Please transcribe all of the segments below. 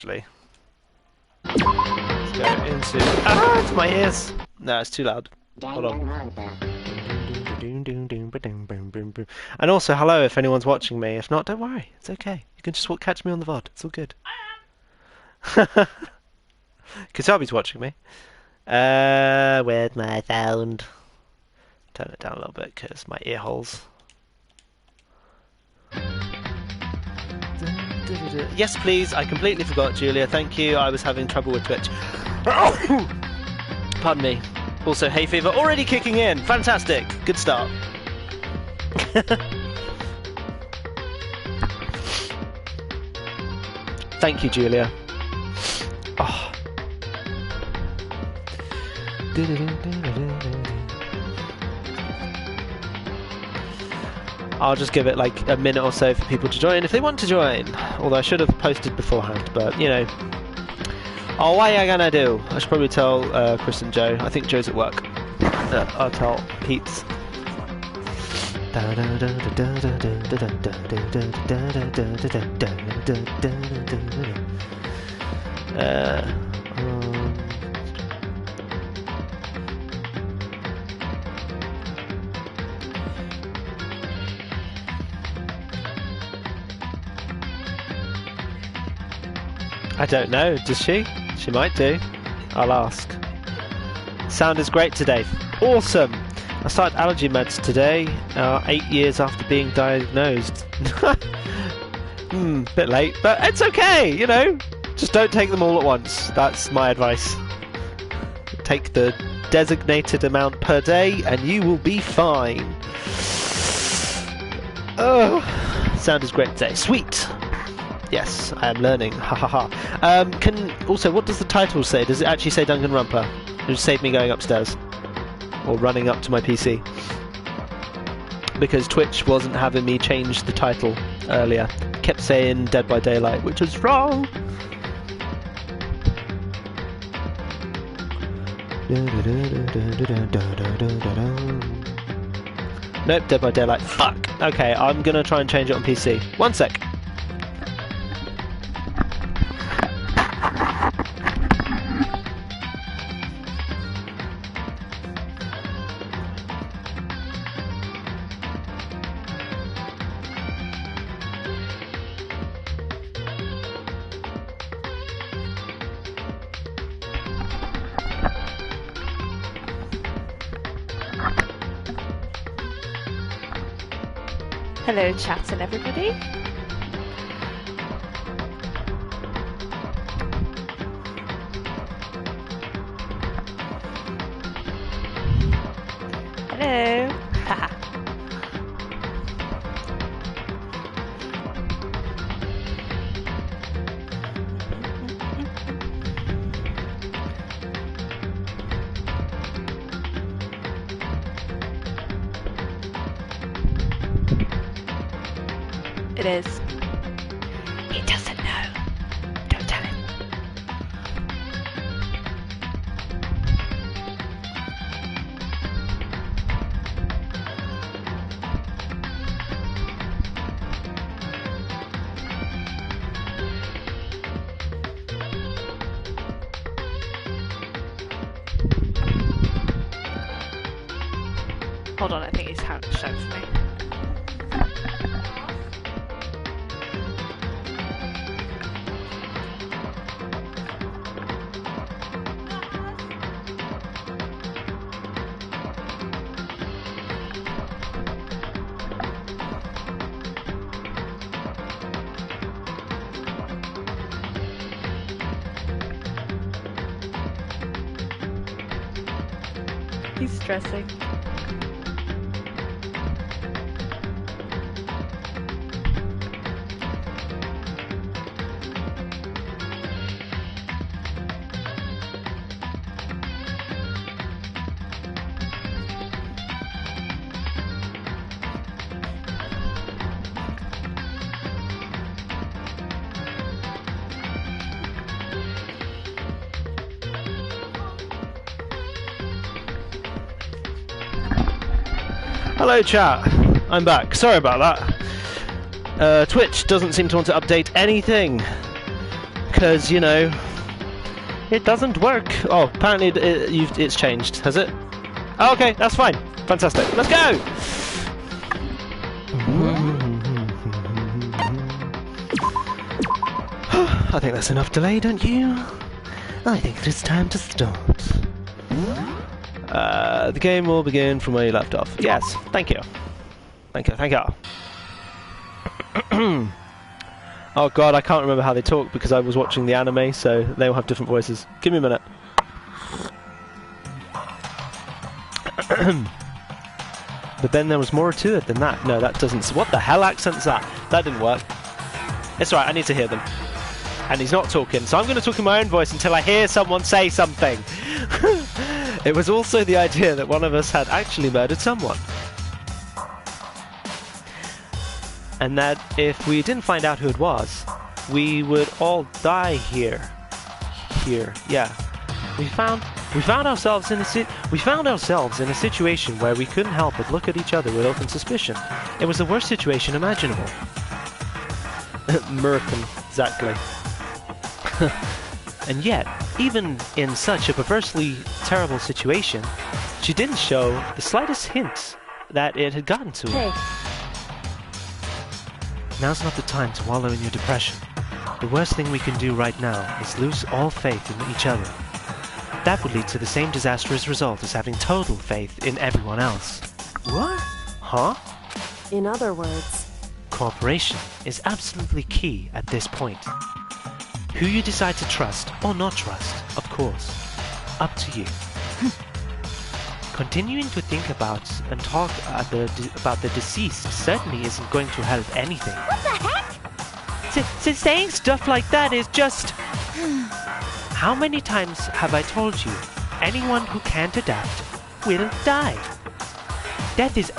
actually. Let's go into... Ah, it's my ears! No, it's too loud. Hold on. And also, hello if anyone's watching me. If not, don't worry. It's okay. You can just catch me on the VOD. It's all good. Kasabi's watching me. Where's my sound? Turn it down a little bit because my ear holes. Yes, please. I completely forgot, Julia. Thank you. I was having trouble with Twitch. Pardon me. Also, hay fever already kicking in. Fantastic. Good start. Thank you, Julia. Oh. I'll just give it like a minute or so for people to join if they want to join. Although I should have posted beforehand, but you know. Oh, what are you gonna do? I should probably tell Chris and Joe. I think Joe's at work. I'll tell Pete's. I don't know, does she? She might do. I'll ask. Sound is great today. Awesome! I started allergy meds today, 8 years after being diagnosed. Bit late, but it's okay, you know? Just don't take them all at once. That's my advice. Take the designated amount per day and you will be fine. Oh, sound is great today. Sweet! Yes, I am learning. Ha ha ha. Also, what does the title say? Does it actually say Danganronpa? It would save me going upstairs or running up to my PC because Twitch wasn't having me change the title earlier. It kept saying Dead by Daylight, which was wrong. Nope, Dead by Daylight. Fuck. Okay, I'm gonna try and change it on PC. One sec. Hello, chat and everybody. Hello. Haha. It is. He doesn't know. Don't tell him. Hold on, I think he's shouting for me. He's stressing. Hello chat, I'm back. Sorry about that. Twitch doesn't seem to want to update anything. because, you know, it doesn't work. Oh, apparently it's changed, has it? Oh, okay, that's fine. Fantastic. Let's go! I think that's enough delay, don't you? I think it is time to start. The game will begin from where you left off. Yes, thank you. Thank you, thank you. Oh god, I can't remember how they talk because I was watching the anime, so they all have different voices. Give me a minute. But then there was more to it than that. No, that doesn't... What the hell accent's that? That didn't work. It's alright, I need to hear them. And he's not talking, so I'm going to talk in my own voice until I hear someone say something. It was also the idea that one of us had actually murdered someone. And that if we didn't find out who it was, we would all die here. Yeah. We found ourselves in a situation where we couldn't help but look at each other with open suspicion. It was the worst situation imaginable. Merkin, exactly. And yet, even in such a perversely terrible situation, she didn't show the slightest hint that it had gotten to her. Now's not the time to wallow in your depression. The worst thing we can do right now is lose all faith in each other. That would lead to the same disastrous result as having total faith in everyone else. What? Huh? In other words... Cooperation is absolutely key at this point. Who you decide to trust or not trust, of course, up to you. Continuing to think about and talk about the deceased certainly isn't going to help anything. What the heck? Saying stuff like that is just... How many times have I told you, anyone who can't adapt will die? Death is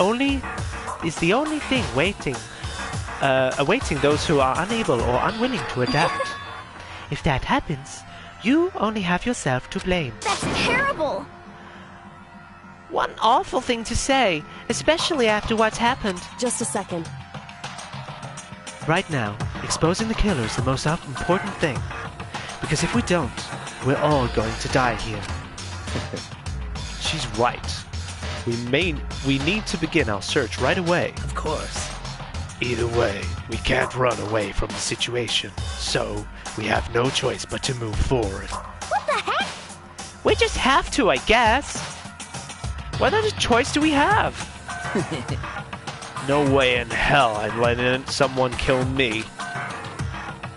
the only thing awaiting those who are unable or unwilling to adapt. If that happens, you only have yourself to blame. That's terrible! One awful thing to say, especially after what's happened. Just a second. Right now, exposing the killer is the most important thing. Because if we don't, we're all going to die here. She's right. We need to begin our search right away. Of course. Either way, we can't run away from the situation. So, we have no choice but to move forward. What the heck? We just have to, I guess. What other choice do we have? No way in hell I'd let someone kill me.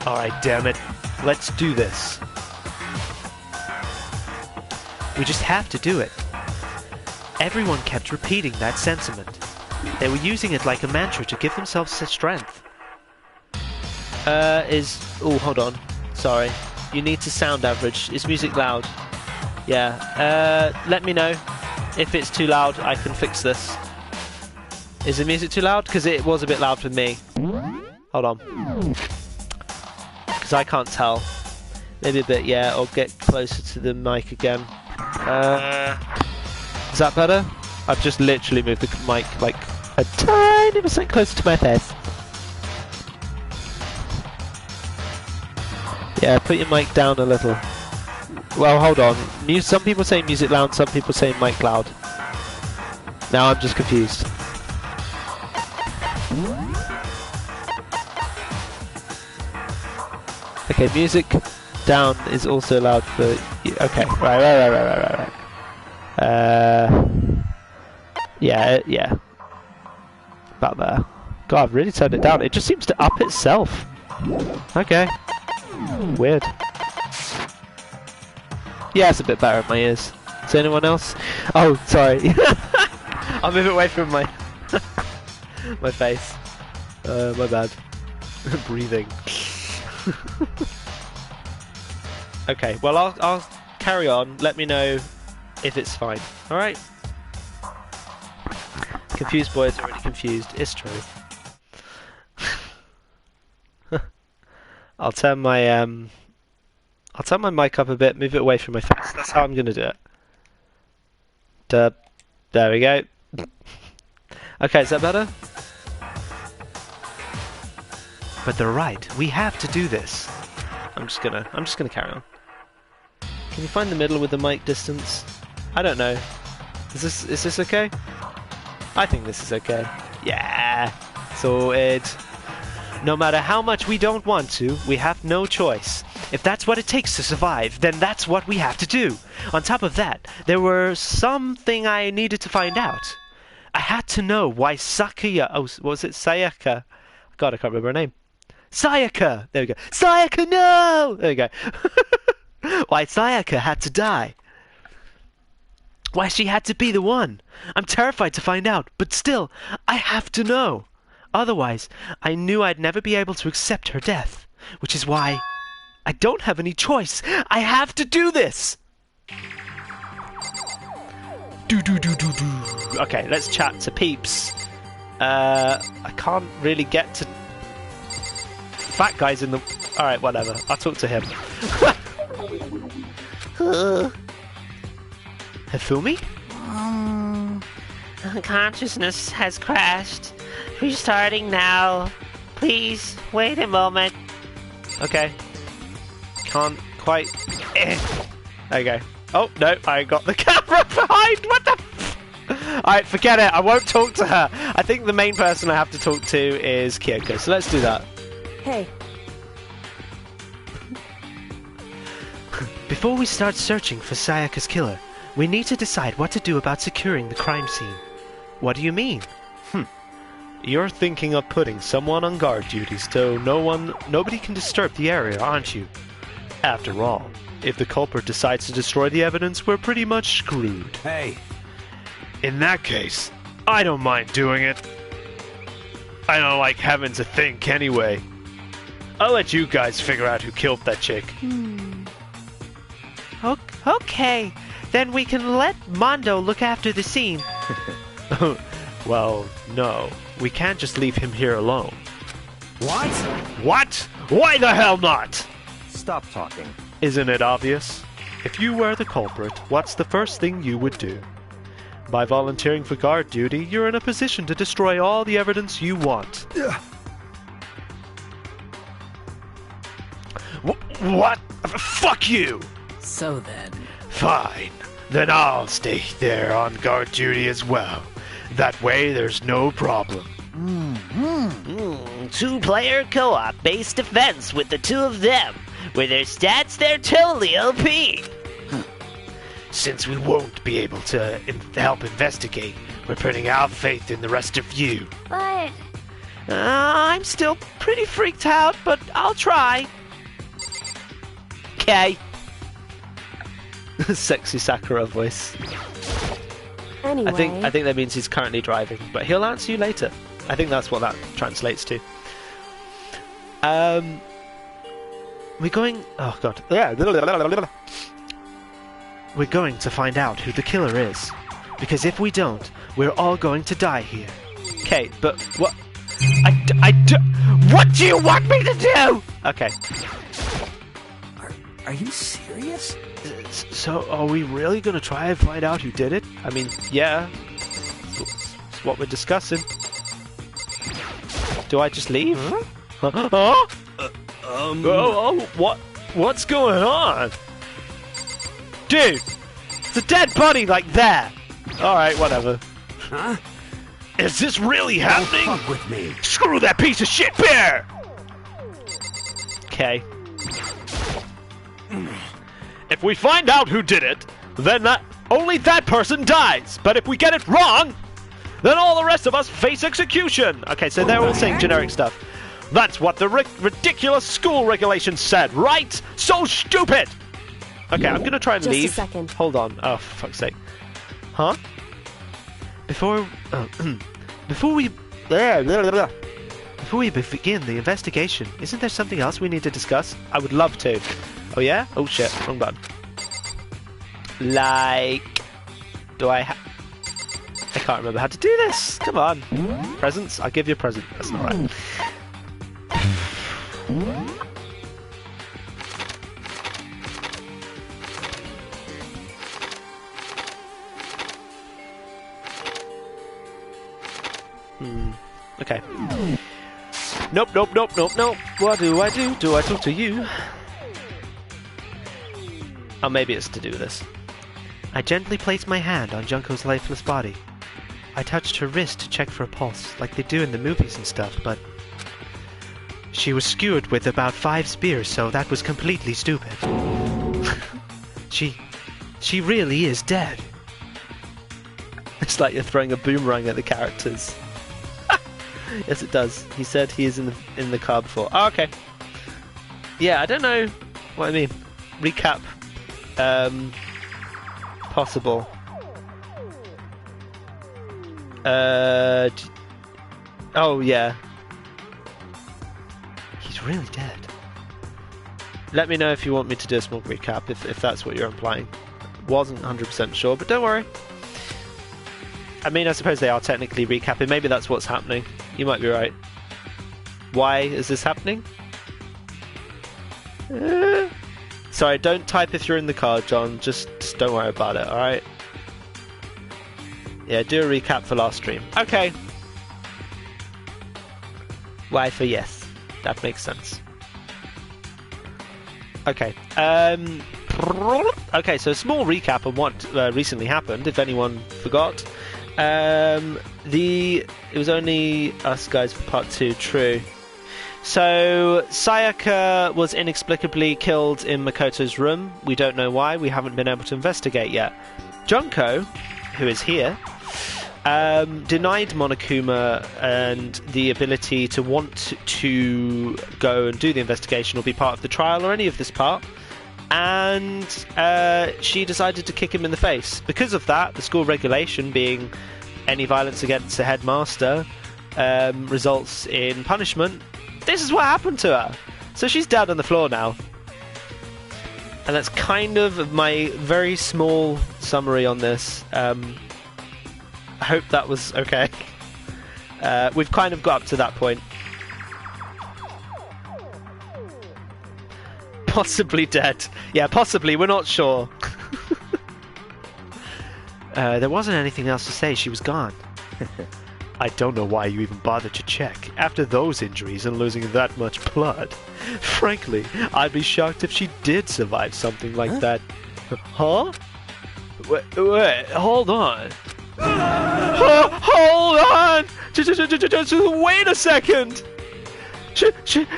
Alright, damn it. Let's do this. We just have to do it. Everyone kept repeating that sentiment. They were using it like a mantra to give themselves strength. Oh, hold on. Sorry. You need to sound average. Is music loud? Yeah. Let me know. If it's too loud, I can fix this. Is the music too loud? Because it was a bit loud for me. Hold on. Because I can't tell. Maybe a bit, yeah, or get closer to the mic again. Is that better? I've just literally moved the mic like a tiny percent closer to my face. Yeah, put your mic down a little. Well, hold on. Some people say music loud, some people say mic loud. Now I'm just confused. Okay, music down is also loud for you. Okay, right. Yeah. About there. God, I've really turned it down. It just seems to up itself. Okay. Weird. Yeah, it's a bit better in my ears. Is anyone else? Oh, sorry. I'll move it away from my my face. My bad. Breathing. Okay, well I'll carry on. Let me know if it's fine. All right. Confused boys already confused. It's true. I'll turn my mic up a bit, move it away from my face. That's how I'm gonna do it. There we go. Okay, is that better? But they're right. We have to do this. I'm just gonna carry on. Can you find the middle with the mic distance? I don't know. Is this okay? I think this is okay. Yeah, sorted. No matter how much we don't want to, we have no choice. If that's what it takes to survive, then that's what we have to do. On top of that, there was something I needed to find out. I had to know why Sakuya... Oh, what was it? Sayaka? God, I can't remember her name. Sayaka! There we go. Sayaka, no! There we go. Why Sayaka had to die. Why she had to be the one. I'm terrified to find out, but still, I have to know. Otherwise, I knew I'd never be able to accept her death. Which is why I don't have any choice. I have to do this! Okay, let's chat to peeps. I can't really get to... Fat guy's in the... Alright, whatever. I'll talk to him. Hifumi? Consciousness has crashed. Restarting now. Please, wait a moment. Okay. Can't quite... Okay. Oh, no, I got the camera behind! What the... Alright, forget it. I won't talk to her. I think the main person I have to talk to is Kyoko, so let's do that. Hey, Before we start searching for Sayaka's killer, we need to decide what to do about securing the crime scene. What do you mean? You're thinking of putting someone on guard duty so nobody can disturb the area, aren't you? After all, if the culprit decides to destroy the evidence, we're pretty much screwed. Hey, In that case, I don't mind doing it. I don't like having to think anyway. I'll let you guys figure out who killed that chick. Okay, then we can let Mondo look after the scene. Well, no. We can't just leave him here alone. what? What? Why the hell not? Stop talking. Isn't it obvious? If you were the culprit, what's the first thing you would do? By volunteering for guard duty, you're in a position to destroy all the evidence you want. What? Fuck you! So then, Fine. Then I'll stay there on guard duty as well. That way there's no problem. Two-player co-op base defense with the two of them. With their stats, they're totally OP. Since we won't be able to help investigate, we're putting our faith in the rest of you. But... I'm still pretty freaked out, but I'll try. Okay. Sexy Sakura voice. anyway. I think that means he's currently driving, but he'll answer you later. I think that's what that translates to. We're going... Oh, God. We're going to find out who the killer is. Because if we don't, we're all going to die here. Okay, but what... What do you want me to do? Okay. Are you serious? So, are we really going to try and find out who did it? I mean, yeah. It's what we're discussing. Do I just leave? Huh? What's going on? Dude! It's a dead body like that! Alright, whatever. Huh? Is this really happening? Fuck with me. Screw that piece of shit bear! Okay. If we find out who did it, then only that person dies. But if we get it wrong, then all the rest of us face execution. Okay, so they're all saying generic stuff. That's what the ridiculous school regulations said, right? So stupid! Okay, I'm gonna try and Just a leave. second. Hold on. Oh, for fuck's sake. Huh? Before we begin the investigation, isn't there something else we need to discuss? I would love to. Oh yeah? Oh shit, wrong button. Like... I can't remember how to do this. Come on. Presents? I'll give you a present. That's not right. Okay. Nope. What do I do? Do I talk to you? Oh, maybe it's to do with this. I gently placed my hand on Junko's lifeless body. I touched her wrist to check for a pulse, like they do in the movies and stuff, but... She was skewered with about 5 spears, so that was completely stupid. She really is dead. It's like you're throwing a boomerang at the characters. Yes, it does. He said he is in the car before. Oh, okay. Yeah, I don't know what I mean. Recap. Possible. Oh, yeah. He's really dead. Let me know if you want me to do a small recap, if that's what you're implying. Wasn't 100% sure, but don't worry. I mean, I suppose they are technically recapping. Maybe that's what's happening. You might be right. Why is this happening? Sorry, don't type if you're in the car, John. Just don't worry about it, alright? Yeah, do a recap for last stream. Okay. Why for yes. That makes sense. Okay. Okay, so a small recap on what recently happened, if anyone forgot. It was only us guys for part 2, true. So, Sayaka was inexplicably killed in Makoto's room. We don't know why, we haven't been able to investigate yet. Junko, who is here, denied Monokuma and the ability to want to go and do the investigation or be part of the trial or any of this part. And she decided to kick him in the face. Because of that, the school regulation being any violence against the headmaster results in punishment. This is what happened to her. So she's dead on the floor now. And that's kind of my very small summary on this. I hope that was okay. We've kind of got up to that point. Possibly dead. Yeah, possibly. We're not sure. There wasn't anything else to say. She was gone. I don't know why you even bothered to check. After those injuries and losing that much blood. Frankly, I'd be shocked if she did survive something like that. Huh? Wait, hold on. Hold on! Just wait a second!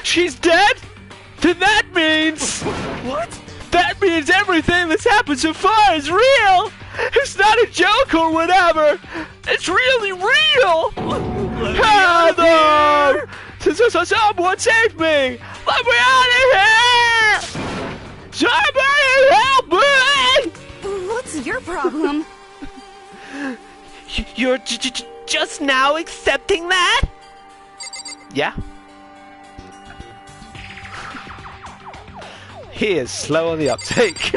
She's dead? Then that means... What? That means everything that's happened so far is real! It's not a joke or whatever! It's really real! Help! Someone save me! Let me out of here! Somebody help me! What's your problem? You're just now accepting that? Yeah. He is slow on the uptake.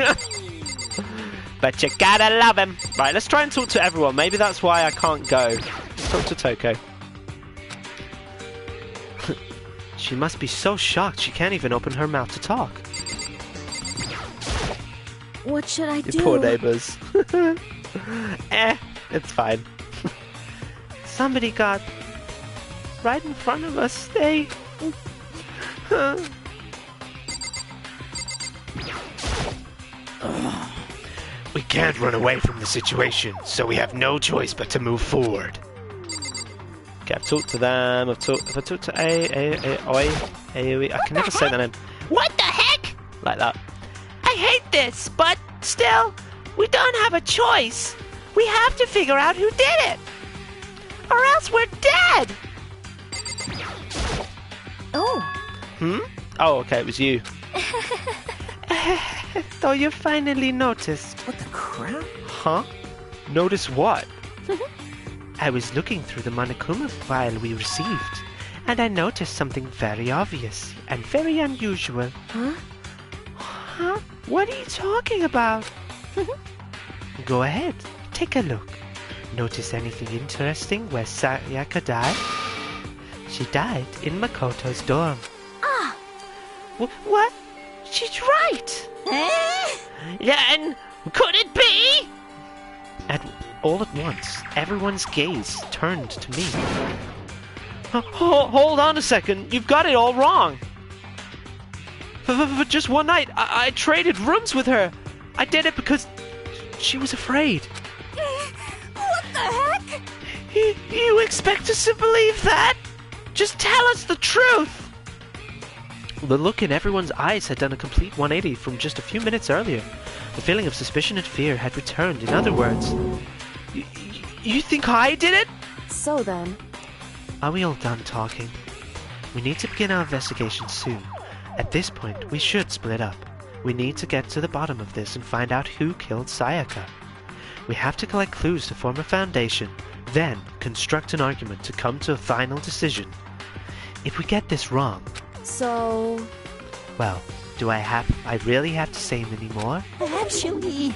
But you gotta love him. Right, let's try and talk to everyone. Maybe that's why I can't go. Let's talk to Toko. She must be so shocked she can't even open her mouth to talk. What should I You do? poor neighbors. It's fine. Somebody got right in front of us. They... We can't run away from the situation, so we have no choice but to move forward. Okay, I've talked to them. I've talked to Aoi. I can never say that name. What the heck? Like that. I hate this, but still, we don't have a choice. We have to figure out who did it, or else we're dead. Oh. Oh, okay, it was you. So you finally noticed. What the crap? Huh? Notice what? I was looking through the Monokuma file we received, and I noticed something very obvious and very unusual. Huh? Huh? What are you talking about? Go ahead, take a look. Notice anything interesting where Sayaka died? She died in Makoto's dorm. Ah. What? She's right! Then, could it be? And all at once, everyone's gaze turned to me. Hold on a second, you've got it all wrong. For just one night, I traded rooms with her. I did it because she was afraid. What the heck? You expect us to believe that? Just tell us the truth! The look in everyone's eyes had done a complete 180 from just a few minutes earlier. The feeling of suspicion and fear had returned. In other words, You think I did it? So then, are we all done talking? We need to begin our investigation soon. At this point, we should split up. We need to get to the bottom of this and find out who killed Sayaka. We have to collect clues to form a foundation, then construct an argument to come to a final decision. If we get this wrong, so... well, do I really have to say any more? Actually,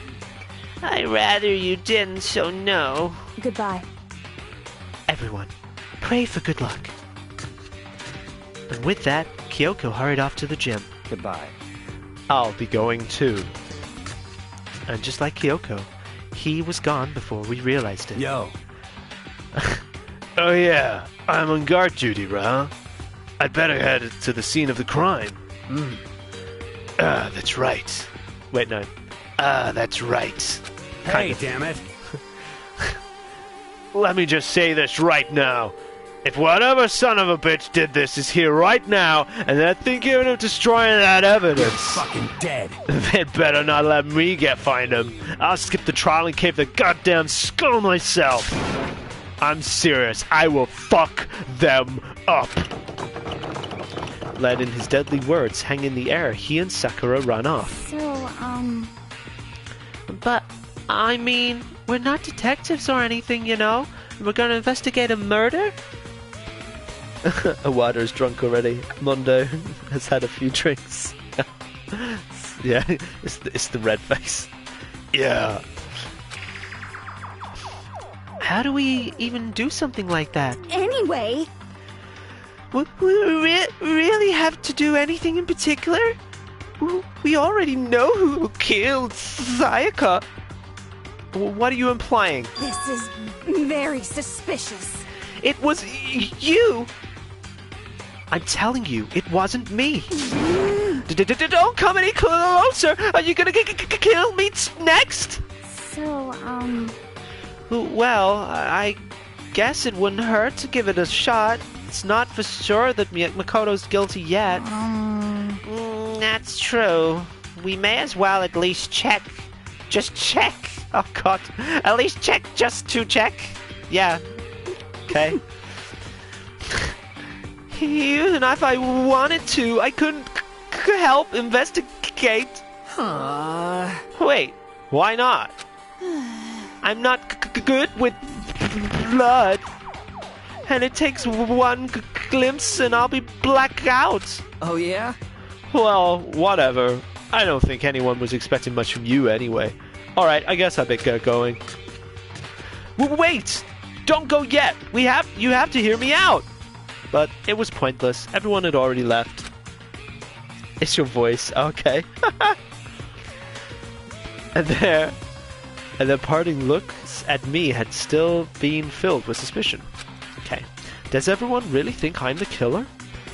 I'd rather you didn't, so no. Goodbye. Everyone, pray for good luck. And with that, Kyoko hurried off to the gym. Goodbye. I'll be going too. And just like Kyoko, he was gone before we realized it. Yo. Oh yeah, I'm on guard duty, huh? I'd better head to the scene of the crime. That's right. Wait, no. That's right. Hey, damn it. Let me just say this right now. If whatever son of a bitch did this is here right now, and they're thinking of destroying that evidence, Fucking dead. they better not let me find him. I'll skip the trial and cave the goddamn skull myself. I'm serious. I will fuck them up. Letting his deadly words hang in the air, he and Sakura run off. so, But, I mean, we're not detectives or anything, you know? We're gonna investigate a murder? Awada is drunk already. Mondo has had a few drinks. Yeah, it's the red face. Yeah. How do we even do something like that? anyway, We really have to do anything in particular? We already know who killed Sayaka. What are you implying? this is very suspicious. It was you! I'm telling you, it wasn't me. Don't come any closer! Are you gonna kill me next? So, Well, I guess it wouldn't hurt to give it a shot. It's not for sure that Makoto's guilty yet. That's true. We may as well at least check. Just check. Oh god. At least check just to check. Yeah. Okay. Even if I wanted to, I couldn't help investigate. Wait, why not? I'm not good with blood. And it takes one glimpse and I'll be blacked out. Oh, yeah? Well, whatever. I don't think anyone was expecting much from you anyway. Alright, I guess I better get going. Wait! Don't go yet! You have to hear me out! But it was pointless. Everyone had already left. It's your voice. Okay. And their parting looks at me had still been filled with suspicion. Okay. Does everyone really think I'm the killer?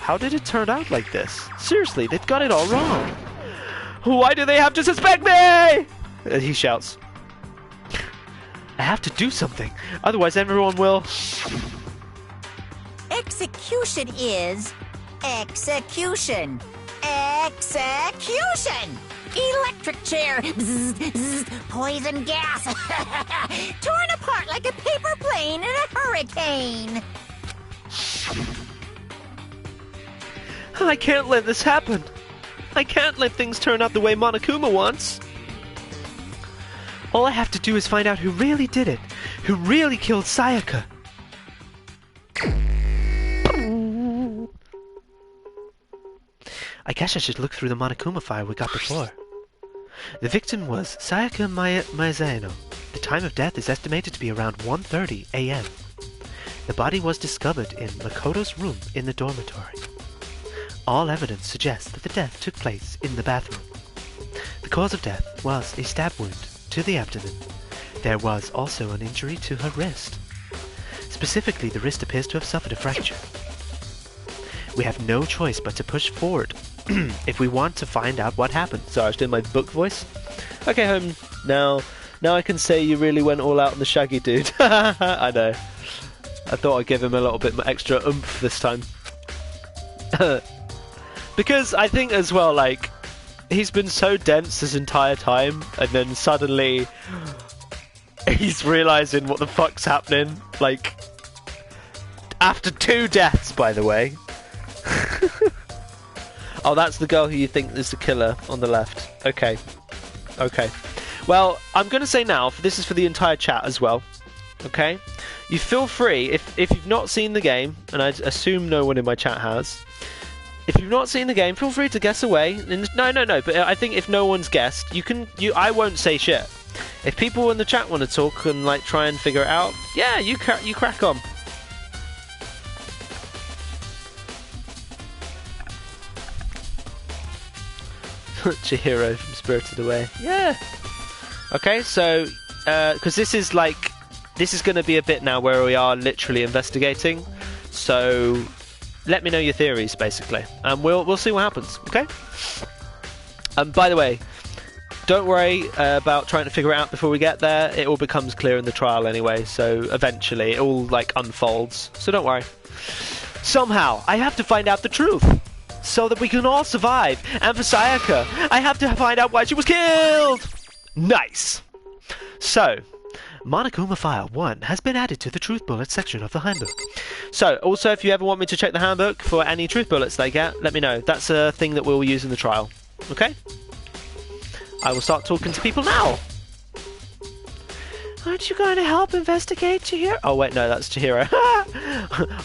How did it turn out like this? Seriously, they've got it all wrong. Why do they have to suspect me? He shouts. I have to do something. Otherwise everyone will... Execution is execution. Execution! Electric chair. Bzz, bzz, poison gas. Torn apart like a paper plane in a hurricane. I can't let this happen. I can't let things turn out the way Monokuma wants. All I have to do is find out who really did it. Who really killed Sayaka. I guess I should look through the Monokuma file we got before. The victim was Sayaka Maezano. The time of death is estimated to be around 1:30 a.m. The body was discovered in Makoto's room in the dormitory. All evidence suggests that the death took place in the bathroom. The cause of death was a stab wound to the abdomen. There was also an injury to her wrist. Specifically, the wrist appears to have suffered a fracture. We have no choice but to push forward if we want to find out what happened. Sorry, I was doing my book voice. Okay, home. Now I can say you really went all out on the Shaggy dude. I know. I thought I'd give him a little bit more extra oomph this time. Because I think as well, like, he's been so dense this entire time, and then suddenly he's realising what the fuck's happening. Like, after 2 deaths, by the way. Oh, that's the girl who you think is the killer on the left. Okay. Okay. Well, I'm going to say now, this is for the entire chat as well. Okay? You feel free, if you've not seen the game, and I assume no one in my chat has, if you've not seen the game, feel free to guess away. No, but I think if no one's guessed, I won't say shit. If people in the chat want to talk and like try and figure it out, yeah, you crack on. Chihiro from Spirited Away. Yeah. Okay, so because this is going to be a bit now where we are literally investigating. So let me know your theories, basically, and we'll see what happens. Okay. By the way, don't worry about trying to figure it out before we get there. It all becomes clear in the trial anyway. So eventually, it all like unfolds. So don't worry. Somehow, I have to find out the truth, so that we can all survive. And for Sayaka, I have to find out why she was killed! Nice! So, Monokuma File 1 has been added to the Truth Bullet section of the handbook. So, also, if you ever want me to check the handbook for any Truth Bullets they get, let me know. That's a thing that we'll use in the trial. Okay? I will start talking to people now. Aren't you going to help investigate Chihiro? Oh wait, no, that's Chihiro.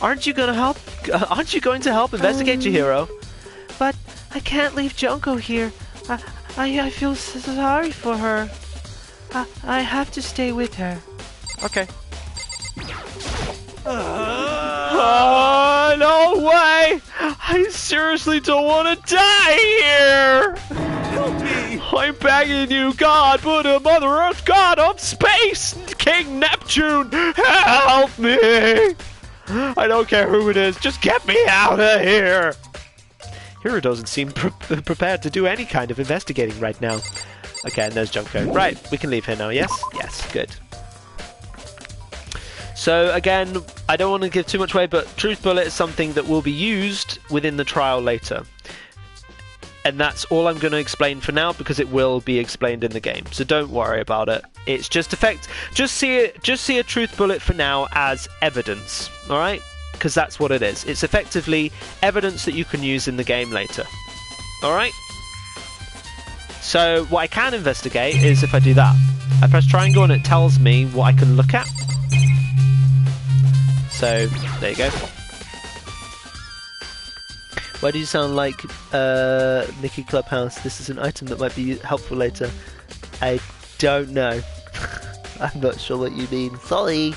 Aren't you going to help investigate Chihiro? But I can't leave Junko here. I feel sorry for her. I have to stay with her. Okay. No way! I seriously don't want to die here! Help me! I'm begging you, God, Buddha, Mother Earth, God of Space, King Neptune, help me! I don't care who it is, just get me out of here! Hiro doesn't seem prepared to do any kind of investigating right now. Okay, and there's Junko. Right, we can leave here now, yes? Yes, good. So again, I don't want to give too much away, but Truth Bullet is something that will be used within the trial later. And that's all I'm going to explain for now, because it will be explained in the game. So don't worry about it. It's just just see a Truth Bullet for now as evidence, all right? Because that's what it is. It's effectively evidence that you can use in the game later. All right? So what I can investigate is if I do that. I press triangle and it tells me what I can look at. So there you go. Why do you sound like Mickey Clubhouse? This is an item that might be helpful later. I don't know. I'm not sure what you mean. Sorry.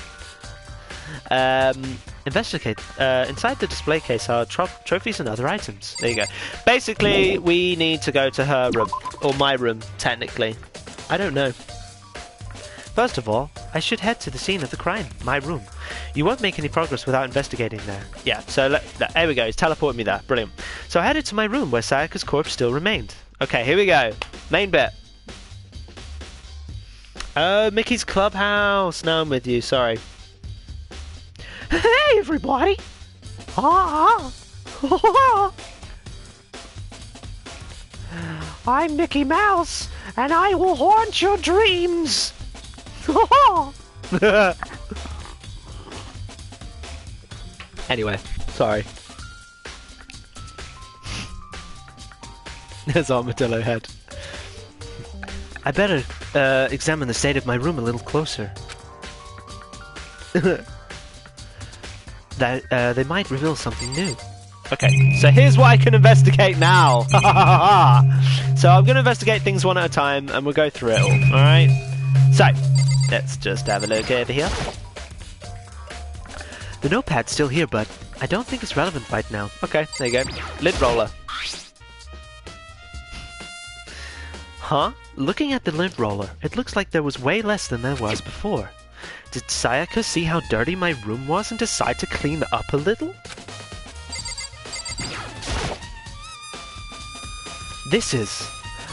Investigate. Inside the display case are trophies and other items. There you go. Basically, we need to go to her room. Or my room, technically. I don't know. First of all, I should head to the scene of the crime, my room. You won't make any progress without investigating there. Yeah, so there we go. He's teleported me there. Brilliant. So I headed to my room where Sayaka's corpse still remained. Okay, here we go. Main bit. Oh, Mickey's Clubhouse. Now I'm with you. Sorry. Hey, everybody! I'm Mickey Mouse, and I will haunt your dreams! Anyway, sorry. There's Armadillo Head. I better examine the state of my room a little closer. They might reveal something new. Okay, so here's what I can investigate now. So I'm going to investigate things one at a time, and we'll go through it all. All right. So let's just have a look over here. The notepad's still here, but I don't think it's relevant right now. Okay, there you go. Lid roller. Huh? Looking at the lid roller, it looks like there was way less than there was before. Did Sayaka see how dirty my room was and decide to clean up a little? This is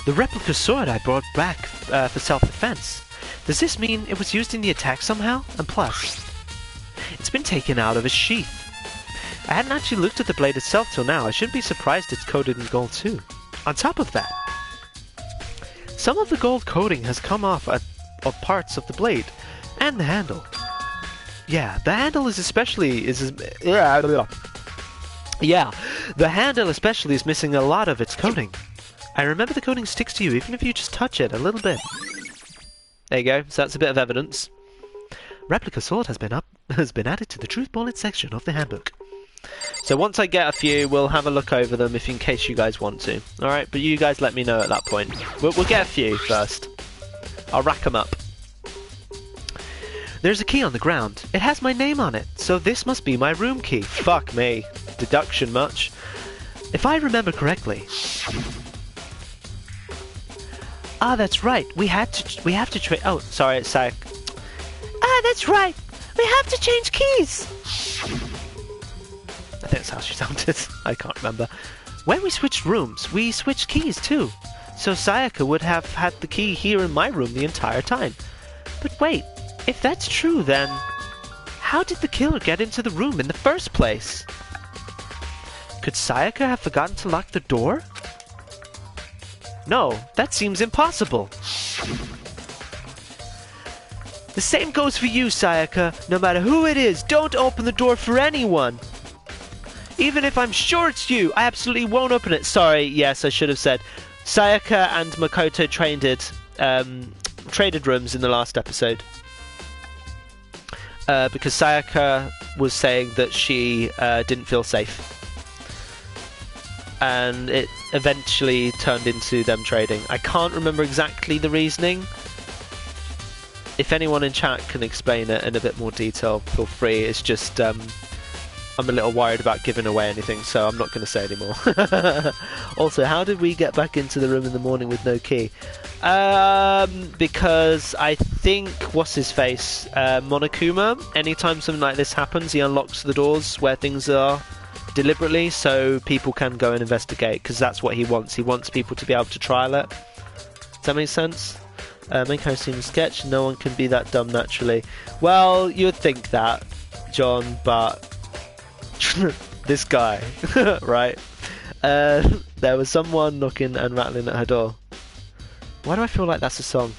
the replica sword I brought back for self-defense. Does this mean it was used in the attack somehow? And plus, it's been taken out of its sheath. I hadn't actually looked at the blade itself till now. I shouldn't be surprised it's coated in gold too. On top of that, some of the gold coating has come off of parts of the blade and the handle. Yeah, the handle is the handle especially is missing a lot of its coating. I remember the coating sticks to you even if you just touch it a little bit. There you go, so that's a bit of evidence. Replica sword has been added to the truth bullet section of the handbook. So once I get a few, we'll have a look over them in case you guys want to. Alright, but you guys let me know at that point. We'll get a few first. I'll rack them up. There's a key on the ground. It has my name on it, so this must be my room key. Fuck me. Deduction much. If I remember correctly. Ah, that's right. We have to trade. Oh, sorry, it's Sayak. Ah, that's right. We have to change keys. I think that's how she sounded. I can't remember. When we switched rooms, we switched keys too. So Sayaka would have had the key here in my room the entire time. But wait, if that's true, then how did the killer get into the room in the first place? Could Sayaka have forgotten to lock the door? No, that seems impossible. The same goes for you, Sayaka. No matter who it is, don't open the door for anyone. Even if I'm sure it's you, I absolutely won't open it. Sorry, yes, I should have said. Sayaka and Makoto traded rooms in the last episode. Because Sayaka was saying that she didn't feel safe. And it eventually turned into them trading. I can't remember exactly the reasoning. If anyone in chat can explain it in a bit more detail, feel free. It's just... I'm a little worried about giving away anything, so I'm not going to say anymore. Also, how did we get back into the room in the morning with no key? Because I think, what's his face? Monokuma, anytime something like this happens, he unlocks the doors where things are deliberately, so people can go and investigate, because that's what he wants. He wants people to be able to trial it. Does that make sense? Main character seems sketch, no one can be that dumb naturally. Well, you'd think that, John, but... this guy, right? There was someone knocking and rattling at her door. Why do I feel like that's a song?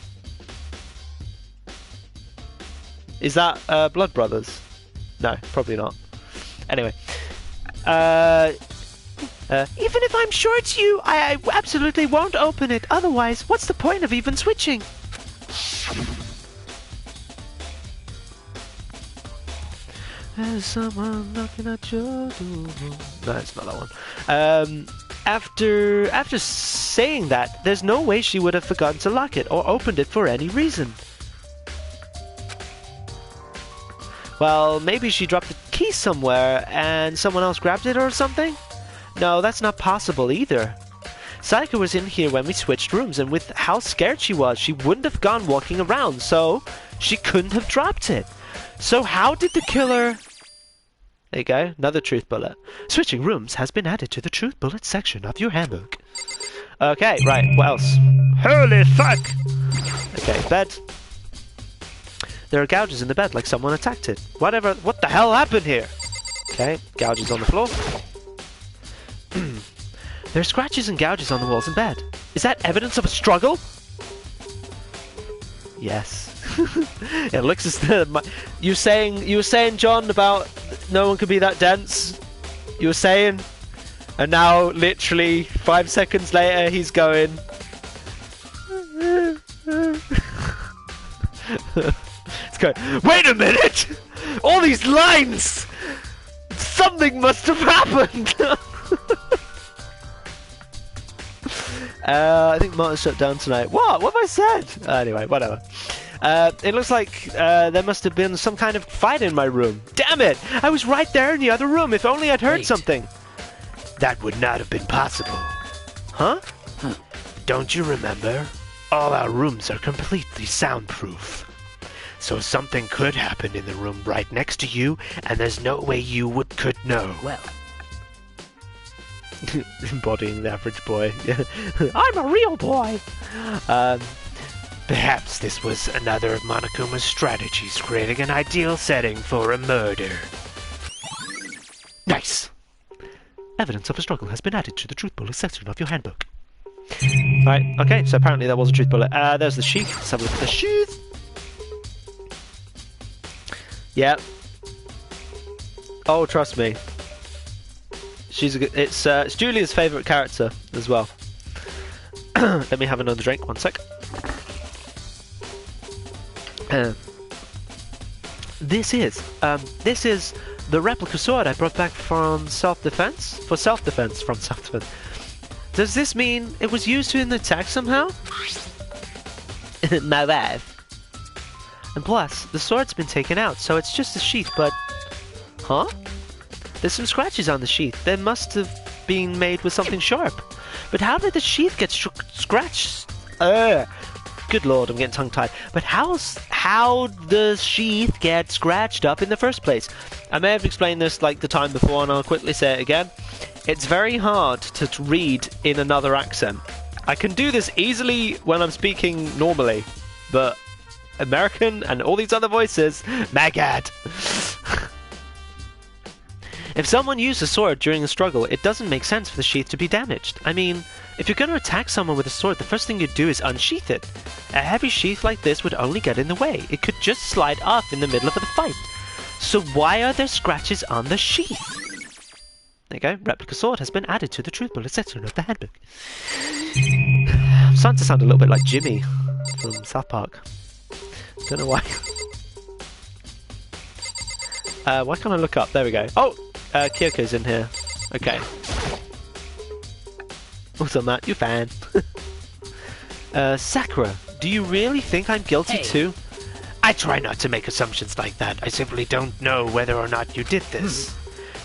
Is that Blood Brothers? No, probably not. Anyway. Even if I'm sure it's you, I absolutely won't open it. Otherwise, what's the point of even switching? There's someone knocking at your door. No, it's not that one. After saying that, there's no way she would have forgotten to lock it or opened it for any reason. Well, maybe she dropped the key somewhere and someone else grabbed it or something? No, that's not possible either. Sayaka was in here when we switched rooms, and with how scared she was, she wouldn't have gone walking around, so she couldn't have dropped it. So how did the killer... There you go, another truth bullet. Switching rooms has been added to the truth bullet section of your handbook. Okay, right, what else? Holy fuck! Okay, bed. There are gouges in the bed, like someone attacked it. What the hell happened here? Okay, gouges on the floor. There are scratches and gouges on the walls in bed. Is that evidence of a struggle? Yes. It looks as though you were saying, John, about no one could be that dense. You were saying, and now literally 5 seconds later, he's going. It's going. Wait a minute! All these lines. Something must have happened. I think Martin's shut down tonight. What? What have I said? Anyway, whatever. It looks like there must have been some kind of fight in my room. Damn it! I was right there in the other room. If only I'd heard something. That would not have been possible. Huh? Don't you remember? All our rooms are completely soundproof. So something could happen in the room right next to you, and there's no way you could know. Well. Embodying the average boy. I'm a real boy! Perhaps this was another of Monokuma's strategies, creating an ideal setting for a murder. Nice! Evidence of a struggle has been added to the truth bullet section of your handbook. Right, okay, so apparently there was a truth bullet. There's the sheath. Let's have a look at the sheath. Yep. Oh, trust me. It's Julia's favourite character as well. Let me have another drink, one sec. This is the replica sword I brought back from self-defense. Does this mean it was used in an attack somehow? My wife. And plus, the sword's been taken out, so it's just a sheath, but... Huh? There's some scratches on the sheath. They must have been made with something sharp. But how did the sheath get scratched? Good lord, I'm getting tongue-tied. But how does sheath get scratched up in the first place? I may have explained this like the time before, and I'll quickly say it again. It's very hard to read in another accent. I can do this easily when I'm speaking normally, but American and all these other voices, my god. If someone used a sword during a struggle, it doesn't make sense for the sheath to be damaged. I mean, if you're going to attack someone with a sword, the first thing you'd do is unsheath it. A heavy sheath like this would only get in the way. It could just slide off in the middle of the fight. So why are there scratches on the sheath? There you go. Replica sword has been added to the truth bullet section of the handbook. I'm starting to sound a little bit like Jimmy from South Park. Don't know why. Why can't I look up? There we go. Oh! Kyoko's in here. Okay. What's up, Matt? You fan. Sakura, do you really think I'm guilty too? I try not to make assumptions like that. I simply don't know whether or not you did this.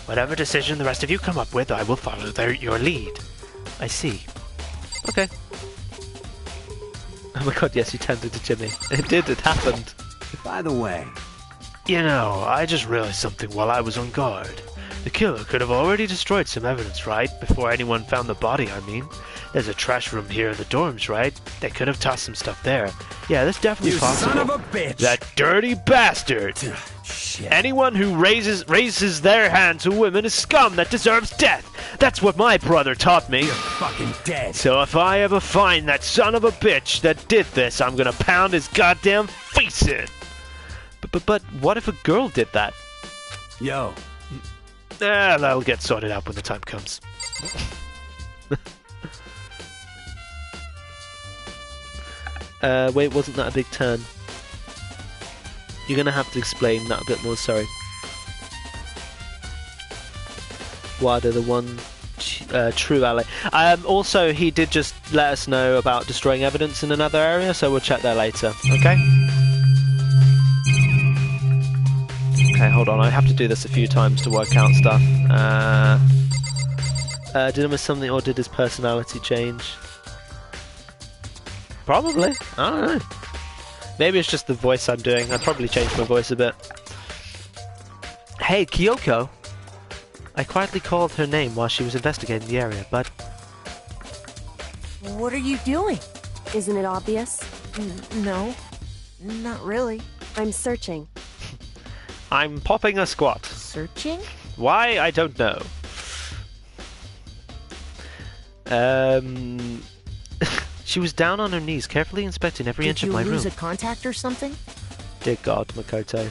Whatever decision the rest of you come up with, I will follow your lead. I see. Okay. Oh my god, yes, you turned into Jimmy. It did, it happened. By the way, You know, I just realized something while I was on guard. The killer could have already destroyed some evidence, right? Before anyone found the body, I mean. There's a trash room here in the dorms, right? They could have tossed some stuff there. Yeah, that's definitely you possible. son of a bitch! That dirty bastard! Shit. Anyone who raises their hand to women is scum that deserves death. That's what my brother taught me. You're fucking dead. So if I ever find that son of a bitch that did this, I'm gonna pound his goddamn face in. But what if a girl did that? Yo. That'll get sorted out when the time comes. Wait, wasn't that a big turn? You're gonna have to explain that a bit more, sorry. Wada, the one true ally. Also, he did just let us know about destroying evidence in another area, so we'll check that later, okay? Okay, hold on, I have to do this a few times to work out stuff. Did I miss something, or did his personality change? Probably. I don't know. Maybe it's just the voice I'm doing. I probably changed my voice a bit. Hey, Kyoko! I quietly called her name while she was investigating the area, but... What are you doing? Isn't it obvious? No, not really. I'm searching. I'm popping a squat. Searching? Why? I don't know. She was down on her knees, carefully inspecting every inch of my room. Did you lose a contact or something? Dear God, Makoto.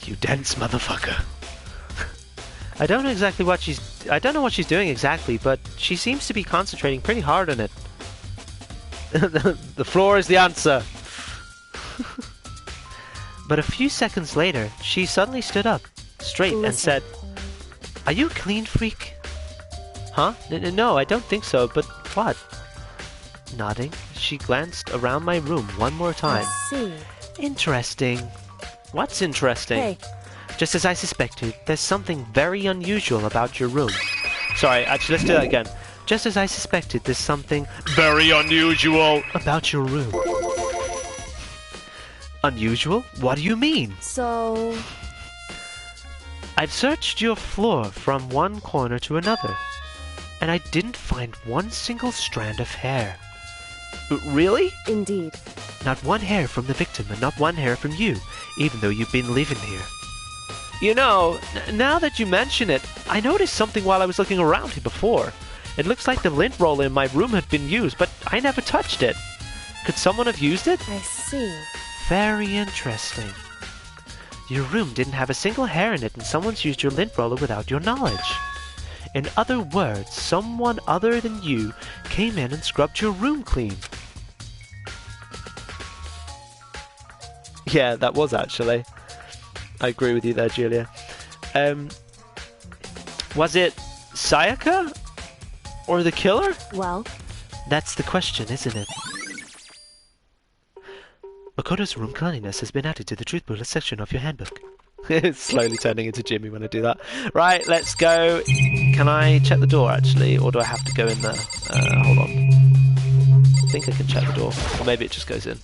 You dense motherfucker. I don't know exactly what she's... I don't know what she's doing exactly, but she seems to be concentrating pretty hard on it. The floor is the answer. But a few seconds later, she suddenly stood up, straight, and said, "Are you a clean freak?" Huh? No, I don't think so, but what? Nodding, she glanced around my room one more time. I see. Interesting. What's interesting? Hey. Just as I suspected, there's something very unusual about your room. Sorry, actually, let's do that again. Just as I suspected, there's something Very unusual. about your room. Unusual? What do you mean? So... I've searched your floor from one corner to another. and I didn't find one single strand of hair. Really? Indeed. Not one hair from the victim and not one hair from you, even though you've been living here. You know, now that you mention it, I noticed something while I was looking around here before. It looks like the lint roller in my room had been used, but I never touched it. Could someone have used it? I see. Very interesting. Your room didn't have a single hair in it and someone's used your lint roller without your knowledge. In other words, someone other than you came in and scrubbed your room clean. Yeah, that was actually. I agree with you there, Julia. Was it Sayaka? Or the killer? Well, That's the question, isn't it? Makoto's room cleanliness has been added to the truth bullet section of your handbook. It's slowly turning into Jimmy when I do that. Right, let's go. Can I check the door, actually? Or do I have to go in there? Hold on. I think I can check the door. Or maybe it just goes in.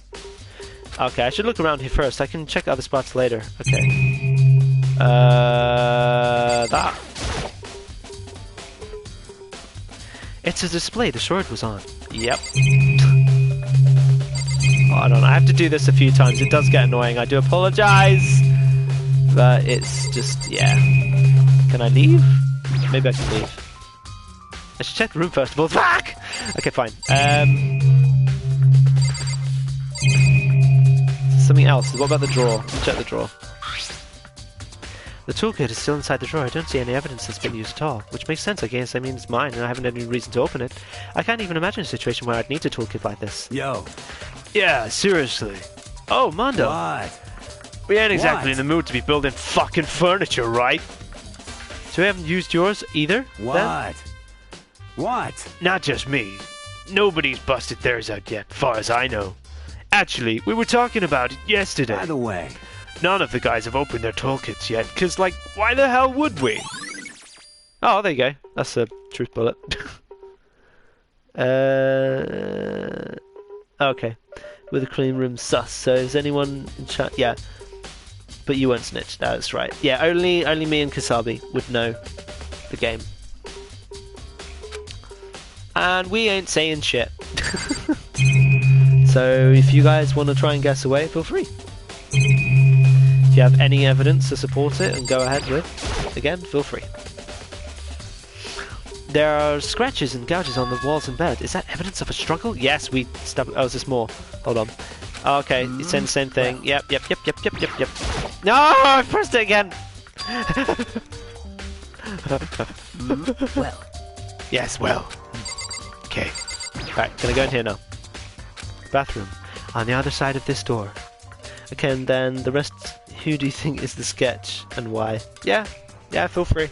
Okay, I should look around here first. I can check other spots later. Okay. That. It's a display the sword was on. Yep. Oh, I don't know. I have to do this a few times. It does get annoying. I do apologise. But it's just, yeah. Can I leave? Maybe I can leave. I should check the room first of all. Fuck! Okay, fine. Something else. What about the drawer? Check the drawer. The toolkit is still inside the drawer. I don't see any evidence that's been used at all. Which makes sense, I guess. I mean, it's mine, and I haven't any reason to open it. I can't even imagine a situation where I'd need a toolkit like this. Yo. Yeah, seriously. Oh, Mondo. What? We ain't exactly What? in the mood to be building fucking furniture, right? So we haven't used yours either? then? What? What? Not just me. Nobody's busted theirs out yet, far as I know. Actually, we were talking about it yesterday. By the way, None of the guys have opened their toolkits yet, because, like, why the hell would we? Oh, there you go. That's a truth bullet. Okay. With a clean room sus. So is anyone in chat? Yeah. But you won't snitch. That's right. Yeah, only me and Kasabi would know the game. And we ain't saying shit. So if you guys want to try and guess away, feel free. If you have any evidence to support it and go ahead with, again, feel free. There are scratches and gouges on the walls and bed. Is that evidence of a struggle? Yes, we stabbed. Oh, is this more? Hold on. Oh, okay, it's saying the same thing. Yep. No, I pressed it again. Well, Yes, well. Okay. Right, can I go in here now? Bathroom. On the other side of this door. Okay, and then the rest. Who do you think is the sketch and why? Yeah, feel free.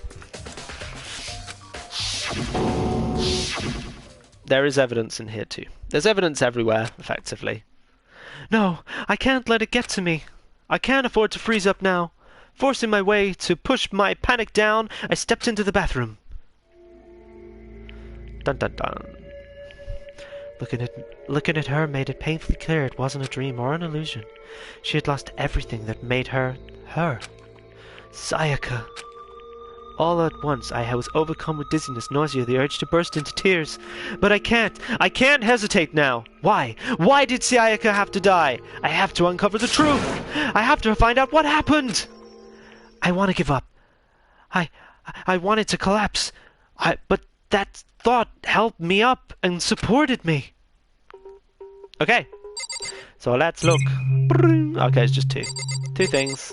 There is evidence in here too. There's evidence everywhere, effectively. No, I can't let it get to me. I can't afford to freeze up now. Forcing my way to push my panic down, I stepped into the bathroom. Dun dun dun. Looking at her made it painfully clear it wasn't a dream or an illusion. She had lost everything that made her, her. Sayaka. All at once, I was overcome with dizziness, nausea, the urge to burst into tears. But I can't I can't hesitate now. Why? Why did Sayaka have to die? I have to uncover the truth. I have to find out what happened. I want to give up. I wanted to collapse. But that thought held me up and supported me. Okay. So let's look. Okay, it's just two things.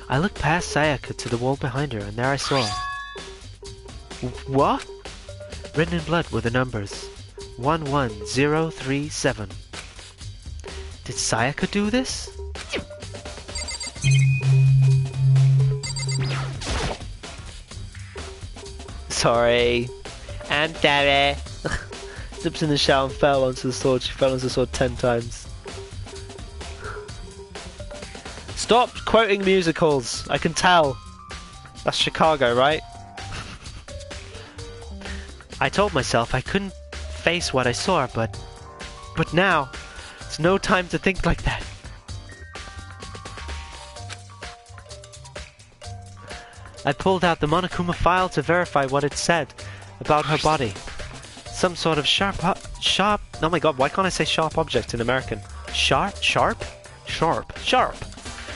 I looked past Sayaka to the wall behind her, and there I saw. What? Written in blood were the numbers 11037. Did Sayaka do this? Sorry. I'm sorry. Slipped in the shower and fell onto the sword. She fell onto the sword 10 times. Stop quoting musicals. I can tell. That's Chicago, right? I told myself I couldn't face what I saw, but now, it's no time to think like that. I pulled out the Monokuma file to verify what it said about her body. Some sort of sharp, oh my god, why can't I say sharp object in American? Sharp?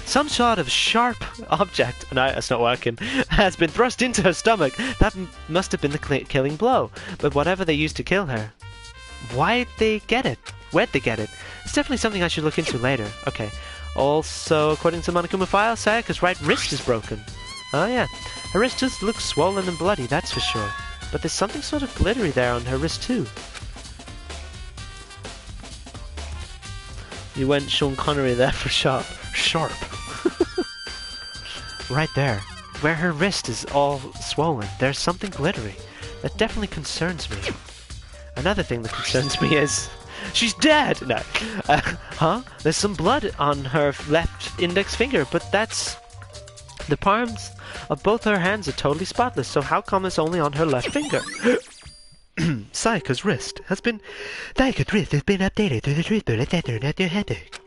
Some sort of sharp object, no, that's not working, has been thrust into her stomach. That must have been the killing blow. But whatever they used to kill her, why'd they get it? Where'd they get it? It's definitely something I should look into later. Okay. Also, according to the Monokuma file, Sayaka's right wrist is broken. Oh yeah, her wrist just looks swollen and bloody, that's for sure. But there's something sort of glittery there on her wrist too. You went Sean Connery there for sharp. Right there, where her wrist is all swollen, there's something glittery. That definitely concerns me. Another thing that concerns me is... she's dead! No. Huh? There's some blood on her left index finger, but that's... the palms of both her hands are totally spotless, so how come it's only on her left finger? Sayaka's wrist has been updated to the truth bullet that turned out your headache.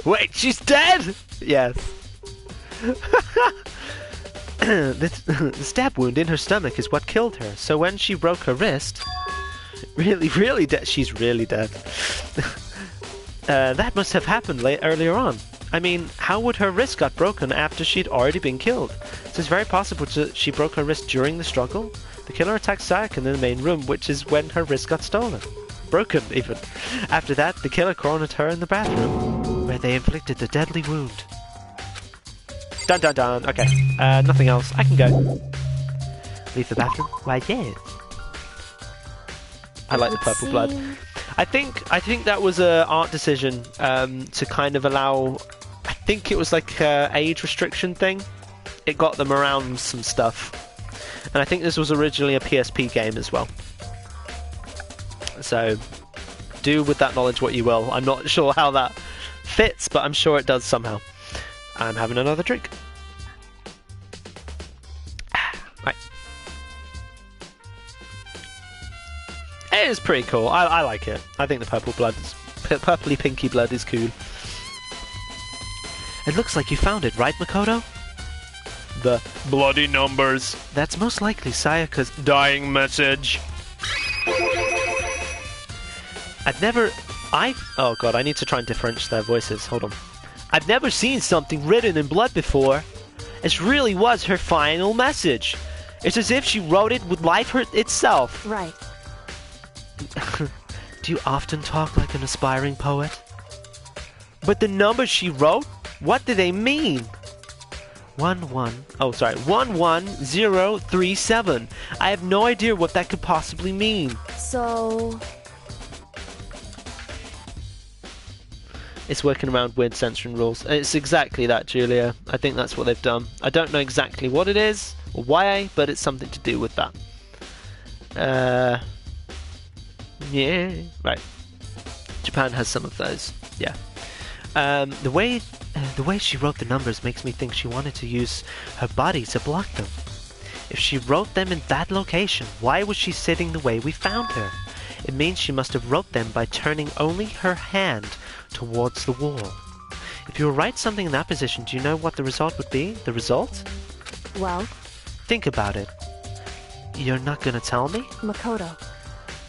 Wait, she's dead? Yes. The stab wound in her stomach is what killed her, so when she broke her wrist... really dead. She's really dead. That must have happened earlier on. I mean, how would her wrist got broken after she'd already been killed? So it's very possible she broke her wrist during the struggle. The killer attacked Sayaka in the main room, which is when her wrist got stolen. Broken, even. After that, the killer cornered her in the bathroom, where they inflicted the deadly wound. Dun dun dun. Okay. Nothing else. I can go. Leave the bathroom? Why, yes. I like the purple blood. I think that was a art decision to kind of allow... I think it was like a age restriction thing. It got them around some stuff. And I think this was originally a PSP game as well. So, do with that knowledge what you will. I'm not sure how that fits, but I'm sure it does somehow. I'm having another drink. Right. It is pretty cool. I like it. I think the purpley pinky blood is cool. It looks like you found it, right, Makoto? The bloody numbers. That's most likely Sayaka's dying message. Oh god, I need to try and differentiate their voices. Hold on. I've never seen something written in blood before. It really was her final message. It's as if she wrote it with life itself. Right. Do you often talk like an aspiring poet? But the numbers she wrote? What do they mean? 11037. I have no idea what that could possibly mean. So... It's working around weird censoring rules. It's exactly that, Julia. I think that's what they've done. I don't know exactly what it is or why, but it's something to do with that. Yeah, right. Japan has some of those. Yeah. The way she wrote the numbers makes me think she wanted to use her body to block them. If she wrote them in that location, why was she sitting the way we found her? It means she must have wrote them by turning only her hand towards the wall. If you write something in that position, do you know what the result would be? The result? Well? Think about it. You're not gonna tell me? Makoto.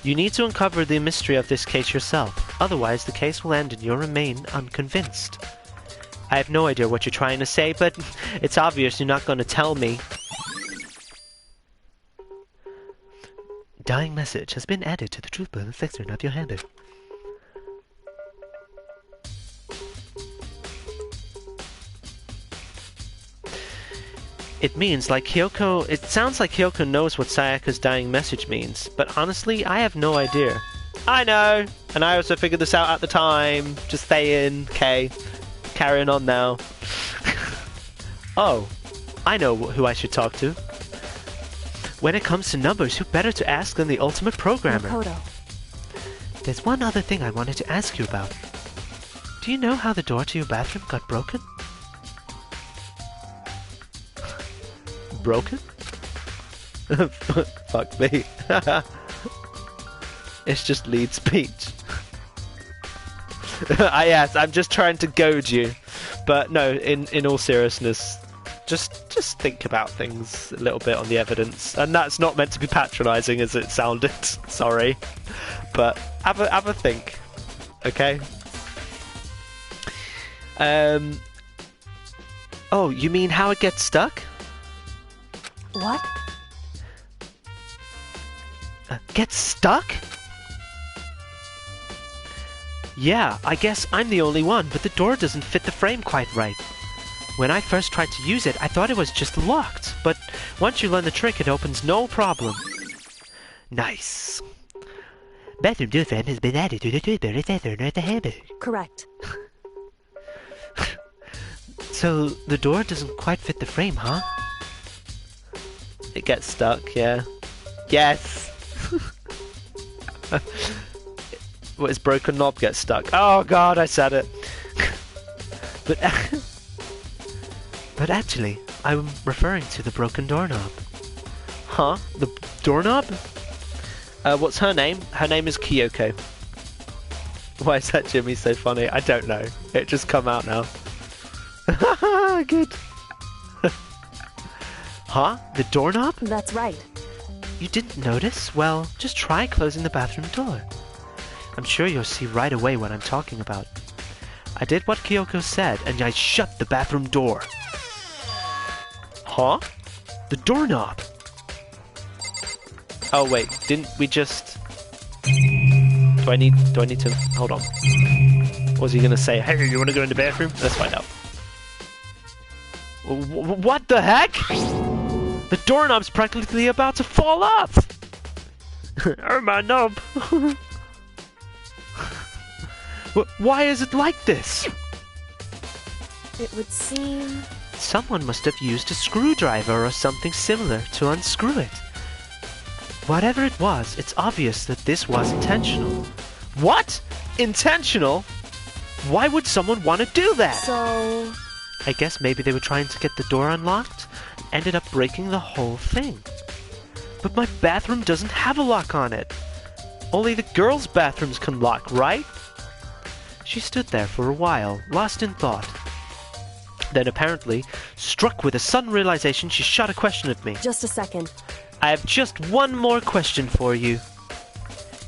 You need to uncover the mystery of this case yourself. Otherwise, the case will end and you'll remain unconvinced. I have no idea what you're trying to say, but it's obvious you're not going to tell me. Dying message has been added to the truth bullet section of your handout. It means like Kyoko... It sounds like Kyoko knows what Sayaka's dying message means, but honestly, I have no idea. I know! And I also figured this out at the time. Just saying, okay. Carrying on now. Oh, I know who I should talk to. When it comes to numbers, who better to ask than the ultimate programmer? Makoto. There's one other thing I wanted to ask you about. Do you know how the door to your bathroom got broken? Broken? Fuck me. It's just lead speech. Yes, I'm just trying to goad you. But no, in all seriousness, just think about things a little bit on the evidence, and that's not meant to be patronising as it sounded. Sorry, but have a think, okay? Oh, you mean how it gets stuck? What? Gets stuck? Yeah, I guess I'm the only one, but the door doesn't fit the frame quite right. When I first tried to use it, I thought it was just locked, but once you learn the trick, it opens no problem. Nice. Bathroom door frame has been added to the toothbrush at the handle. Correct. So the door doesn't quite fit the frame, huh? It gets stuck, yeah. Yes! What, his broken knob gets stuck? Oh god, I said it! But actually, I'm referring to the broken doorknob. Huh? The doorknob? What's her name? Her name is Kyoko. Why is that Jimmy so funny? I don't know. It just come out now. Good. Huh? The doorknob? That's right. You didn't notice? Well, just try closing the bathroom door. I'm sure you'll see right away what I'm talking about. I did what Kyoko said, and I shut the bathroom door. Huh? The doorknob? Oh wait, didn't we just... Do I need to... Hold on. What was he gonna say? Hey, you wanna go in the bathroom? Let's find out. What the heck? The doorknob's practically about to fall off! Oh, my knob! Why is it like this? It would seem... Someone must have used a screwdriver or something similar to unscrew it. Whatever it was, it's obvious that this was intentional. What? Intentional? Why would someone want to do that? So... I guess maybe they were trying to get the door unlocked, ended up breaking the whole thing. But my bathroom doesn't have a lock on it. Only the girls' bathrooms can lock, right? She stood there for a while, lost in thought. Then apparently, struck with a sudden realization, she shot a question at me. Just a second. I have just one more question for you.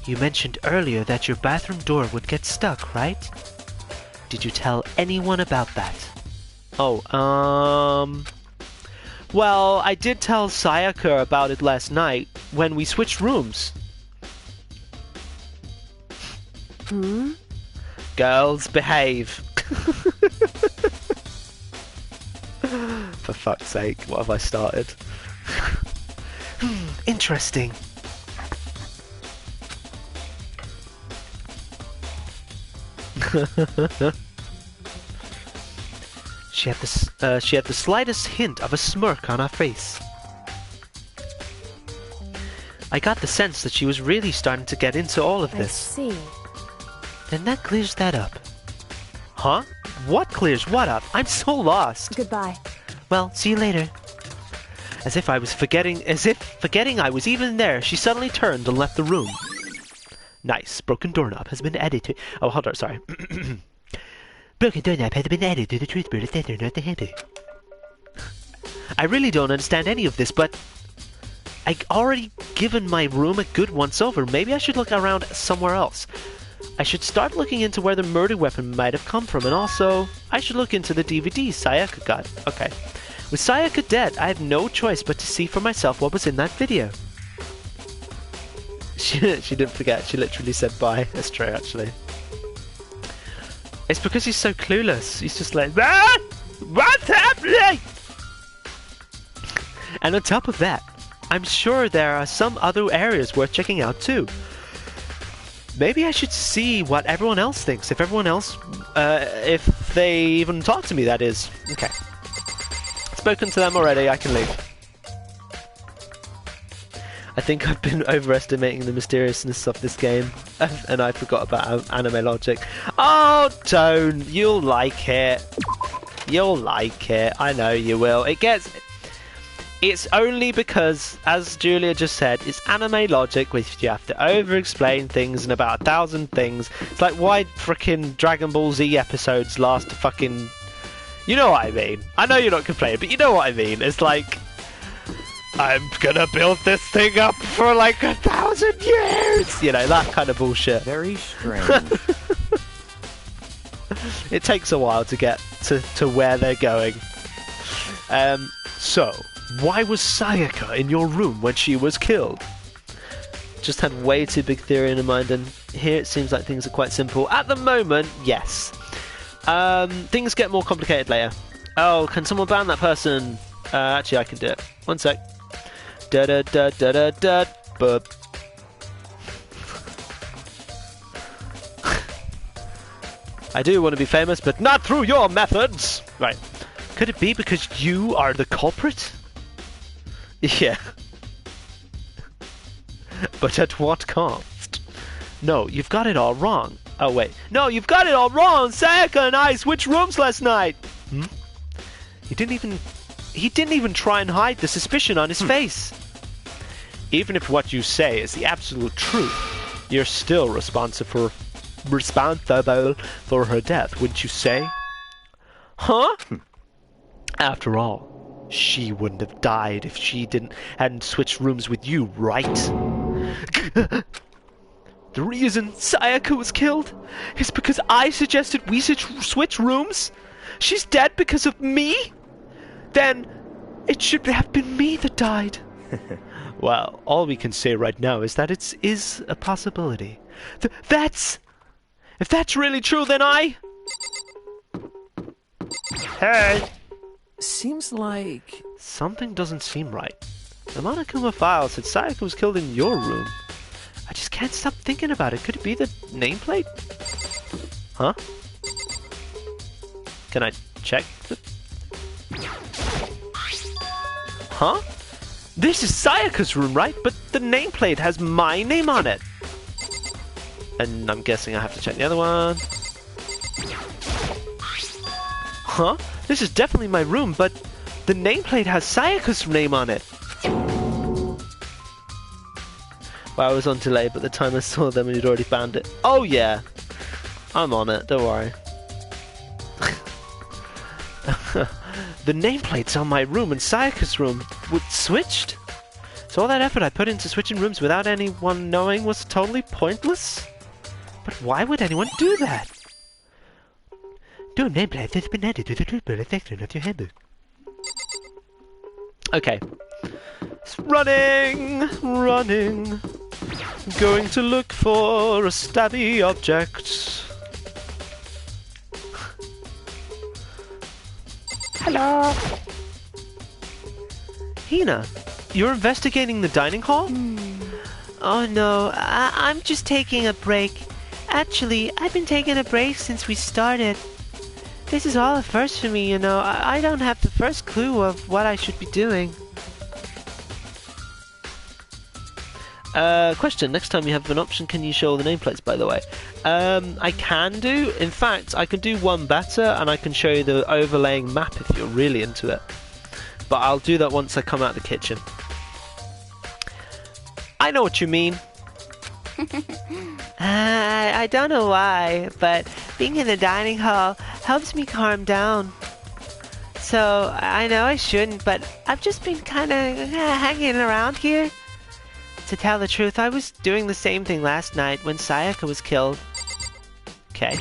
You mentioned earlier that your bathroom door would get stuck, right? Did you tell anyone about that? Oh, well, I did tell Sayaka about it last night when we switched rooms. Hmm? Girls, behave. For fuck's sake, what have I started? Interesting. She had the slightest hint of a smirk on her face. I got the sense that she was really starting to get into all of I this. see. Then that clears that up. Huh? What clears what up? I'm so lost. Goodbye. Well, see you later. As if forgetting I was even there, she suddenly turned and left the room. Nice. Broken doorknob has been added to... Oh, hold on, sorry. Broken doorknob has been added to the toothbrush at the handle. I really don't understand any of this, but... I already given my room a good once-over. Maybe I should look around somewhere else. I should start looking into where the murder weapon might have come from, and also, I should look into the DVD Sayaka got. Okay. With Sayaka dead, I have no choice but to see for myself what was in that video. She didn't forget, she literally said bye. That's true, actually. It's because he's so clueless. He's just like, ah! What's happening? And on top of that, I'm sure there are some other areas worth checking out too. Maybe I should see what everyone else thinks. If everyone else, if they even talk to me, that is. Okay. Spoken to them already, I can leave. I think I've been overestimating the mysteriousness of this game, and I forgot about anime logic. Oh, Tone, you'll like it. You'll like it. I know you will. It's only because, as Julia just said, it's anime logic, which you have to over-explain things and about 1,000 things. It's like, why frickin' Dragon Ball Z episodes last fucking You know what I mean. I know you're not complaining, but you know what I mean. It's like, I'm gonna build this thing up for like 1,000 years! You know, that kind of bullshit. Very strange. It takes a while to get to where they're going. So, why was Sayaka in your room when she was killed? Just had way too big theory in mind, and here it seems like things are quite simple. At the moment, yes. Things get more complicated later. Oh, can someone ban that person? Actually, I can do it. One sec. Da da da da da da. Burp. I do want to be famous, but not through your methods. Right. Could it be because you are the culprit? Yeah. But at what cost? No, you've got it all wrong. Oh, wait. No, you've got it all wrong! Sayaka and I switched rooms last night! Hmm? He didn't even try and hide the suspicion on his face. Even if what you say is the absolute truth, you're still responsible for her death, wouldn't you say? Huh? After all, she wouldn't have died if she hadn't switched rooms with you, right? The reason Sayaka was killed is because I suggested we switch rooms? She's dead because of me? Then it should have been me that died. Well, all we can say right now is that it is a possibility. If that's really true, then Hey! Seems like... Something doesn't seem right. The Monokuma file said Sayaka was killed in your room. I just can't stop thinking about it. Could it be the nameplate? Huh? Can I check the... Huh? This is Sayaka's room, right? But the nameplate has my name on it. And I'm guessing I have to check the other one. Huh? This is definitely my room, but the nameplate has Sayaka's name on it. Well, I was on delay, but the time I saw them, you'd already banned it. Oh yeah, I'm on it. Don't worry. The nameplate's on my room and Sayaka's room was switched. So all that effort I put into switching rooms without anyone knowing was totally pointless. But why would anyone do that? Do nameplate that's been added to the truthful section of your handbook. Okay. Running! Going to look for a stabby object. Hello! Hina, you're investigating the dining hall? Oh no, I'm just taking a break. Actually, I've been taking a break since we started. This is all a first for me, you know. I don't have the first clue of what I should be doing. Question, next time you have an option, can you show all the nameplates, by the way? I can do. In fact, I can do one better, and I can show you the overlaying map if you're really into it. But I'll do that once I come out of the kitchen. I know what you mean. I don't know why, but being in the dining hall helps me calm down. So, I know I shouldn't, but I've just been kind of hanging around here. To tell the truth, I was doing the same thing last night when Sayaka was killed. Okay.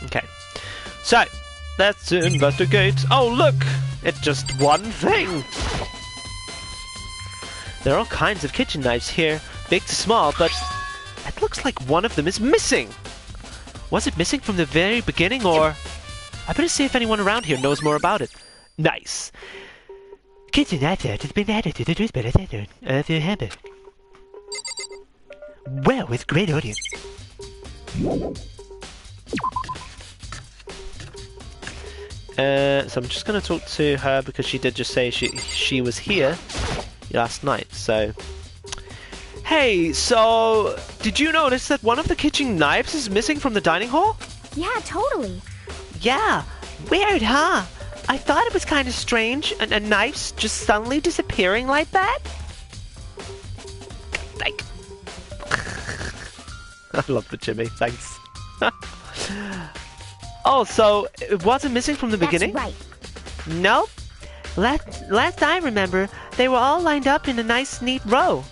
Okay. So, let's investigate. Oh, look! It's just one thing! There are all kinds of kitchen knives here, big to small, but it looks like one of them is missing! Was it missing from the very beginning, or... I better see if anyone around here knows more about it. Nice. Kitchen knife has been added to the truthful section of your handbook. Well, with great audience. So I'm just going to talk to her because she did just say she was here last night, so... Hey, so... Did you notice that one of the kitchen knives is missing from the dining hall? Yeah, totally. Yeah, weird, huh? I thought it was kind of strange, a knife just suddenly disappearing like that. Like... I love the Jimmy, thanks. Oh, so it wasn't missing from the That's beginning? right. Nope. Last I remember, they were all lined up in a nice, neat row.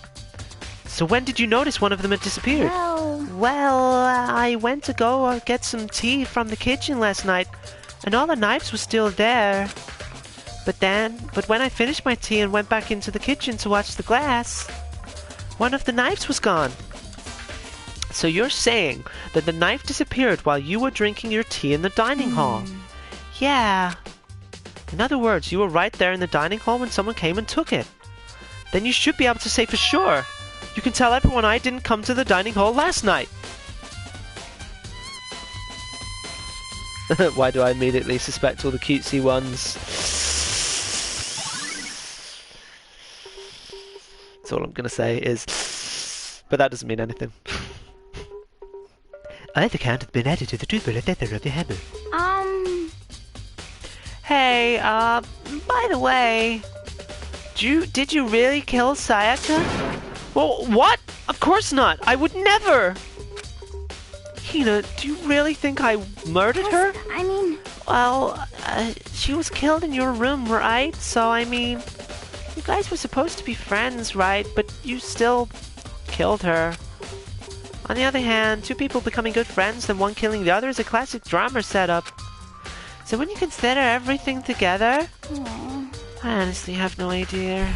So when did you notice one of them had disappeared? Well, I went to go get some tea from the kitchen last night, and all the knives were still there. But when I finished my tea and went back into the kitchen to watch the glass, one of the knives was gone. So you're saying that the knife disappeared while you were drinking your tea in the dining hall? Yeah. In other words, you were right there in the dining hall when someone came and took it. Then you should be able to say for sure. You can tell everyone I didn't come to the dining hall last night. Why do I immediately suspect all the cutesy ones? That's all I'm going to say is... But that doesn't mean anything. Either count has been added to the tubular leather of the hammer. Hey, by the way, did you really kill Sayaka? Well, what? Of course not. I would never. Hina, do you really think I murdered her? I mean... Well, she was killed in your room, right? So, I mean, you guys were supposed to be friends, right? But you still killed her. On the other hand, two people becoming good friends and one killing the other is a classic drama setup. So when you consider everything together, I honestly have no idea.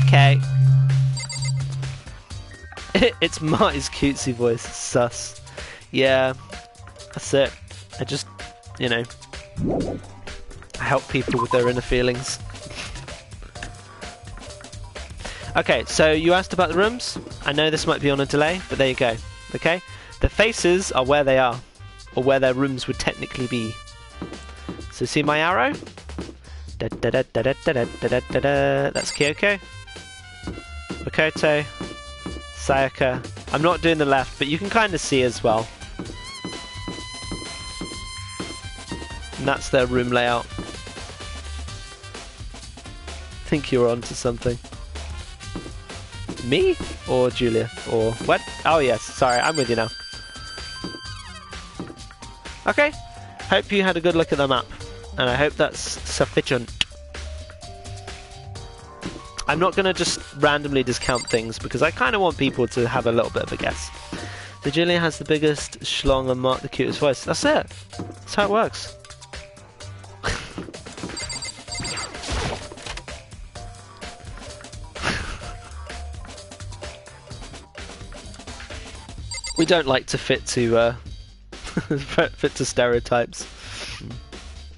Okay. It's Marty's cutesy voice. Sus. Yeah. That's it. I just, you know, I help people with their inner feelings. Okay, so you asked about the rooms. I know this might be on a delay, but there you go. Okay? The faces are where they are, or where their rooms would technically be. So see my arrow? That's Kyoko, Makoto, Sayaka. I'm not doing the left, but you can kind of see as well. And that's their room layout. I think you're onto something. Me? Or Julia? Or what? Oh yes, sorry, I'm with you now. Okay, hope you had a good look at the map. And I hope that's sufficient. I'm not going to just randomly discount things because I kind of want people to have a little bit of a guess. So Julia has the biggest schlong and Mark the cutest voice. That's it. That's how it works. We don't like to fit to fit to stereotypes.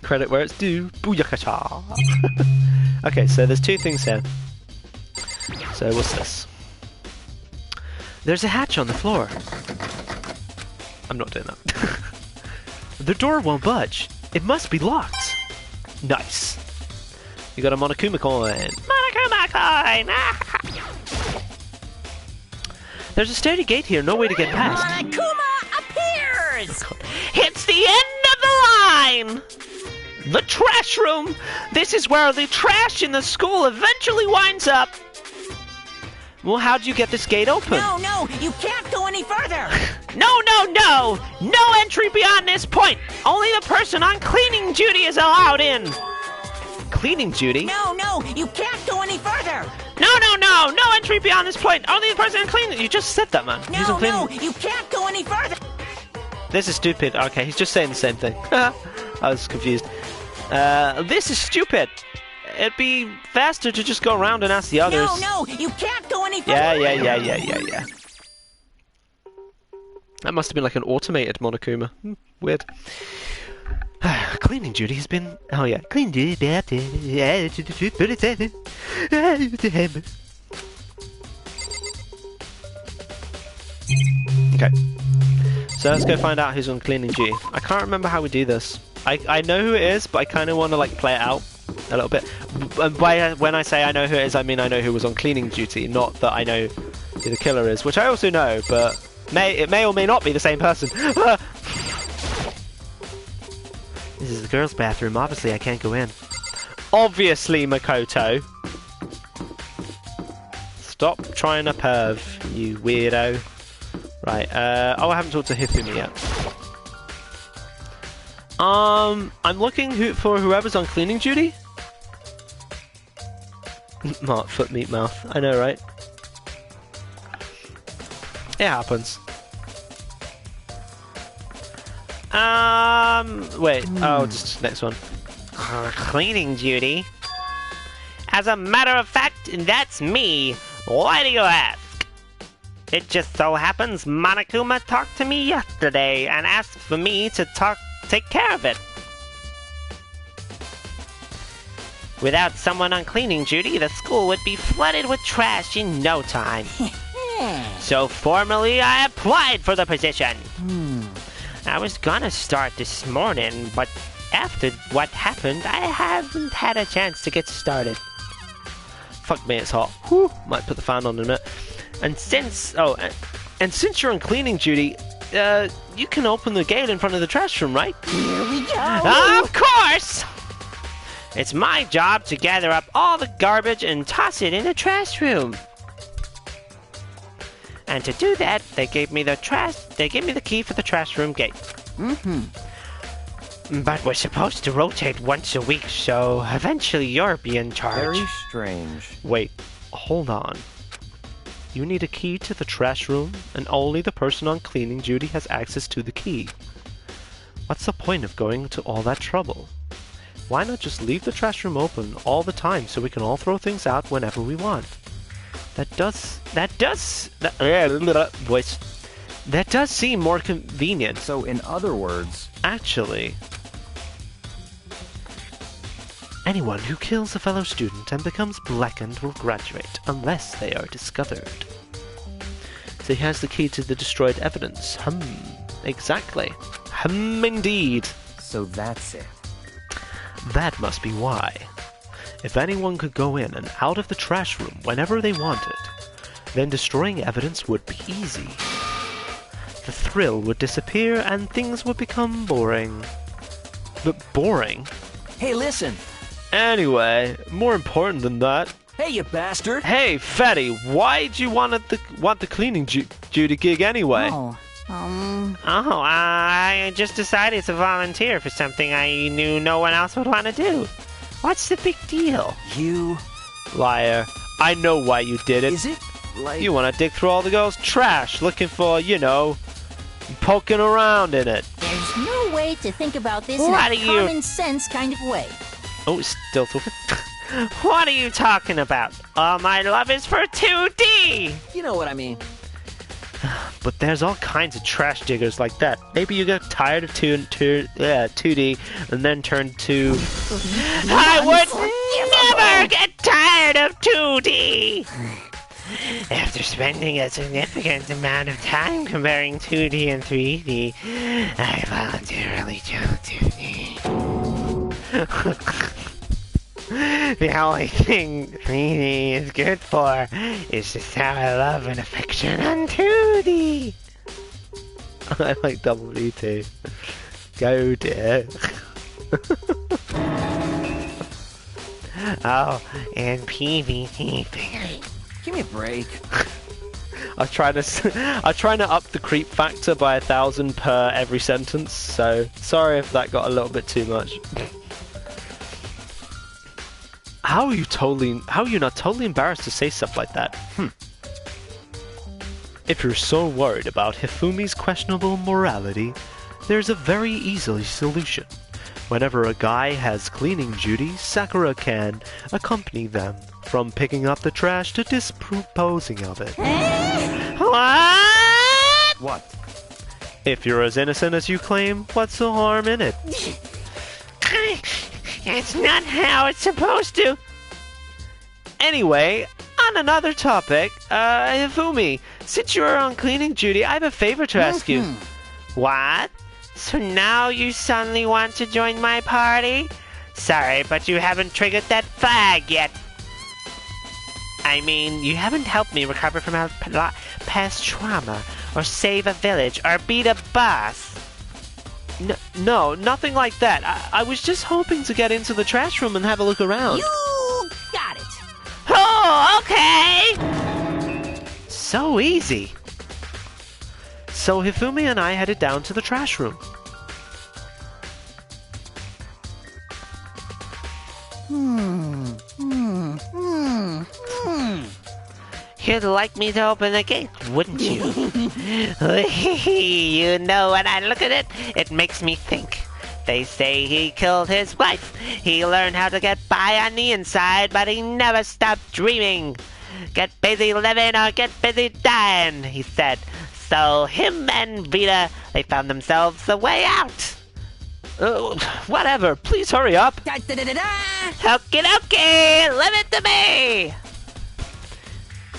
Credit where it's due. Booyakasha! Okay, so there's two things here. So what's this? There's a hatch on the floor. I'm not doing that. The door won't budge. It must be locked. Nice. You got a Monokuma coin. Monokuma coin! There's a sturdy gate here, no way to get past. Monokuma appears! It's the end of the line! The trash room! This is where the trash in the school eventually winds up! Well, how'd you get this gate open? No, you can't go any further! No! No entry beyond this point! Only the person on cleaning duty is allowed in! Cleaning duty? No, you can't go any further! No entry beyond this point! Only the person on cleaning... You just said that, man. No, you can't go any further! This is stupid. Okay, he's just saying the same thing. I was confused. This is stupid. It'd be faster to just go around and ask the others. No, you can't go any further! Yeah. That must have been like an automated Monokuma. Weird. Cleaning duty has been... Oh yeah. Cleaning duty has been... Okay. So let's go find out who's on cleaning duty. I can't remember how we do this. I know who it is, but I kind of want to like play it out a little bit. And when I say I know who it is, I mean I know who was on cleaning duty, not that I know who the killer is, which I also know, but it may or may not be the same person. This is the girls' bathroom. Obviously, I can't go in. Obviously, Makoto. Stop trying to perv, you weirdo. Right, oh, I haven't talked to Hifumi yet. I'm looking for whoever's on cleaning duty. Mark, foot, meat, mouth. I know, right? It happens. Wait. Oh, just next one. Cleaning duty? As a matter of fact, that's me. Why do you ask? It just so happens Monokuma talked to me yesterday and asked for me to take care of it. Without someone on cleaning duty, the school would be flooded with trash in no time. So formally, I applied for the position. I was gonna start this morning, but after what happened, I haven't had a chance to get started. Fuck me, it's hot. Whew. Might put the fan on in a minute. And since you're on cleaning duty, you can open the gate in front of the trash room, right? Here we go. Of course! It's my job to gather up all the garbage and toss it in the trash room. And to do that, they gave me the key for the trash room gate. But we're supposed to rotate once a week, so eventually you'll be in charge. Very strange. Wait, hold on. You need a key to the trash room, and only the person on cleaning duty has access to the key. What's the point of going to all that trouble? Why not just leave the trash room open all the time so we can all throw things out whenever we want? That does seem more convenient. So, in other words, Actually, anyone who kills a fellow student and becomes blackened will graduate, unless they are discovered. So he has the key to the destroyed evidence. Exactly. Indeed. so that's it. That must be why. If anyone could go in and out of the trash room whenever they wanted, then destroying evidence would be easy. The thrill would disappear and things would become boring. But boring? Hey, listen! Anyway, more important than that. Hey, you bastard! Hey, Fatty, why do you want the cleaning duty gig anyway? I just decided to volunteer for something I knew no one else would want to do. What's the big deal? You... Liar. I know why you did it. Is it? Like... You want to dig through all the girls' trash, looking for, poking around in it. There's no way to think about this in What a are you- common sense kind of way. Oh, it's still talking. What are you talking about? All my love is for 2D! You know what I mean. But there's all kinds of trash diggers like that. Maybe you get tired of 2D and then turn to... I would never get tired of 2D! After spending a significant amount of time comparing 2D and 3D, I voluntarily chose 2D. The only thing 3D is good for is just how I love and affection on 2D. I like double E too. Go dear. Oh, and PvP figures. Give me a break. I'm trying to up the creep factor by 1,000 per every sentence, so sorry if that got a little bit too much. How are you not totally embarrassed to say stuff like that? If you're so worried about Hifumi's questionable morality, there's a very easy solution. Whenever a guy has cleaning duty, Sakura can accompany them, from picking up the trash to disposing of it. What? What? If you're as innocent as you claim, what's the harm in it? It's not how it's supposed to. Anyway, on another topic, Hifumi, since you're on cleaning duty, I have a favor to ask you. What? So now you suddenly want to join my party? Sorry, but you haven't triggered that flag yet. I mean, you haven't helped me recover from our past trauma, or save a village, or beat a boss. No, nothing like that. I was just hoping to get into the trash room and have a look around. You got it. Oh, okay! So easy. So Hifumi and I headed down to the trash room. You'd like me to open the gate, wouldn't you? You know, when I look at it, it makes me think. They say he killed his wife. He learned how to get by on the inside, but he never stopped dreaming. Get busy living or get busy dying, he said. So him and Vita, they found themselves a way out. Whatever, please hurry up. Okie dokie, leave it to me.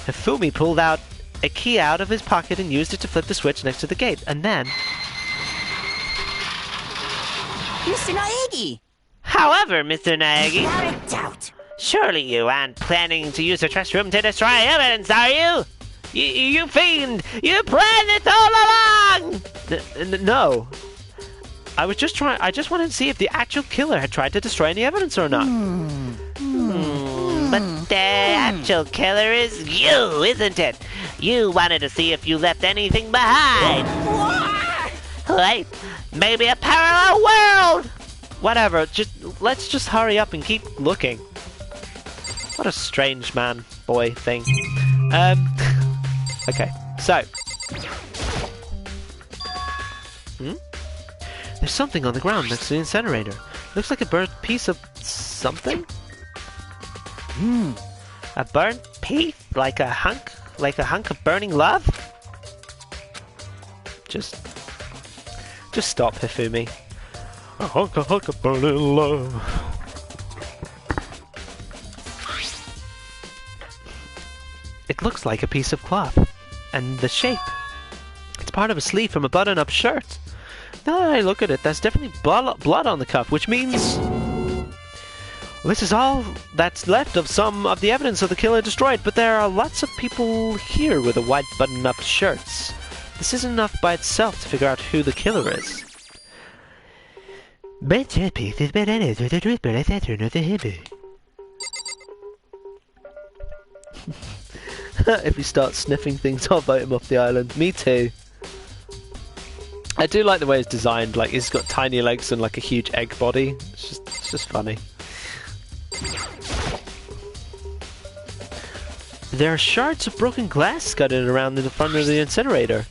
Hifumi pulled out a key out of his pocket and used it to flip the switch next to the gate, and then... Mr. Naegi! However, Mr. Naegi, Without a doubt. surely you aren't planning to use the trash room to destroy evidence, are you? You fiend! You planned this all along! No. I just wanted to see if the actual killer had tried to destroy any evidence or not. But the actual killer is you, isn't it? You wanted to see if you left anything behind. Wait, maybe a parallel world! Whatever, let's just hurry up and keep looking. What a strange man, boy thing. Okay, so. There's something on the ground next to the incinerator. Looks like a burnt piece of something? A burnt piece? Like a hunk of burning love? Just stop, Hifumi. A hunk of burning love. It looks like a piece of cloth. And the shape. It's part of a sleeve from a button-up shirt. Now that I look at it, there's definitely blood on the cuff, which means... this is all that's left of some of the evidence of the killer destroyed, but there are lots of people here with the white button-up shirts. This isn't enough by itself to figure out who the killer is. If he starts sniffing things, I'll vote him off the island. Me too. I do like the way it's designed. Like, he's got tiny legs and like a huge egg body. It's just funny. There are shards of broken glass scattered around in the front of the incinerator.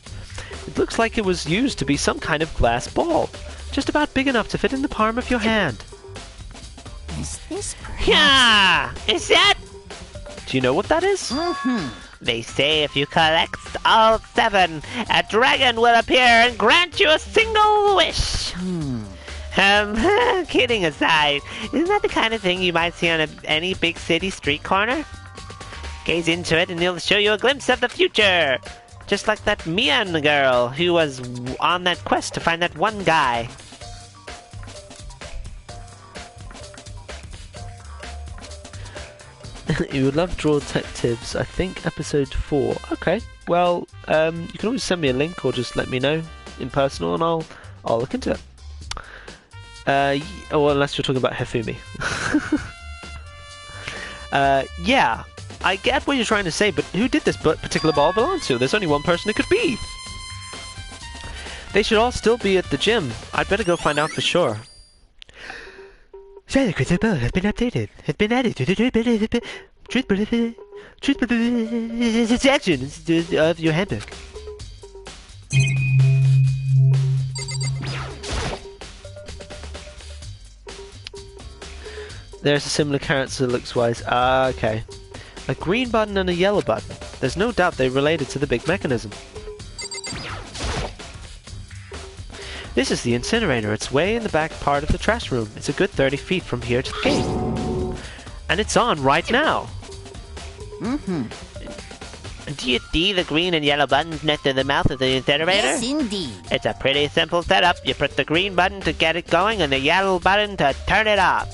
It looks like it was used to be some kind of glass ball, just about big enough to fit in the palm of your hand. Is this perhaps... Yeah! Is that? Do you know what that is? They say if you collect all 7, a dragon will appear and grant you a single wish. Kidding aside, isn't that the kind of thing you might see on any big city street corner? Gaze into it and it'll show you a glimpse of the future. Just like that Mian girl who was on that quest to find that one guy. You would love Draw Detectives, I think episode 4. Okay, well, you can always send me a link or just let me know in personal and I'll look into it. Well, unless you're talking about Hifumi. Yeah, I get what you're trying to say, but who did this particular ball belong to? There's only one person it could be. They should all still be at the gym. I'd better go find out for sure. The crystal ball has been updated. Has been added to the section of your handbook. There's a similar character looks-wise. Ah, okay. A green button and a yellow button. There's no doubt they're related to the big mechanism. This is the incinerator. It's way in the back part of the trash room. It's a good 30 feet from here to the gate. And it's on right now. Do you see the green and yellow buttons next to the mouth of the incinerator? Yes, indeed. It's a pretty simple setup. You press the green button to get it going and the yellow button to turn it off.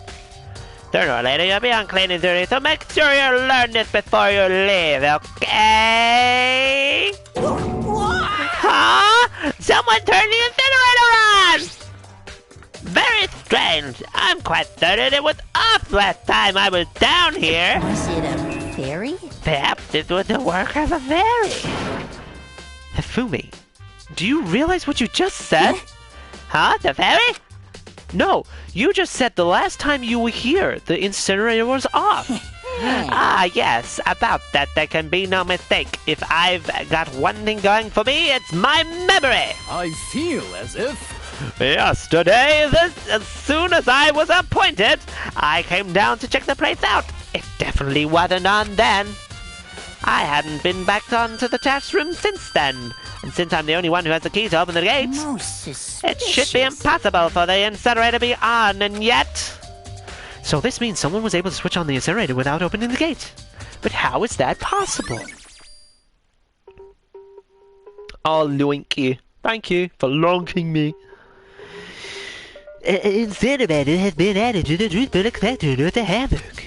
Sooner or later you'll be on cleaning duty, so make sure you learn this before you leave, okay? Huh? Someone turned the incinerator on! Very strange. I'm quite certain it was off last time I was down here. Was it a fairy? Perhaps this was the work of a fairy. Hifumi, Do you realize what you just said? Huh? The ferry? No, you just said the last time you were here, the incinerator was off. Ah, yes, about that there can be no mistake. If I've got one thing going for me, it's my memory. I feel as if... Yesterday, as soon as I was appointed, I came down to check the place out. It definitely wasn't on then. I hadn't been back onto the task room since then. And since I'm the only one who has the key to open the gates, Most suspicious. it should be impossible for the incinerator to be on, and yet... So this means someone was able to switch on the incinerator without opening the gate. But how is that possible? Oh, Luinky, thank you for lonking me. Incinerator has been added to the truth factor of the havoc.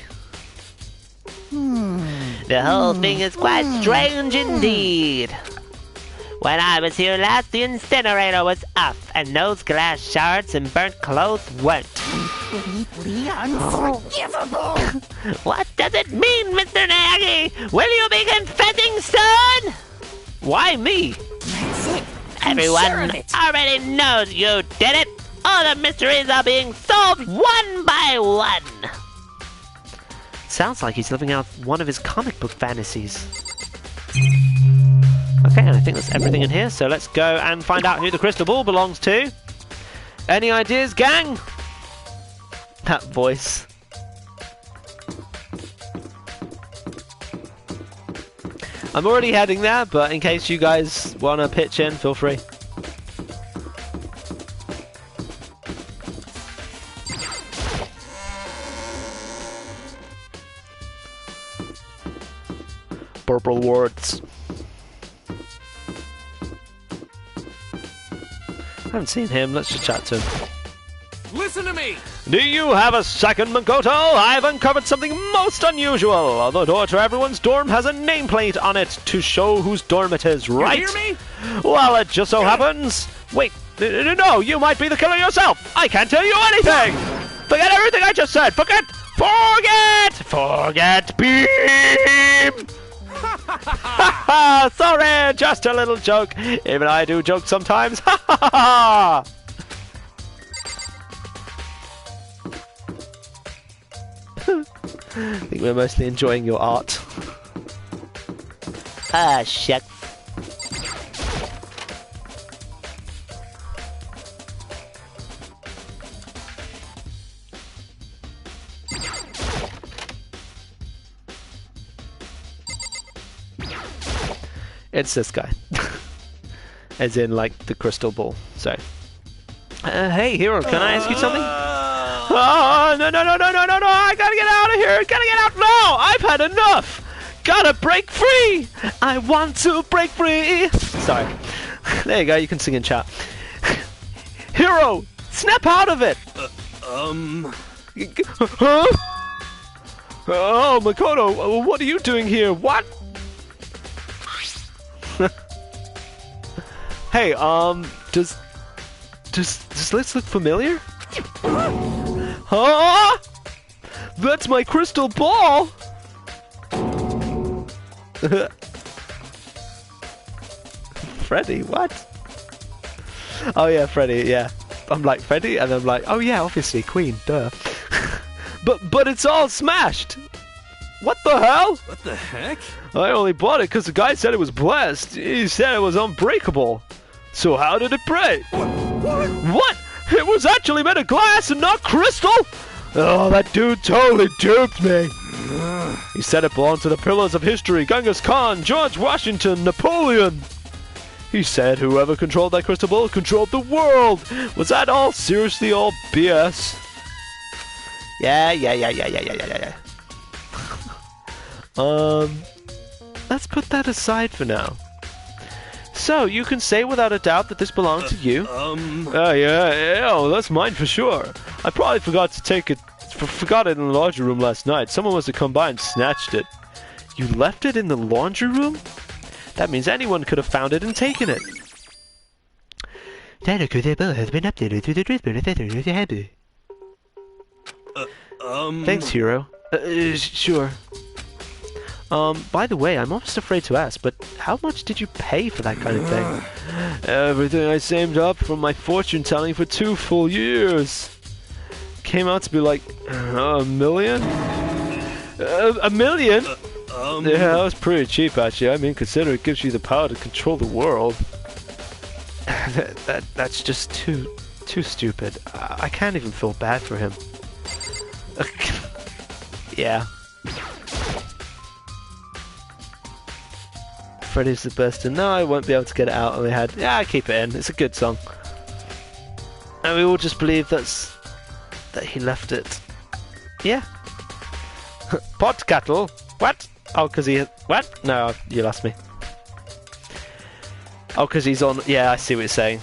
The whole thing is quite strange indeed. When I was here last, the incinerator was off, and those glass shards and burnt clothes weren't. Completely unforgivable. What does it mean, Mr. Nagy? Will you be confessing soon? Why me? That's it. I'm sure Everyone of it. already knows you did it. All the mysteries are being solved one by one. Sounds like he's living out one of his comic book fantasies. Okay, and I think that's everything in here, so let's go and find out who the crystal ball belongs to. Any ideas, gang? That voice. I'm already heading there, but in case you guys want to pitch in, feel free. Purple words. I haven't seen him. Let's just chat to him. Listen to me! Do you have a second, Makoto? I've uncovered something most unusual. The door to everyone's dorm has a nameplate on it to show whose dorm it is, right? You hear me? Well, it just so happens... Wait, no, you might be the killer yourself. I can't tell you anything. Forget everything I just said. Forget! Beam! Sorry, just a little joke. Even I do joke sometimes. Ha ha ha! I think we're mostly enjoying your art. Ah, shucks. It's this guy. As in, like, the crystal ball. So. Hey, Hero, can I ask you something? Oh, no, I gotta get out of here. Gotta get out now. I've had enough. Gotta break free. I want to break free. Sorry. There you go. You can sing in chat. Hero, snap out of it. Huh? Oh, Makoto, what are you doing here? What? Hey, does this look familiar? Huh? That's my crystal ball! Freddy, what? Oh yeah, Freddy, yeah. I'm like, Freddy? And I'm like, oh yeah, obviously, Queen, duh. But it's all smashed! What the hell? What the heck? I only bought it because the guy said it was blessed. He said it was unbreakable. So how did it break? What? It was actually made of glass and not crystal? Oh, that dude totally duped me. He said it belonged to the pillars of history, Genghis Khan, George Washington, Napoleon. He said whoever controlled that crystal ball controlled the world. Was that all seriously all BS? Yeah. Let's put that aside for now. So, you can say without a doubt that this belonged to you? Yeah, that's mine for sure. I probably forgot to take it, forgot it in the laundry room last night. Someone must have come by and snatched it. You left it in the laundry room? That means anyone could have found it and taken it. Data crystal has been updated to the Driftbird. Thanks, Hero. Sure. By the way, I'm almost afraid to ask, but how much did you pay for that kind of thing? Everything I saved up from my fortune telling for 2 full years came out to be like a million? A million? Yeah, that was pretty cheap actually. I mean, consider it gives you the power to control the world. That's just too stupid. I can't even feel bad for him. Yeah. Freddy's the best, and no, I won't be able to get it out of my head. Yeah, I keep it in. It's a good song. And we all just believe that he left it. Yeah. Pot cattle? What? Oh, because he... What? No, you lost me. Oh, because he's on... Yeah, I see what you're saying.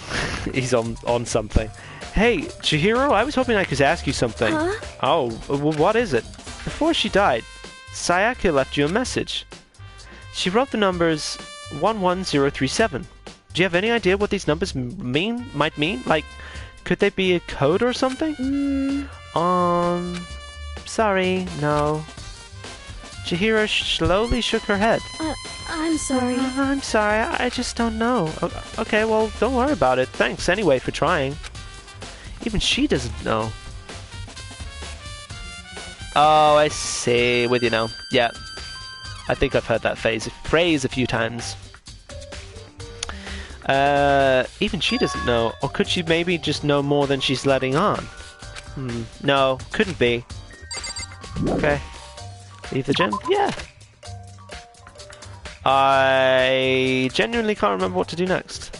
He's on something. Hey, Chihiro, I was hoping I could ask you something. Huh? Oh, well, what is it? Before she died, Sayaka left you a message. She wrote the numbers 11037. Do you have any idea what these numbers might mean? Like, could they be a code or something? Sorry, no. Chihiro slowly shook her head. I'm sorry. I'm sorry, I just don't know. Okay, well, don't worry about it. Thanks anyway for trying. Even she doesn't know. Oh, I see. With you now. Yeah. I think I've heard that phrase a few times. Even she doesn't know. Or could she maybe just know more than she's letting on? No, couldn't be. Okay. Leave the gym? Yeah. I genuinely can't remember what to do next.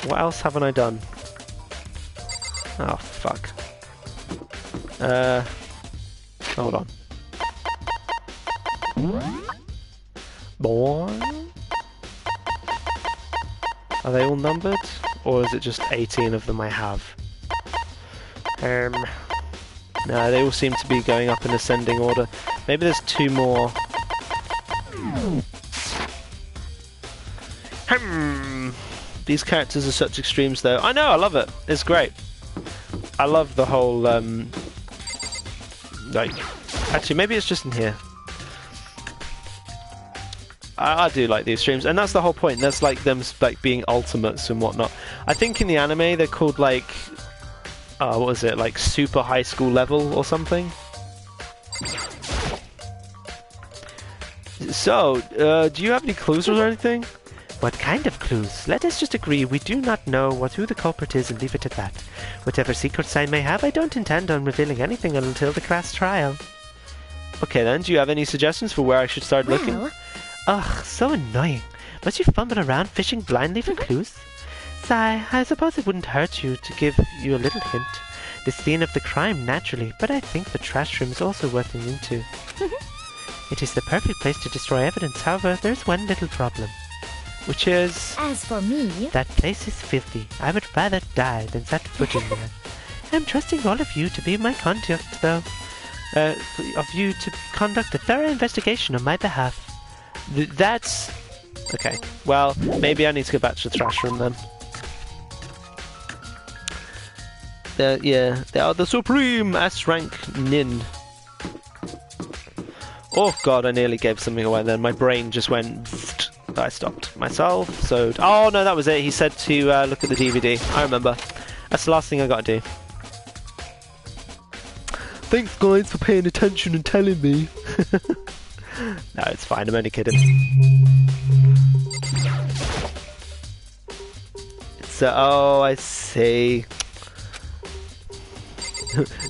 What else haven't I done? Oh, fuck. Hold on. Boy? Are they all numbered? Or is it just 18 of them I have? No, they all seem to be going up in ascending order. Maybe there's 2 more. These characters are such extremes though. I know, I love it. It's great. I love the whole, like... Actually, maybe it's just in here. I do like the extremes, and that's the whole point. That's like them like being ultimates and whatnot. I think in the anime they're called like... what was it? Like super high school level or something? So, do you have any clues or anything? What kind of clues? Let us just agree we do not know who the culprit is and leave it at that. Whatever secrets I may have, I don't intend on revealing anything until the class trial. Okay then, do you have any suggestions for where I should start looking? Well, Ugh, so annoying. Must you fumble around fishing blindly for clues? Sigh, I suppose it wouldn't hurt you to give you a little hint. The scene of the crime, naturally, but I think the trash room is also worth looking into. It is the perfect place to destroy evidence, however, there's one little problem. Which is... as for me, That place is filthy. I would rather die than set foot in there. I'm trusting all of you to be my conduct, though. Of you to conduct a thorough investigation on my behalf. That's... Okay, well, maybe I need to go back to the trash room then. Yeah, they are the Supreme S-Rank Nin. Oh god, I nearly gave something away then. My brain just went... I stopped myself, so... Oh no, that was it. He said to look at the DVD. I remember. That's the last thing I gotta do. Thanks guys for paying attention and telling me. No, it's fine. I'm only kidding. It's oh, I see.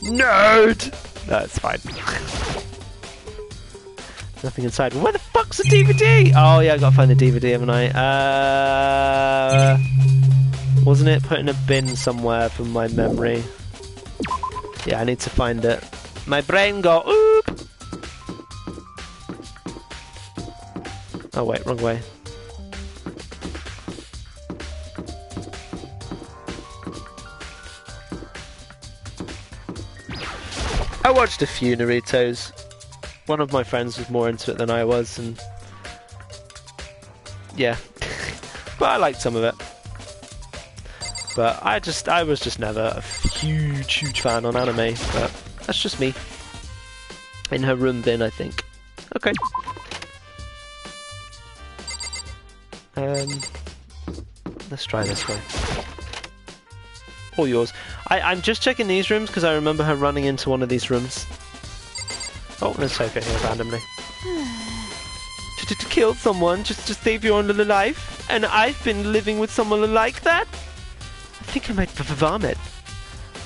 Nerd! No, it's fine. Nothing inside. Where the fuck's the DVD? Oh yeah, I gotta find the DVD, haven't I? Wasn't it put in a bin somewhere from my memory? Yeah, I need to find it. My brain go oop! Oh wait, wrong way. I watched a few Narutos. One of my friends was more into it than I was, and yeah, but I liked some of it. But I was just never a huge fan on anime. But that's just me. In her room bin, I think. Okay. Let's try this way. All yours. I'm just checking these rooms because I remember her running into one of these rooms. Oh, there's Soka here randomly. To kill someone just to save your own little life? And I've been living with someone like that? I think I might vomit.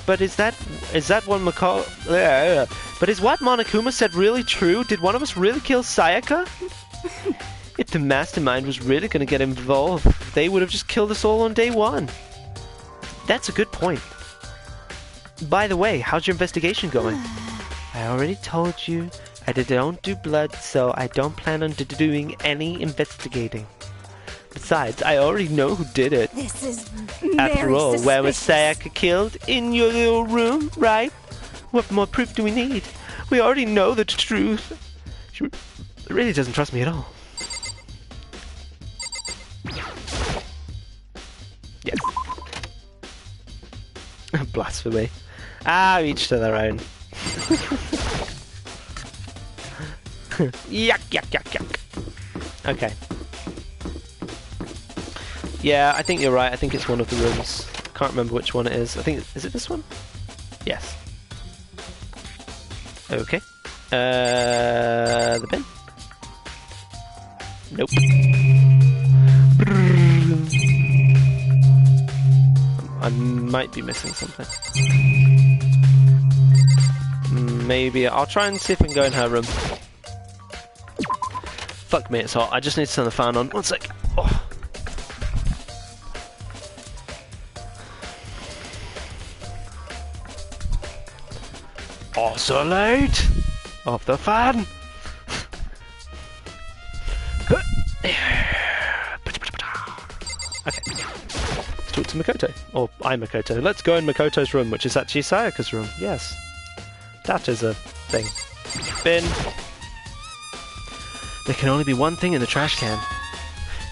But is that what But is what Monokuma said really true? Did one of us really kill Sayaka? If the mastermind was really going to get involved, they would have just killed us all on day one. That's a good point. By the way, how's your investigation going? I already told you I don't do blood, so I don't plan on doing any investigating. Besides, I already know who did it. This is After all, suspicious. where was Sayaka killed? In your little room, right? What more proof do we need? We already know the truth. She really doesn't trust me at all. Yes. Blasphemy. Each to their own. Yuck, yuck, yuck, yuck. Okay. Yeah, I think you're right. I think it's one of the rooms. Can't remember which one it is. I think is it this one? Yes. Okay. The bin? Nope. I might be missing something. Maybe I'll try and see if I can go in her room. Fuck me, it's hot. I just need to turn the fan on. One sec. Oh. Oscillate of the fan. Okay. Let's talk to Makoto. Or I'm Makoto. Let's go in Makoto's room, which is actually Sayaka's room. Yes. That is a thing. Bin. There can only be one thing in the trash can.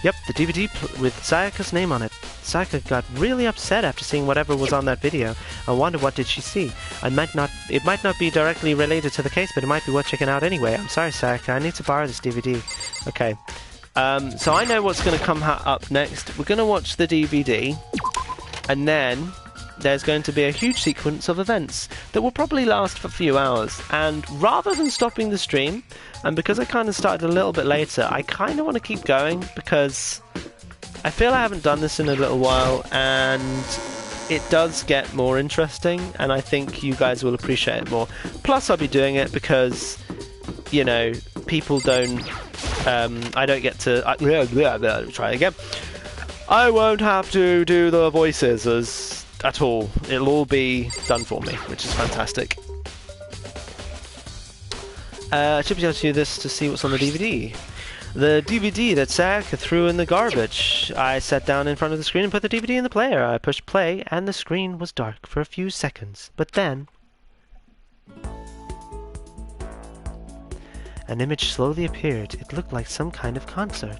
Yep, the DVD with Sayaka's name on it. Sayaka got really upset after seeing whatever was on that video. I wonder what did she see. It might not be directly related to the case, but it might be worth checking out anyway. I'm sorry, Sayaka. I need to borrow this DVD. Okay. So I know what's going to come up next. We're going to watch the DVD, and then there's going to be a huge sequence of events that will probably last for a few hours. And rather than stopping the stream, and because I kind of started a little bit later, I kind of want to keep going because I feel I haven't done this in a little while, and it does get more interesting, and I think you guys will appreciate it more. Plus, I'll be doing it because, you know, people don't... I don't get to... try again. I won't have to do the voices at all. It'll all be done for me, which is fantastic. I should be able to do this to see what's on the DVD. The DVD that Sayaka threw in the garbage. I sat down in front of the screen and put the DVD in the player. I pushed play and the screen was dark for a few seconds. But then... an image slowly appeared. It looked like some kind of concert.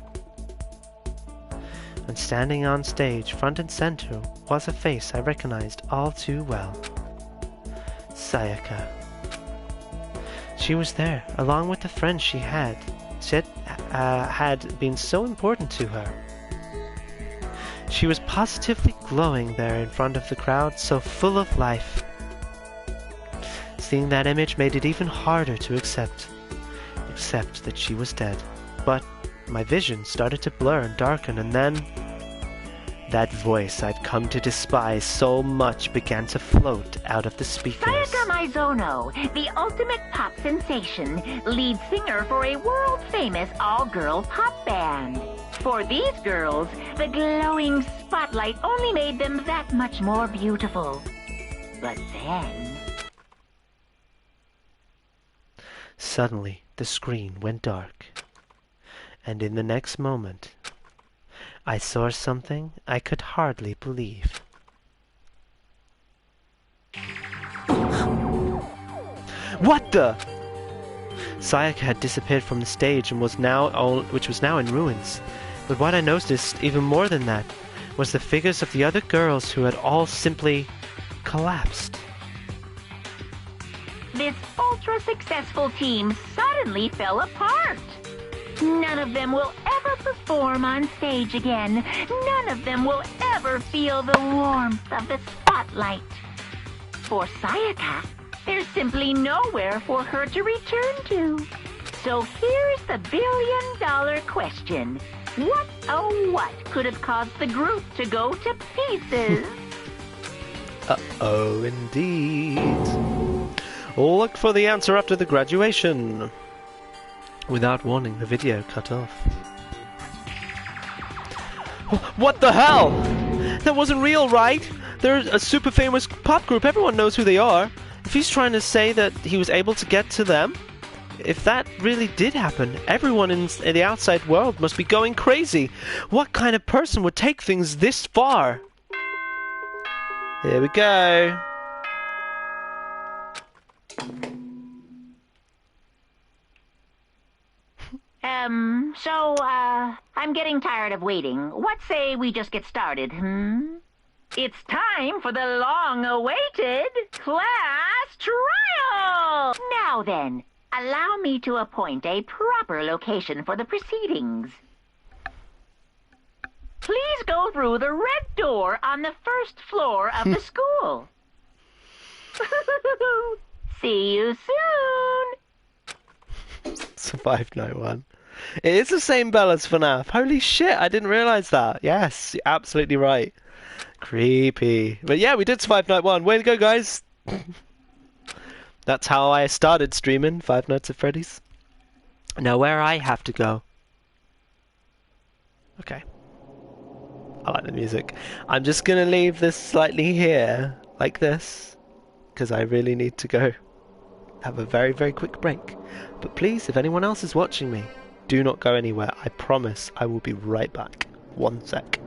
And standing on stage, front and center, was a face I recognized all too well. Sayaka. She was there, along with the friends she had been so important to her. She was positively glowing there in front of the crowd, so full of life. Seeing that image made it even harder to accept that she was dead. But my vision started to blur and darken, and then that voice I'd come to despise so much began to float out of the speakers. Sayaka Mizono, the ultimate pop sensation, lead singer for a world-famous all-girl pop band. For these girls, the glowing spotlight only made them that much more beautiful. But then... Suddenly, the screen went dark. And in the next moment, I saw something I could hardly believe. What the? Sayaka had disappeared from the stage and which was now in ruins. But what I noticed, even more than that, was the figures of the other girls who had all simply collapsed. This ultra-successful team suddenly fell apart. None of them will ever perform on stage again, none of them will ever feel the warmth of the spotlight. For Sayaka, there's simply nowhere for her to return to. So here's the billion-dollar question. What, oh what, could have caused the group to go to pieces? Uh-oh, indeed. Look for the answer after the graduation. Without warning, the video cut off. What the hell? That wasn't real, right? They're a super famous pop group. Everyone knows who they are. If he's trying to say that he was able to get to them, if that really did happen, everyone in the outside world must be going crazy. What kind of person would take things this far? Here we go. I'm getting tired of waiting. What say we just get started, It's time for the long-awaited class trial! Now then, allow me to appoint a proper location for the proceedings. Please go through the red door on the first floor of the school. See you soon! Survived no one. It is the same bell as FNAF. Holy shit, I didn't realise that. Yes, you're absolutely right. Creepy. But yeah, we did survive night one. Way to go, guys. That's how I started streaming Five Nights at Freddy's. Now where I have to go. Okay. I like the music. I'm just going to leave this slightly here, like this, because I really need to go have a very, very quick break. But please, if anyone else is watching me, do not go anywhere. I promise I will be right back. 1 sec.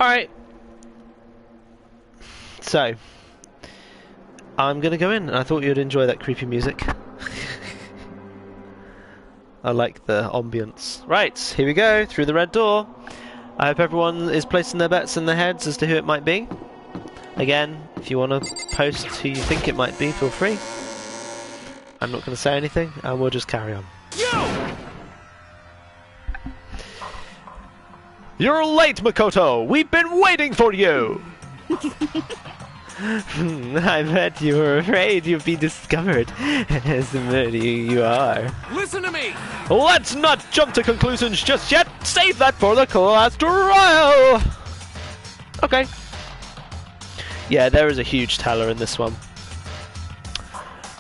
Alright. So, I'm gonna go in. I thought you'd enjoy that creepy music. I like the ambience. Right, here we go, through the red door. I hope everyone is placing their bets in their heads as to who it might be. Again, if you want to post who you think it might be, feel free. I'm not going to say anything, and we'll just carry on. You're late, Makoto! We've been waiting for you! I bet you were afraid you'd be discovered as the murderer you are. Listen to me! Let's not jump to conclusions just yet! Save that for the class trial! Okay. Yeah, there is a huge teller in this one.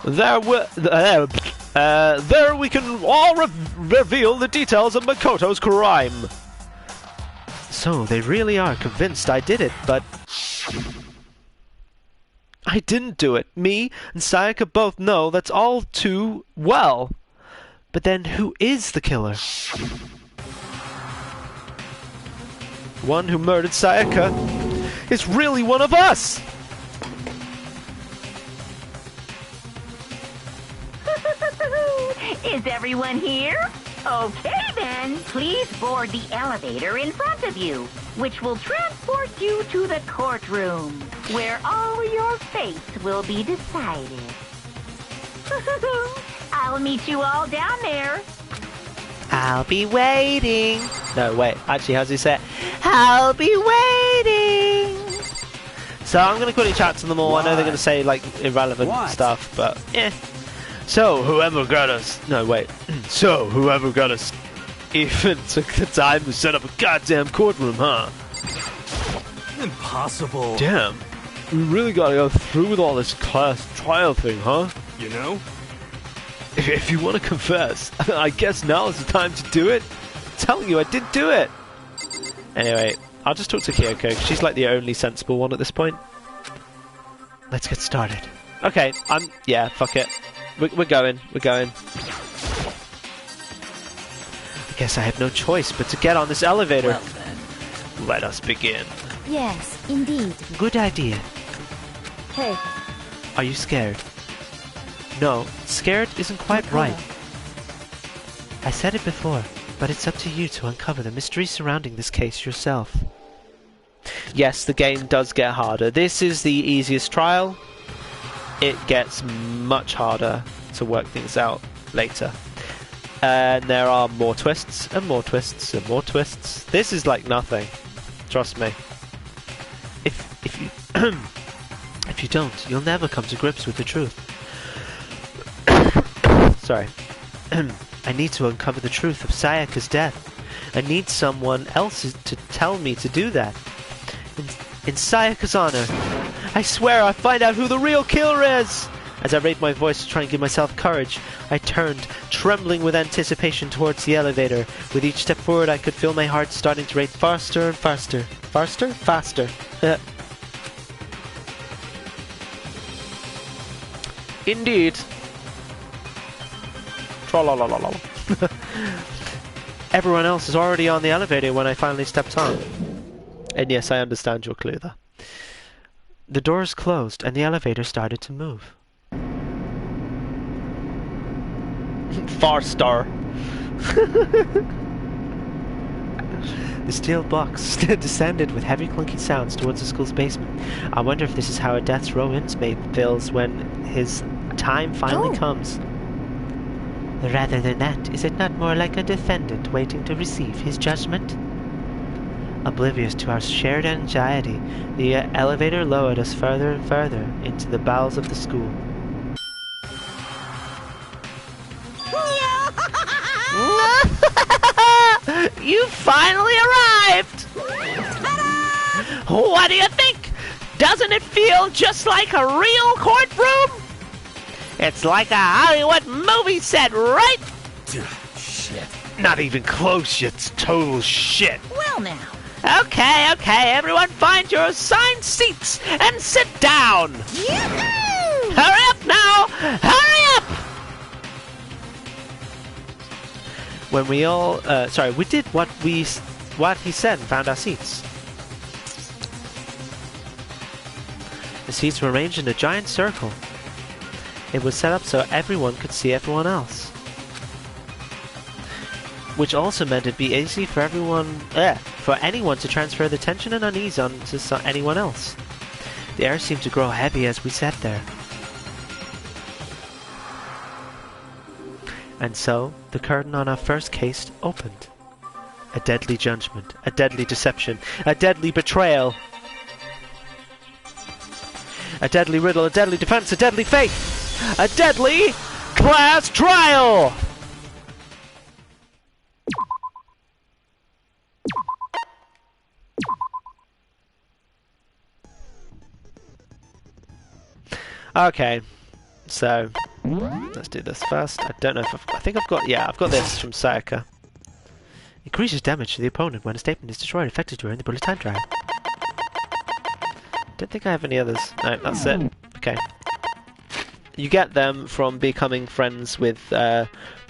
There we can all reveal the details of Makoto's crime. So they really are convinced I did it, but I didn't do it. Me and Sayaka both know that's all too well. But then who is the killer? One who murdered Sayaka is really one of us! Is everyone here? Okay then, please board the elevator in front of you, which will transport you to the courtroom, where all your fates will be decided. I'll meet you all down there. I'll be waiting. No, wait. Actually, how's he say it? I'll be waiting. So I'm going to quickly chat to them all. I know they're going to say, like, irrelevant stuff, but... Eh. So, whoever got us... No, wait. So, whoever got us even took the time to set up a goddamn courtroom, huh? Impossible. Damn. We really gotta go through with all this class trial thing, huh? You know? If you want to confess, I guess now is the time to do it. I'm telling you, I did do it. Anyway, I'll just talk to Kyoko, 'cause she's like the only sensible one at this point. Let's get started. Okay, yeah, fuck it. We're going. I guess I have no choice but to get on this elevator. Well then. Let us begin. Yes, indeed. Good idea. Hey, Are you scared? No, scared isn't quite right. I said it before, but it's up to you to uncover the mystery surrounding this case yourself. Yes, the game does get harder. This is the easiest trial. It gets much harder to work things out later. And there are more twists, and more twists, and more twists. This is like nothing. Trust me. If you if you don't, you'll never come to grips with the truth. Sorry. I need to uncover the truth of Sayaka's death. I need someone else to tell me to do that. In Sayaka's honor, I swear I'll find out who the real killer is! As I raised my voice to try and give myself courage, I turned, trembling with anticipation towards the elevator. With each step forward, I could feel my heart starting to rate faster and faster. Faster? Faster. Indeed. Tra-la-la-la-la. Everyone else is already on the elevator when I finally stepped on. And yes, I understand your clue there. The doors closed and the elevator started to move. Faster. The steel box descended with heavy clunky sounds towards the school's basement. I wonder if this is how a death's row inmate feels when his time finally comes. Rather than that, is it not more like a defendant waiting to receive his judgment? Oblivious to our shared anxiety, the elevator lowered us further and further into the bowels of the school. You finally arrived! What do you think? Doesn't it feel just like a real courtroom? It's like a Hollywood movie set, right? Shit. Not even close, it's total shit. Well now. Okay, everyone find your assigned seats and sit down! Yoo-hoo! Hurry up now! Hurry up! When we all, we did what he said and found our seats. The seats were arranged in a giant circle. It was set up so everyone could see everyone else. Which also meant it'd be easy for anyone to transfer the tension and unease onto anyone else. The air seemed to grow heavy as we sat there. And so, the curtain on our first case opened. A deadly judgment, a deadly deception, a deadly betrayal. A deadly riddle, a deadly defense, a deadly faith. A deadly class trial! Okay, so Let's do this first. I don't know if I think I've got... Yeah, I've got this from Sayaka. Increases damage to the opponent when a statement is destroyed affected during the bullet time trial. Don't think I have any others. No, that's it. Okay. You get them from becoming friends with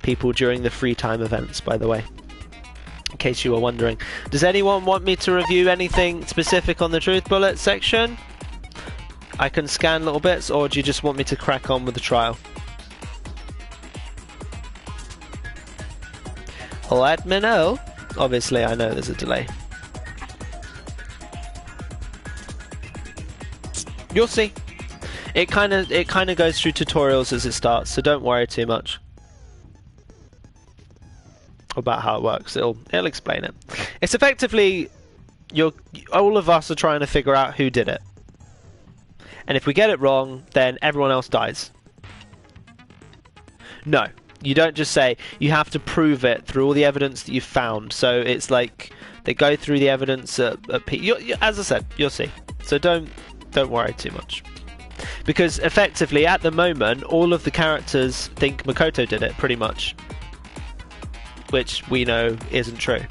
people during the free time events, by the way. In case you were wondering. Does anyone want me to review anything specific on the Truth Bullet section? I can scan little bits, or do you just want me to crack on with the trial? Let me know. Obviously, I know there's a delay. You'll see. It kind of goes through tutorials as it starts, so don't worry too much about how it works. It'll explain it. It's effectively all of us are trying to figure out who did it, and if we get it wrong, then everyone else dies. No. You don't just say, you have to prove it through all the evidence that you've found. So it's like they go through the evidence as I said, you'll see. So don't worry too much. Because effectively, at the moment, all of the characters think Makoto did it, pretty much. Which we know isn't true.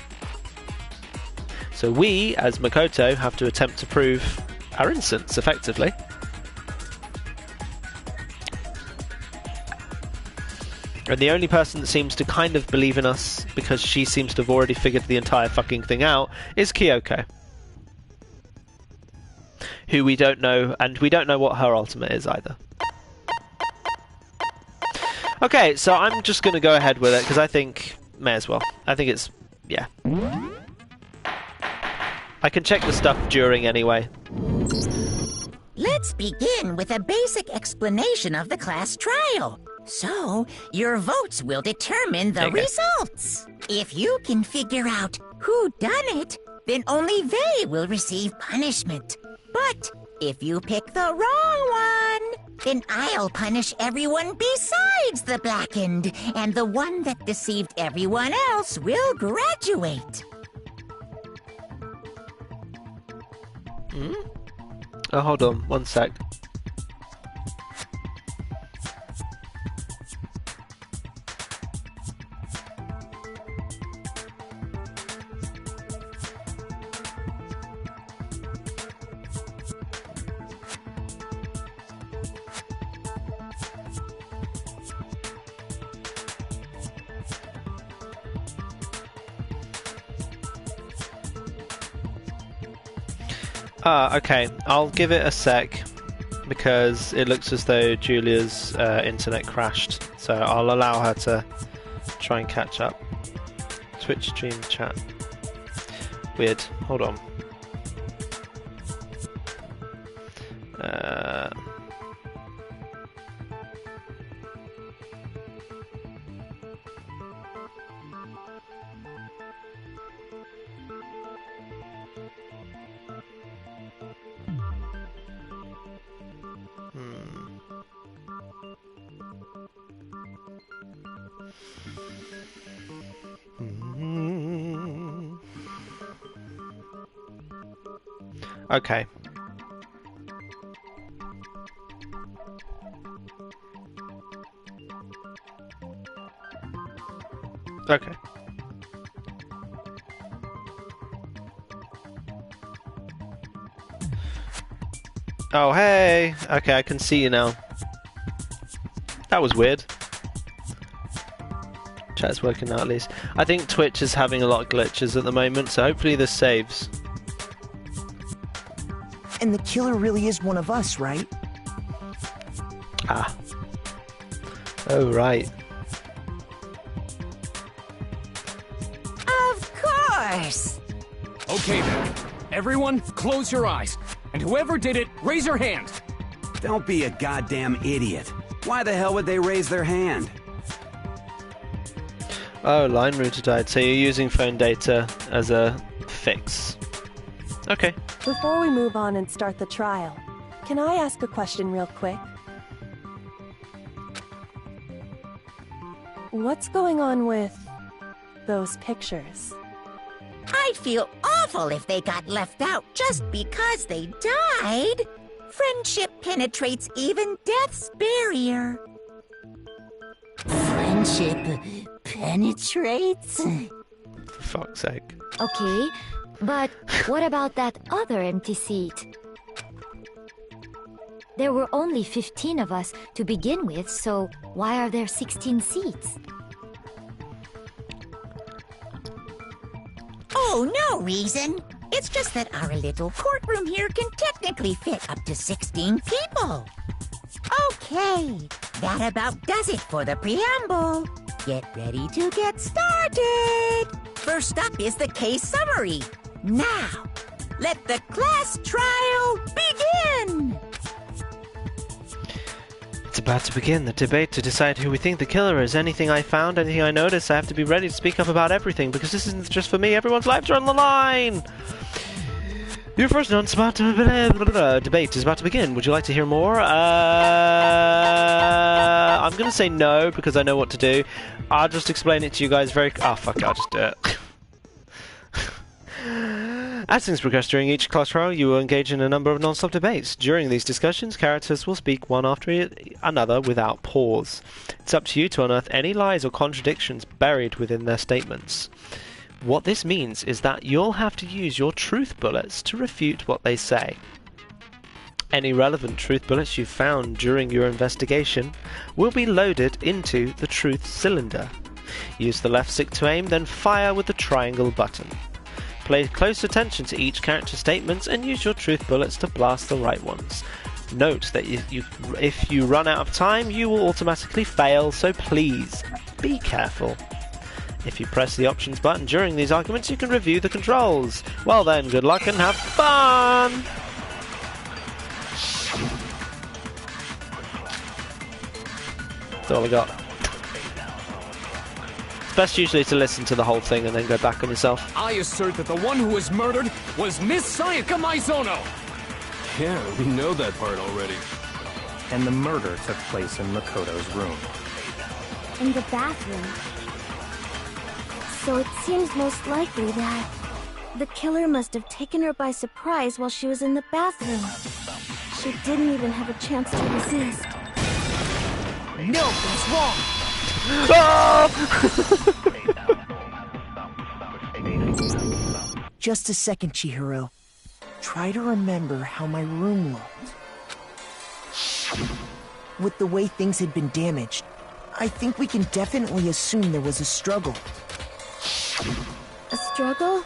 So we, as Makoto, have to attempt to prove our innocence, effectively. And the only person that seems to kind of believe in us, because she seems to have already figured the entire fucking thing out, is Kyoko. Who we don't know, and we don't know what her ultimate is either. Okay, so I'm just going to go ahead with it, because I think... May as well. I think it's... yeah. I can check the stuff during anyway. Let's begin with a basic explanation of the class trial. So, your votes will determine the results. If you can figure out who done it, then only they will receive punishment. But if you pick the wrong one, then I'll punish everyone besides the blackened, and the one that deceived everyone else will graduate. Oh, hold on, one sec. Okay, I'll give it a sec because it looks as though Julia's internet crashed, so I'll allow her to try and catch up. Twitch stream chat. Weird. Hold on. Okay. Okay. Oh, hey! Okay, I can see you now. That was weird. Chat's working now at least. I think Twitch is having a lot of glitches at the moment, so hopefully this saves. And the killer really is one of us, right? Ah. Oh, right. Of course! Okay then. Everyone, close your eyes. And whoever did it, raise your hand. Don't be a goddamn idiot. Why the hell would they raise their hand? Oh, line router died. So you're using phone data as a fix. Okay. Before we move on and start the trial, can I ask a question real quick? What's going on with those pictures? I'd feel awful if they got left out just because they died. Friendship penetrates even death's barrier. Friendship penetrates? For fuck's sake. Okay, but what about that other empty seat? There were only 15 of us to begin with, so why are there 16 seats? Oh, no reason. It's just that our little courtroom here can technically fit up to 16 people. Okay, that about does it for the preamble. Get ready to get started. First up is the case summary. Now, let the class trial begin. It's about to begin the debate to decide who we think the killer is. Anything I found, anything I notice, I have to be ready to speak up about everything, because this isn't just for me. Everyone's lives are on the line! Your first debate is about to begin. Would you like to hear more? I'm going to say no, because I know what to do. I'll just explain it to you guys very... Oh, fuck it, I'll just do it. As things progress during each class trial, you will engage in a number of non-stop debates. During these discussions, characters will speak one after another without pause. It's up to you to unearth any lies or contradictions buried within their statements. What this means is that you'll have to use your truth bullets to refute what they say. Any relevant truth bullets you've found during your investigation will be loaded into the truth cylinder. Use the left stick to aim, then fire with the triangle button. Pay close attention to each character's statements and use your truth bullets to blast the right ones. Note that if you run out of time, you will automatically fail, so please be careful. If you press the options button during these arguments, you can review the controls. Well then, good luck and have fun! That's all I got. It's best usually to listen to the whole thing and then go back on yourself. I assert that the one who was murdered was Miss Sayaka Maizono! Yeah, we know that part already. And the murder took place in Makoto's room. In the bathroom. So it seems most likely that the killer must have taken her by surprise while she was in the bathroom. She didn't even have a chance to resist. No, that's wrong! Just a second, Chihiro. Try to remember how my room looked. With the way things had been damaged, I think we can definitely assume there was a struggle. A struggle?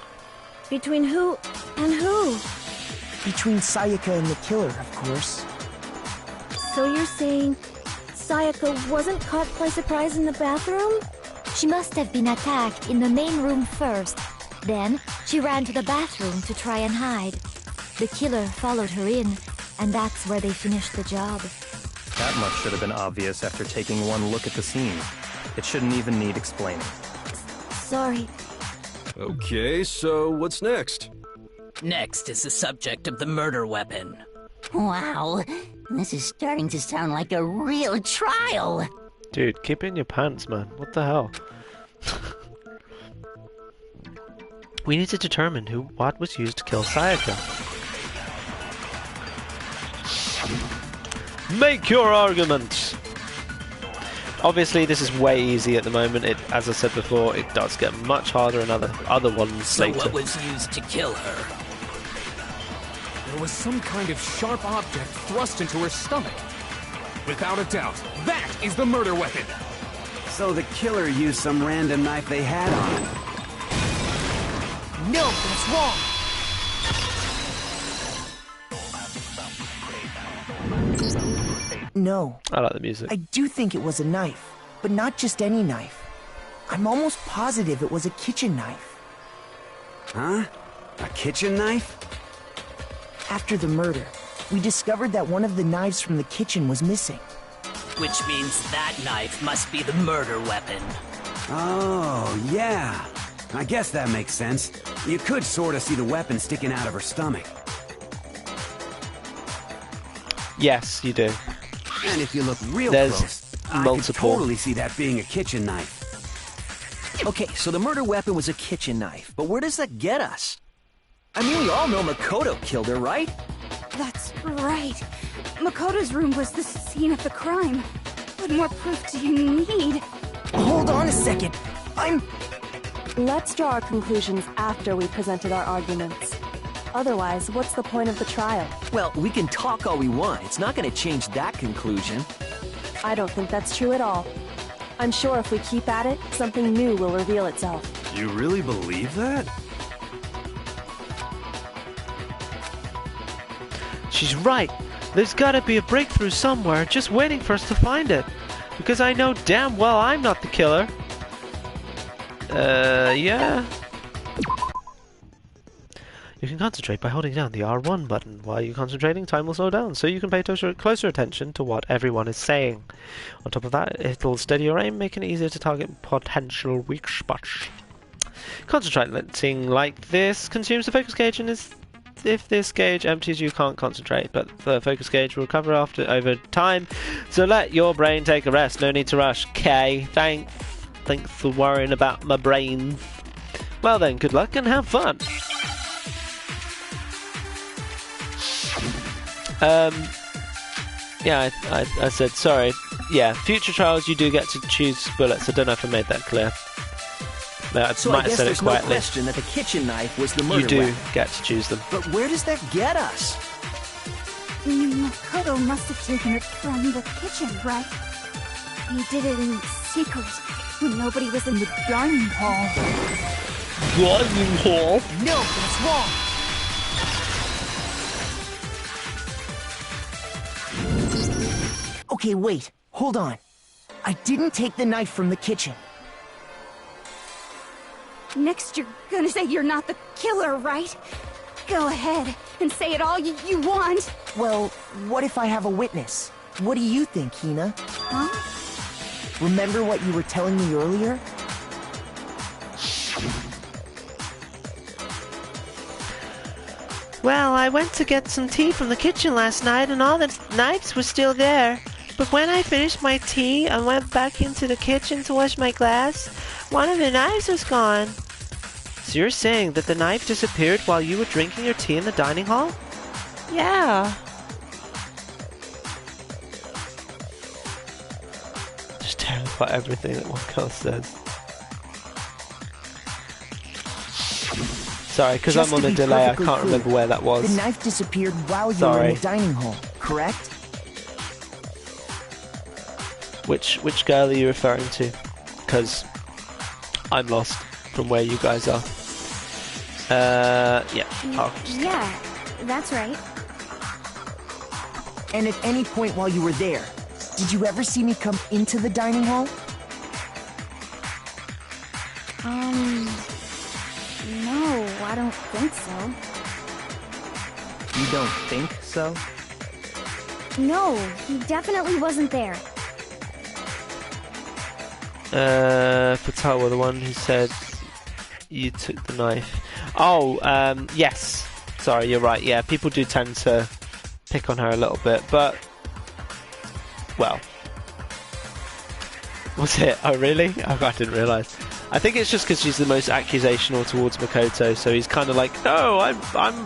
Between who and who? Between Sayaka and the killer, of course. So you're saying Sayaka wasn't caught by surprise in the bathroom? She must have been attacked in the main room first. Then, she ran to the bathroom to try and hide. The killer followed her in, and that's where they finished the job. That much should have been obvious after taking one look at the scene. It shouldn't even need explaining. Sorry. Okay, so what's next? Next is the subject of the murder weapon. Wow, this is starting to sound like a real trial. Dude, keep it in your pants, man. What the hell? We need to determine what was used to kill Sayaka. Make your argument! Obviously, this is way easy at the moment. As I said before, it does get much harder in other ones So later. what was used to kill her? There was some kind of sharp object thrust into her stomach. Without a doubt, that is the murder weapon! So the killer used some random knife they had on him. No, that's wrong! No. I like the music. I do think it was a knife, but not just any knife. I'm almost positive it was a kitchen knife. Huh? A kitchen knife? After the murder, we discovered that one of the knives from the kitchen was missing. Which means that knife must be the murder weapon. Oh, yeah. I guess that makes sense. You could sort of see the weapon sticking out of her stomach. Yes, you do. And if you look real There's close, I could multiple. totally see that being a kitchen knife. Okay, so the murder weapon was a kitchen knife, but where does that get us? I mean, we all know Makoto killed her, right? That's right. Makoto's room was the scene of the crime. What more proof do you need? Hold on a second. Let's draw our conclusions after we presented our arguments. Otherwise, what's the point of the trial? Well, we can talk all we want. It's not going to change that conclusion. I don't think that's true at all. I'm sure if we keep at it, something new will reveal itself. You really believe that? She's right. There's gotta be a breakthrough somewhere, just waiting for us to find it. Because I know damn well I'm not the killer. Yeah. You can concentrate by holding down the R1 button. While you're concentrating, time will slow down, so you can pay closer attention to what everyone is saying. On top of that, it'll steady your aim, making it easier to target potential weak spots. Concentrating like this consumes the focus gauge, and if this gauge empties, you can't concentrate, but the focus gauge will recover over time, so let your brain take a rest. No need to rush. Okay, thanks for worrying about my brain. Well then, good luck and have fun. Yeah, I said sorry. Yeah, future trials you do get to choose bullets. I don't know if I made that clear. So I guess there's no question that the kitchen knife was the murder You do weapon. get to choose them. But where does that get us? Makoto must have taken it from the kitchen, right? He did it in secret, when nobody was in the dining hall. Dining hall? No, that's wrong. Okay, wait. Hold on. I didn't take the knife from the kitchen. Next, you're gonna say you're not the killer, right? Go ahead and say it all you want. Well, what if I have a witness? What do you think, Hina? Huh? Remember what you were telling me earlier? Well, I went to get some tea from the kitchen last night and all the knives were still there. But when I finished my tea and went back into the kitchen to wash my glass, one of the knives was gone. So you're saying that the knife disappeared while you were drinking your tea in the dining hall? Yeah. Just terrify everything that one girl says. Sorry, because I'm on a delay, I can't remember where that was. The knife disappeared while you were in the dining hall, correct? Which girl are you referring to? Because I'm lost from where you guys are. Yeah. Yeah, that's right. And at any point while you were there, did you ever see me come into the dining hall? No, I don't think so. You don't think so? No, he definitely wasn't there. Fatawa, the one who said you took the knife. Oh, yes. Sorry, you're right. Yeah, people do tend to pick on her a little bit, but well, was it? Oh, really? Oh, I didn't realise. I think it's just because she's the most accusational towards Makoto, so he's kind of like, no, I'm.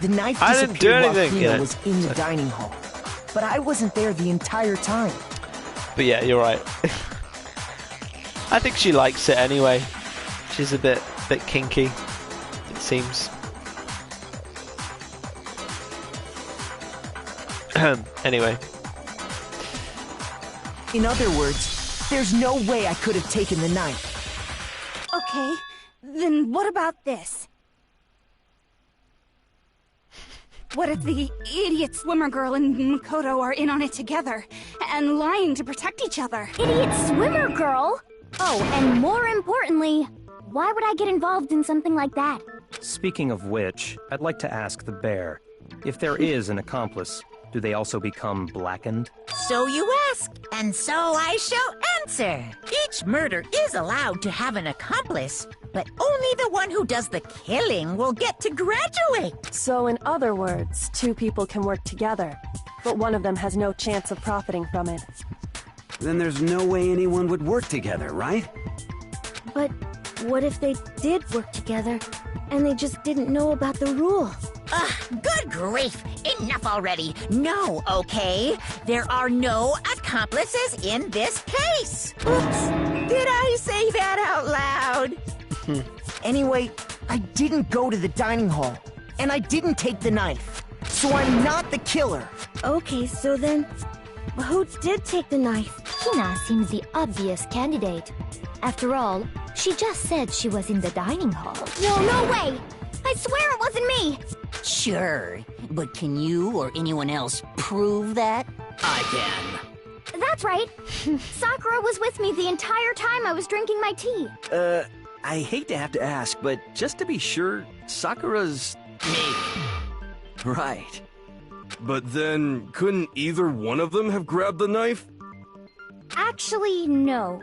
The knife I didn't do disappeared while anything. Hina Yeah. was in the dining hall, but I wasn't there the entire time. But yeah, you're right. I think she likes it anyway. She's a bit kinky, it seems. Anyway. In other words, there's no way I could have taken the knife. Okay, then what about this? What if the idiot swimmer girl and Makoto are in on it together, and lying to protect each other? Idiot swimmer girl? Oh, and more importantly, why would I get involved in something like that? Speaking of which, I'd like to ask the bear, if there is an accomplice, do they also become blackened? So you ask, and so I shall answer. Each murder is allowed to have an accomplice, but only the one who does the killing will get to graduate. So in other words, two people can work together, but one of them has no chance of profiting from it. Then there's no way anyone would work together, right? But what if they did work together, and they just didn't know about the rules? Ugh, good grief! Enough already! No, okay? There are no accomplices in this case. Oops, did I say that out loud? Anyway, I didn't go to the dining hall, and I didn't take the knife, so I'm not the killer. Okay, so then, who did take the knife? Hina seems the obvious candidate. After all, she just said she was in the dining hall. No way! I swear it wasn't me! Sure, but can you or anyone else prove that? I can. That's right. Sakura was with me the entire time I was drinking my tea. I hate to have to ask, but just to be sure, Sakura's... Me. Right. But then, couldn't either one of them have grabbed the knife? Actually, no.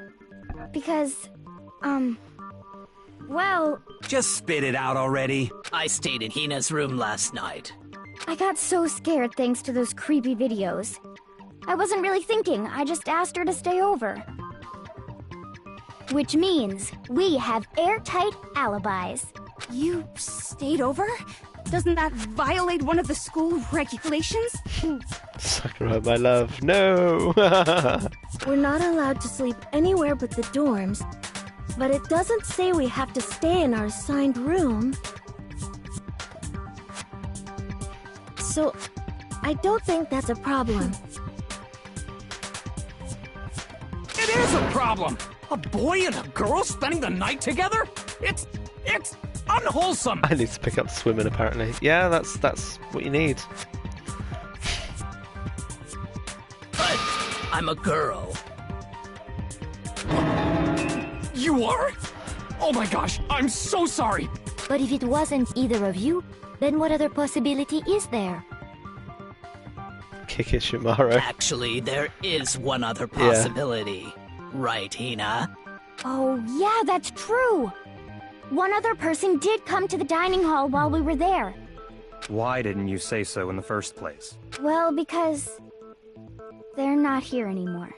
Because, well... Just spit it out already. I stayed in Hina's room last night. I got so scared thanks to those creepy videos. I wasn't really thinking, I just asked her to stay over. Which means we have airtight alibis. You stayed over? Doesn't that violate one of the school regulations? Sakura, my love, no! We're not allowed to sleep anywhere but the dorms, but it doesn't say we have to stay in our assigned room. So, I don't think that's a problem. It is a problem! A boy and a girl spending the night together? It's unwholesome! I need to pick up swimming, apparently. Yeah, that's what you need. But I'm a girl. You are? Oh my gosh, I'm so sorry! But if it wasn't either of you, then what other possibility is there? Kikishimaru. Actually, there is one other possibility. Right, Hina? Oh, yeah, that's true! One other person did come to the dining hall while we were there. Why didn't you say so in the first place? Well, because... they're not here anymore.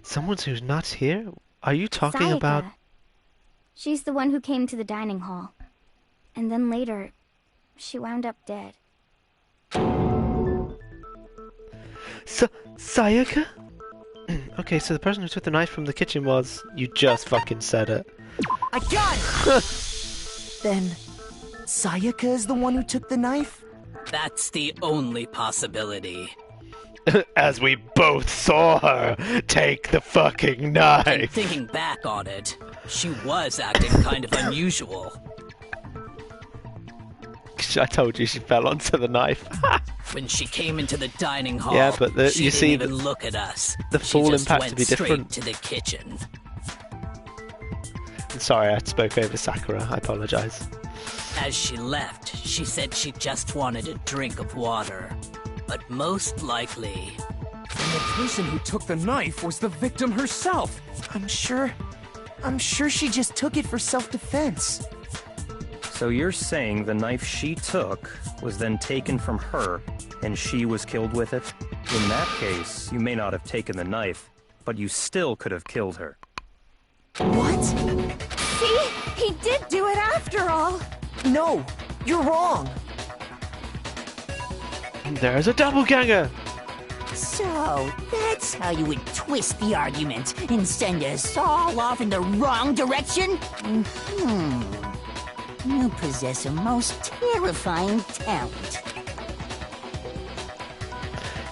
Someone who's not here? Are you talking Sayaka. about... She's the one who came to the dining hall. And then later, she wound up dead. Sayaka? Okay, so the person who took the knife from the kitchen was... You just fucking said it. I got it! Then, Sayaka is the one who took the knife? That's the only possibility. As we both saw her take the fucking knife. And thinking back on it, she was acting kind of unusual. I told you she fell onto the knife. When she came into the dining hall, yeah, but she you didn't see, even look at us. The full she just impact went would be straight different. to the kitchen. Sorry, I spoke over Sakura. I apologize. As she left, she said she just wanted a drink of water. But most likely... And the person who took the knife was the victim herself. I'm sure she just took it for self-defense. So you're saying the knife she took was then taken from her, and she was killed with it? In that case, you may not have taken the knife, but you still could have killed her. What? See? He did do it after all! No, you're wrong! There's a doppelganger! So, that's how you would twist the argument and send us all off in the wrong direction? You possess a most terrifying talent.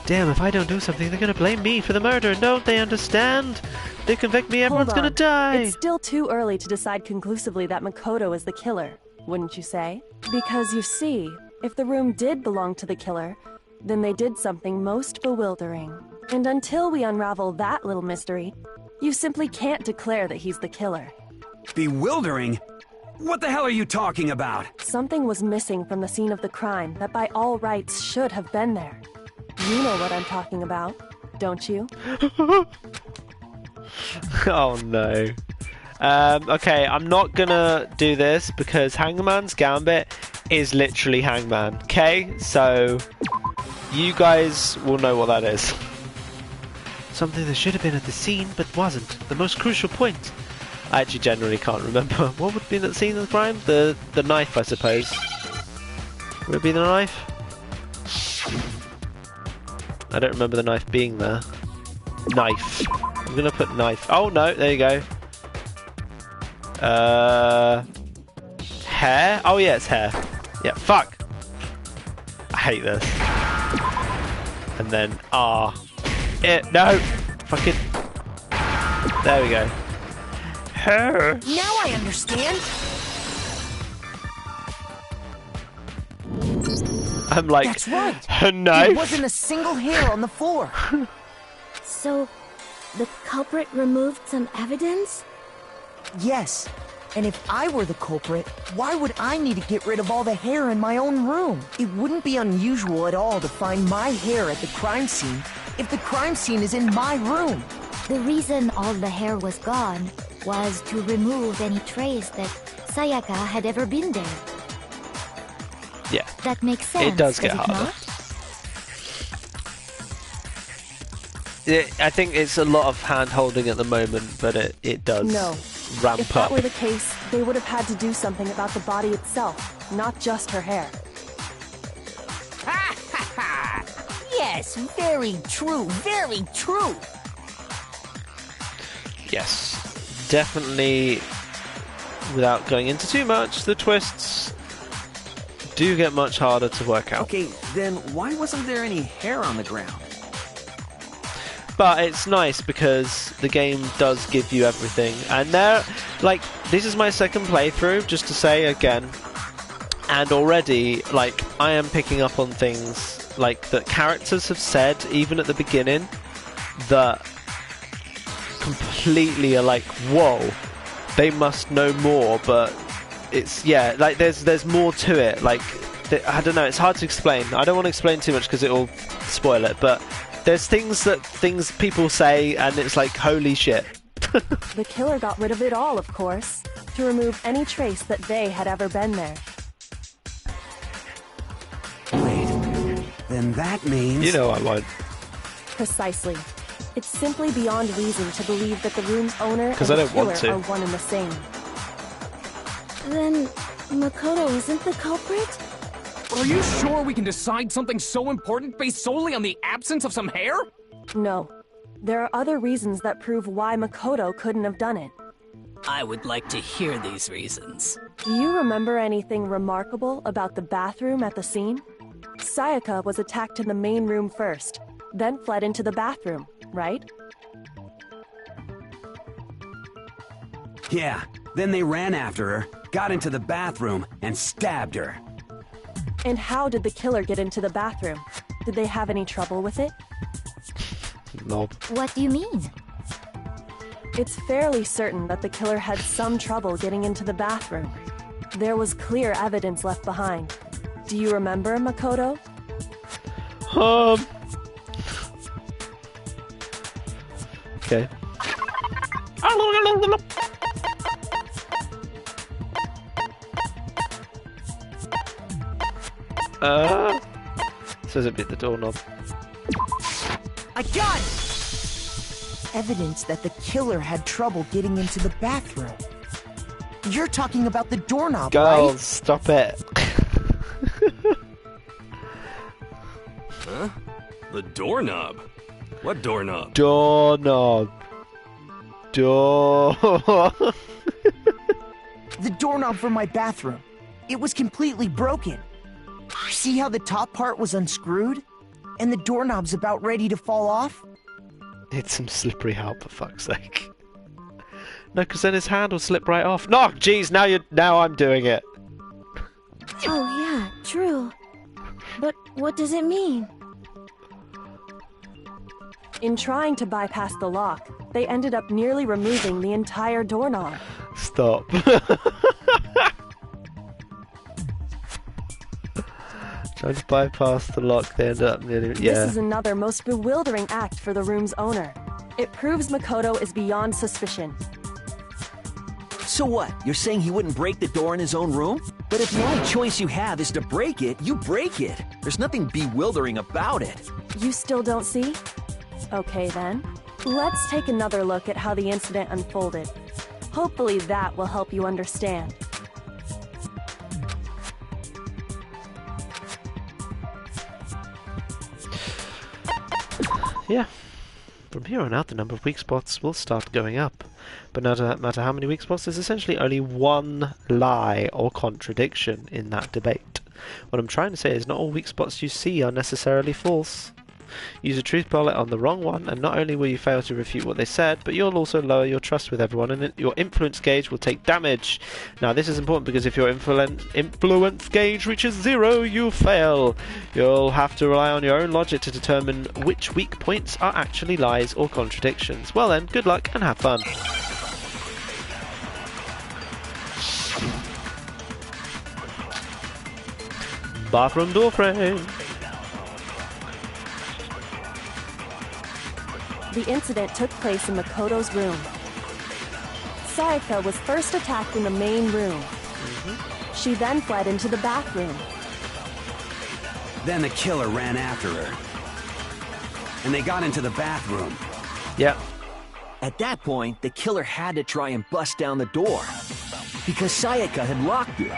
Damn, if I don't do something, they're gonna blame me for the murder, don't they understand? They convict me, everyone's Hold on. gonna die! It's still too early to decide conclusively that Makoto is the killer, wouldn't you say? Because you see, if the room did belong to the killer, then they did something most bewildering. And until we unravel that little mystery, you simply can't declare that he's the killer. Bewildering? What the hell are you talking about? Something was missing from the scene of the crime that by all rights should have been there. You know what I'm talking about, don't you? Oh no. Okay, I'm not gonna do this because Hangman's Gambit is literally Hangman, okay? So, you guys will know what that is. Something that should have been at the scene but wasn't. The most crucial point. I actually generally can't remember. What would be at the scene of the crime? The knife, I suppose. Would it be the knife? I don't remember the knife being there. Knife. I'm gonna put knife. Oh no, there you go. Hair? Oh yeah, it's hair. Yeah, fuck. I hate this. And then no! Fucking. There we go. Hair. Now I understand. I'm like, that's right. Her knife. There wasn't a single hair on the floor. So, the culprit removed some evidence? Yes. And if I were the culprit, why would I need to get rid of all the hair in my own room? It wouldn't be unusual at all to find my hair at the crime scene if the crime scene is in my room. The reason all the hair was gone was to remove any trace that Sayaka had ever been there. Yeah. That makes sense. It does get harder. Not? I think it's a lot of hand-holding at the moment, but it does ramp If that up. were the case, they would have had to do something about the body itself, not just her hair. Yes, very true, very true. Yes, definitely. Without going into too much, the twists do get much harder to work out. Okay, then why wasn't there any hair on the ground? But it's nice because the game does give you everything. And there, like, this is my second playthrough, just to say again. And already, like, I am picking up on things, like, that characters have said, even at the beginning, that completely are like, whoa, they must know more, but it's, yeah, like, there's more to it. Like, I don't know, it's hard to explain. I don't want to explain too much because it'll spoil it, but there's things people say, and it's like, holy shit. The killer got rid of it all, of course, to remove any trace that they had ever been there. Wait, then that means... You know I won't. Precisely. It's simply beyond reason to believe that the room's owner and the killer are one and the same. Then Makoto isn't the culprit? Are you sure we can decide something so important based solely on the absence of some hair? No. There are other reasons that prove why Makoto couldn't have done it. I would like to hear these reasons. Do you remember anything remarkable about the bathroom at the scene? Sayaka was attacked in the main room first, then fled into the bathroom, right? Yeah, then they ran after her, got into the bathroom, and stabbed her. And how did the killer get into the bathroom? Did they have any trouble with it? Nope. What do you mean? It's fairly certain that the killer had some trouble getting into the bathroom. There was clear evidence left behind. Do you remember, Makoto? Okay. Says it bit the doorknob. I got it! Evidence that the killer had trouble getting into the bathroom. You're talking about the doorknob, Girls, right? stop it. Huh? The doorknob? What doorknob? Doorknob. Door. The doorknob for my bathroom. It was completely broken. See how the top part was unscrewed? And the doorknob's about ready to fall off? Need some slippery help, for fuck's sake. No, because then his hand will slip right off. No, jeez, now I'm doing it. Oh yeah, true. But what does it mean? In trying to bypass the lock, they ended up nearly removing the entire doorknob. Stop. Trying to bypass the lock, they end up nearly... Yeah. This is another most bewildering act for the room's owner. It proves Makoto is beyond suspicion. So what? You're saying he wouldn't break the door in his own room? But if the only choice you have is to break it, you break it. There's nothing bewildering about it. You still don't see? Okay then. Let's take another look at how the incident unfolded. Hopefully that will help you understand. Yeah. From here on out, the number of weak spots will start going up. But no matter how many weak spots, there's essentially only one lie or contradiction in that debate. What I'm trying to say is not all weak spots you see are necessarily false. Use a truth bullet on the wrong one, and not only will you fail to refute what they said, but you'll also lower your trust with everyone, and your influence gauge will take damage. Now, this is important because if your influence gauge reaches 0, you fail. You'll have to rely on your own logic to determine which weak points are actually lies or contradictions. Well then, good luck and have fun. Bathroom door frame. The incident took place in Makoto's room. Sayaka was first attacked in the main room. She then fled into the bathroom. Then the killer ran after her. And they got into the bathroom. Yeah. At that point, the killer had to try and bust down the door. Because Sayaka had locked it.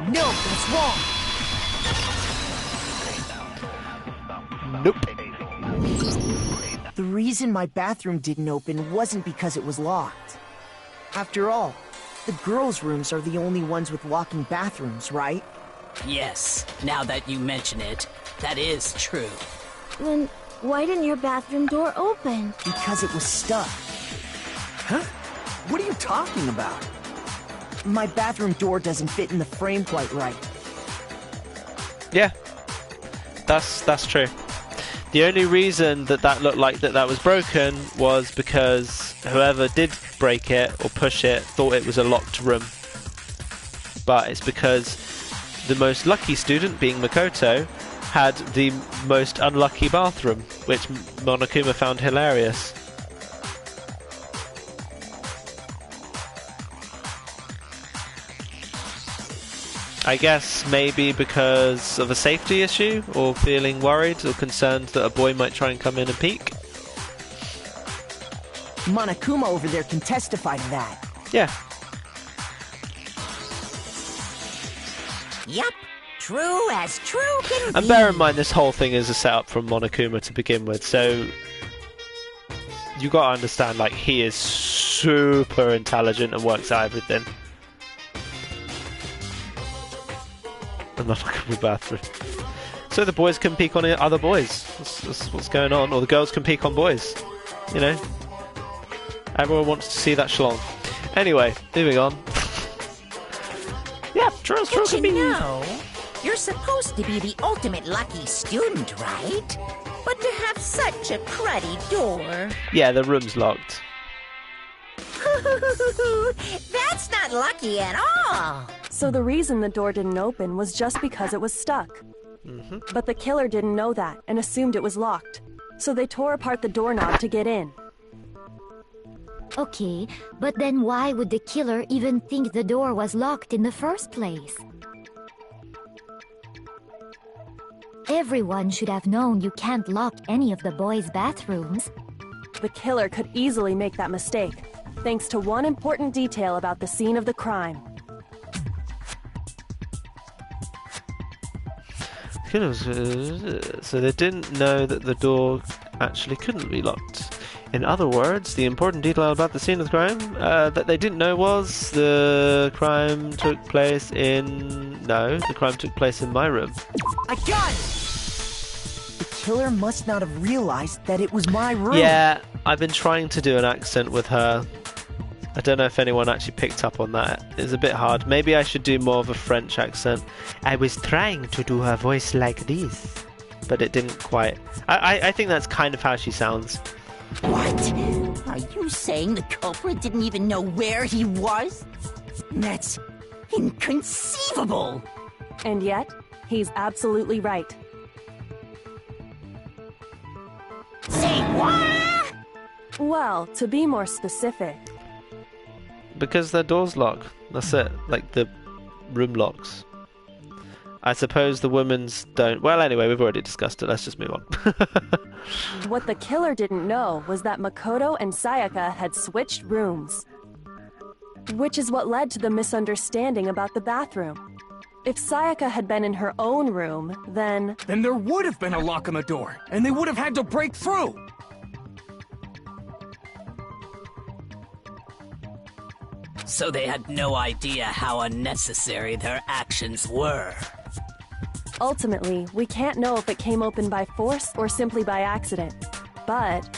No, that's wrong. Nope. The reason my bathroom didn't open wasn't because it was locked. After all, the girls' rooms are the only ones with locking bathrooms, right? Yes, now that you mention it, that is true. Then why didn't your bathroom door open? Because it was stuck. Huh? What are you talking about? My bathroom door doesn't fit in the frame quite right. Yeah. That's true. The only reason that looked like that was broken was because whoever did break it or push it thought it was a locked room. But it's because the most lucky student, being Makoto, had the most unlucky bathroom, which Monokuma found hilarious. I guess maybe because of a safety issue, or feeling worried or concerned that a boy might try and come in and peek. Monokuma over there can testify to that. Yeah. Yup, true as true can be. And bear in mind, this whole thing is a setup from Monokuma to begin with, so you gotta understand, like, he is super intelligent and works out everything. I'm not looking for a bathroom. So the boys can peek on other boys. That's what's going on. Or the girls can peek on boys. You know? Everyone wants to see that schlong. Anyway, moving on. Yeah, true can be. You're supposed to be the ultimate lucky student, right? But to have such a cruddy door. Yeah, the room's locked. That's not lucky at all. So the reason the door didn't open was just because it was stuck. But the killer didn't know that and assumed it was locked. So they tore apart the doorknob to get in. Okay, but then why would the killer even think the door was locked in the first place? Everyone should have known you can't lock any of the boys' bathrooms. The killer could easily make that mistake, thanks to one important detail about the scene of the crime. So they didn't know that the door actually couldn't be locked. In other words, the important detail about the scene of the crime that they didn't know was the crime took place in... No, the crime took place in my room. I got it! The killer must not have realized that it was my room. Yeah, I've been trying to do an accent with her. I don't know if anyone actually picked up on that. It's a bit hard. Maybe I should do more of a French accent. I was trying to do her voice like this, but it didn't quite. I think that's kind of how she sounds. What? Are you saying the culprit didn't even know where he was? That's inconceivable. And yet, he's absolutely right. Say what? Well, to be more specific... Because their doors lock. That's it. Like the room locks. I suppose the women's don't. Well, anyway, we've already discussed it. Let's just move on. What the killer didn't know was that Makoto and Sayaka had switched rooms. Which is what led to the misunderstanding about the bathroom. If Sayaka had been in her own room, then... Then there would have been a lock on the door, and they would have had to break through! So they had no idea how unnecessary their actions were. Ultimately, we can't know if it came open by force or simply by accident. But...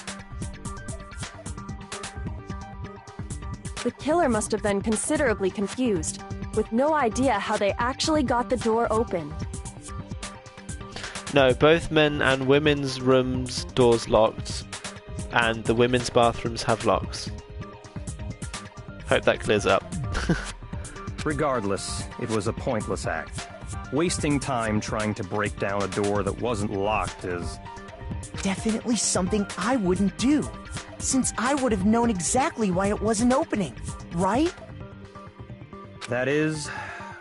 the killer must have been considerably confused, with no idea how they actually got the door open. No, both men and women's rooms' doors locked, and the women's bathrooms have locks. Hope that clears up. Regardless, it was a pointless act. Wasting time trying to break down a door that wasn't locked is... definitely something I wouldn't do, since I would have known exactly why it wasn't opening, right? That is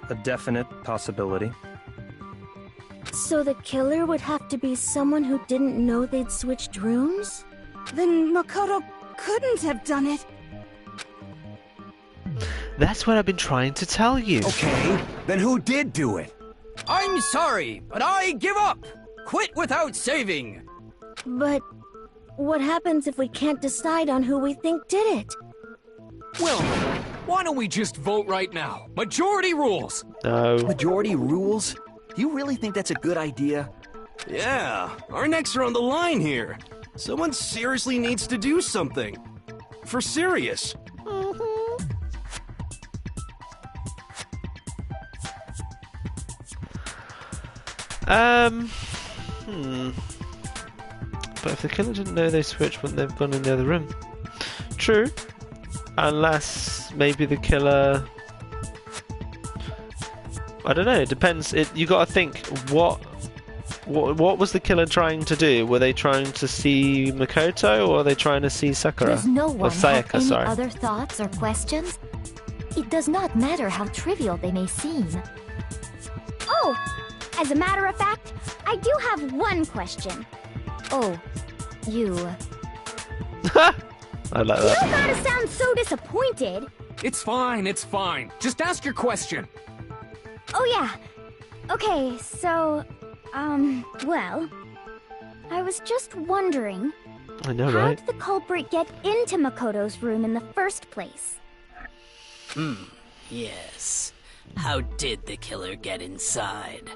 a definite possibility. So the killer would have to be someone who didn't know they'd switched rooms? Then Makoto couldn't have done it. That's what I've been trying to tell you. Okay, then who did do it? I'm sorry, but I give up! Quit without saving! But what happens if we can't decide on who we think did it? Well, why don't we just vote right now? Majority rules! No. Majority rules? You really think that's a good idea? Yeah, our necks are on the line here. Someone seriously needs to do something. For serious. But if the killer didn't know they switched, wouldn't they have gone in the other room? True. Unless maybe the killer... I don't know, it depends. You gotta think, what was the killer trying to do? Were they trying to see Makoto, or are they trying to see Sakura? Does no Or one have Sayaka, any sorry. other thoughts or questions? It does not matter how trivial they may seem. Oh, as a matter of fact, I do have one question. Oh, you... I like You that. don't gotta sound so disappointed. It's fine, it's fine. Just ask your question. Oh yeah. Okay, so, well, I was just wondering, I know, how right? did the culprit get into Makoto's room in the first place? Yes. How did the killer get inside?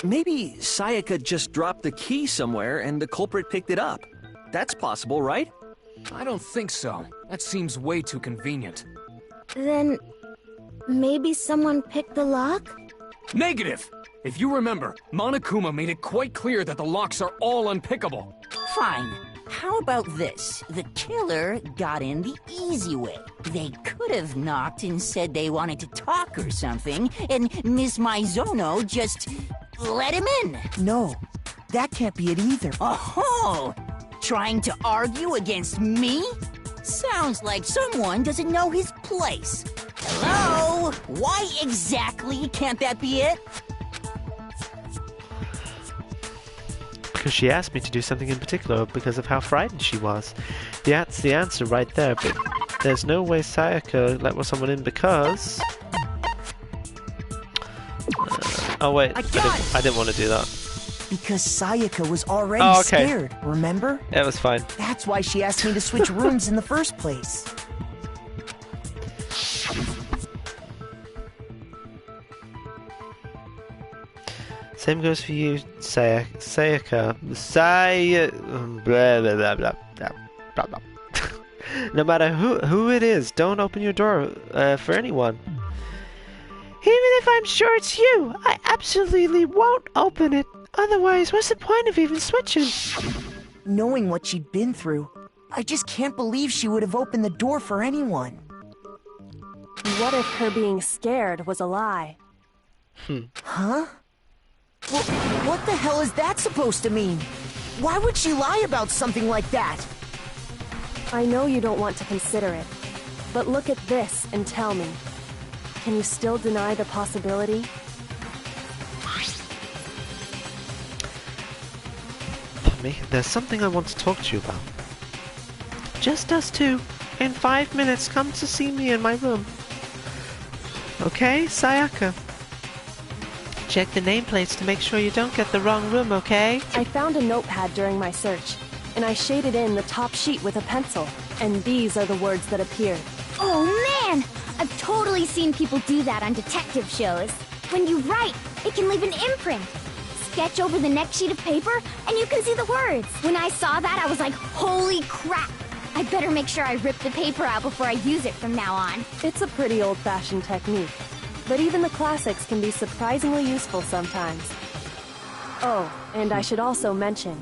Maybe Sayaka just dropped the key somewhere and the culprit picked it up. That's possible, right? I don't think so. That seems way too convenient. Then... maybe someone picked the lock? Negative! If you remember, Monokuma made it quite clear that the locks are all unpickable. Fine. How about this? The killer got in the easy way. They could have knocked and said they wanted to talk or something, and Miss Maizono just let him in. No, that can't be it either. Oh, trying to argue against me? Sounds like someone doesn't know his place. Hello? Why exactly can't that be it? Because she asked me to do something in particular because of how frightened she was. That's the answer right there, but there's no way Sayaka let someone in because... oh wait, I didn't want to do that. Because Sayaka was already okay. scared, remember? It was fine. That's why she asked me to switch rooms in the first place. Same goes for you, Sayaka. Blah, blah, blah, blah, blah, blah. No matter who it is, don't open your door for anyone. Even if I'm sure it's you, I absolutely won't open it. Otherwise, what's the point of even switching? Knowing what she'd been through, I just can't believe she would have opened the door for anyone. What if her being scared was a lie? Huh? Well, what the hell is that supposed to mean? Why would she lie about something like that? I know you don't want to consider it, but look at this and tell me. Can you still deny the possibility? Tommy, there's something I want to talk to you about. Just us two. In 5 minutes, come to see me in my room. Okay, Sayaka? check the nameplates to make sure you don't get the wrong room, okay? I found a notepad during my search, and I shaded in the top sheet with a pencil, and these are the words that appeared. Oh man! I've totally seen people do that on detective shows. When you write, it can leave an imprint. Sketch over the next sheet of paper, and you can see the words. When I saw that, I was like, holy crap! I better make sure I rip the paper out before I use it from now on. It's a pretty old-fashioned technique, but even the classics can be surprisingly useful sometimes. Oh, and I should also mention,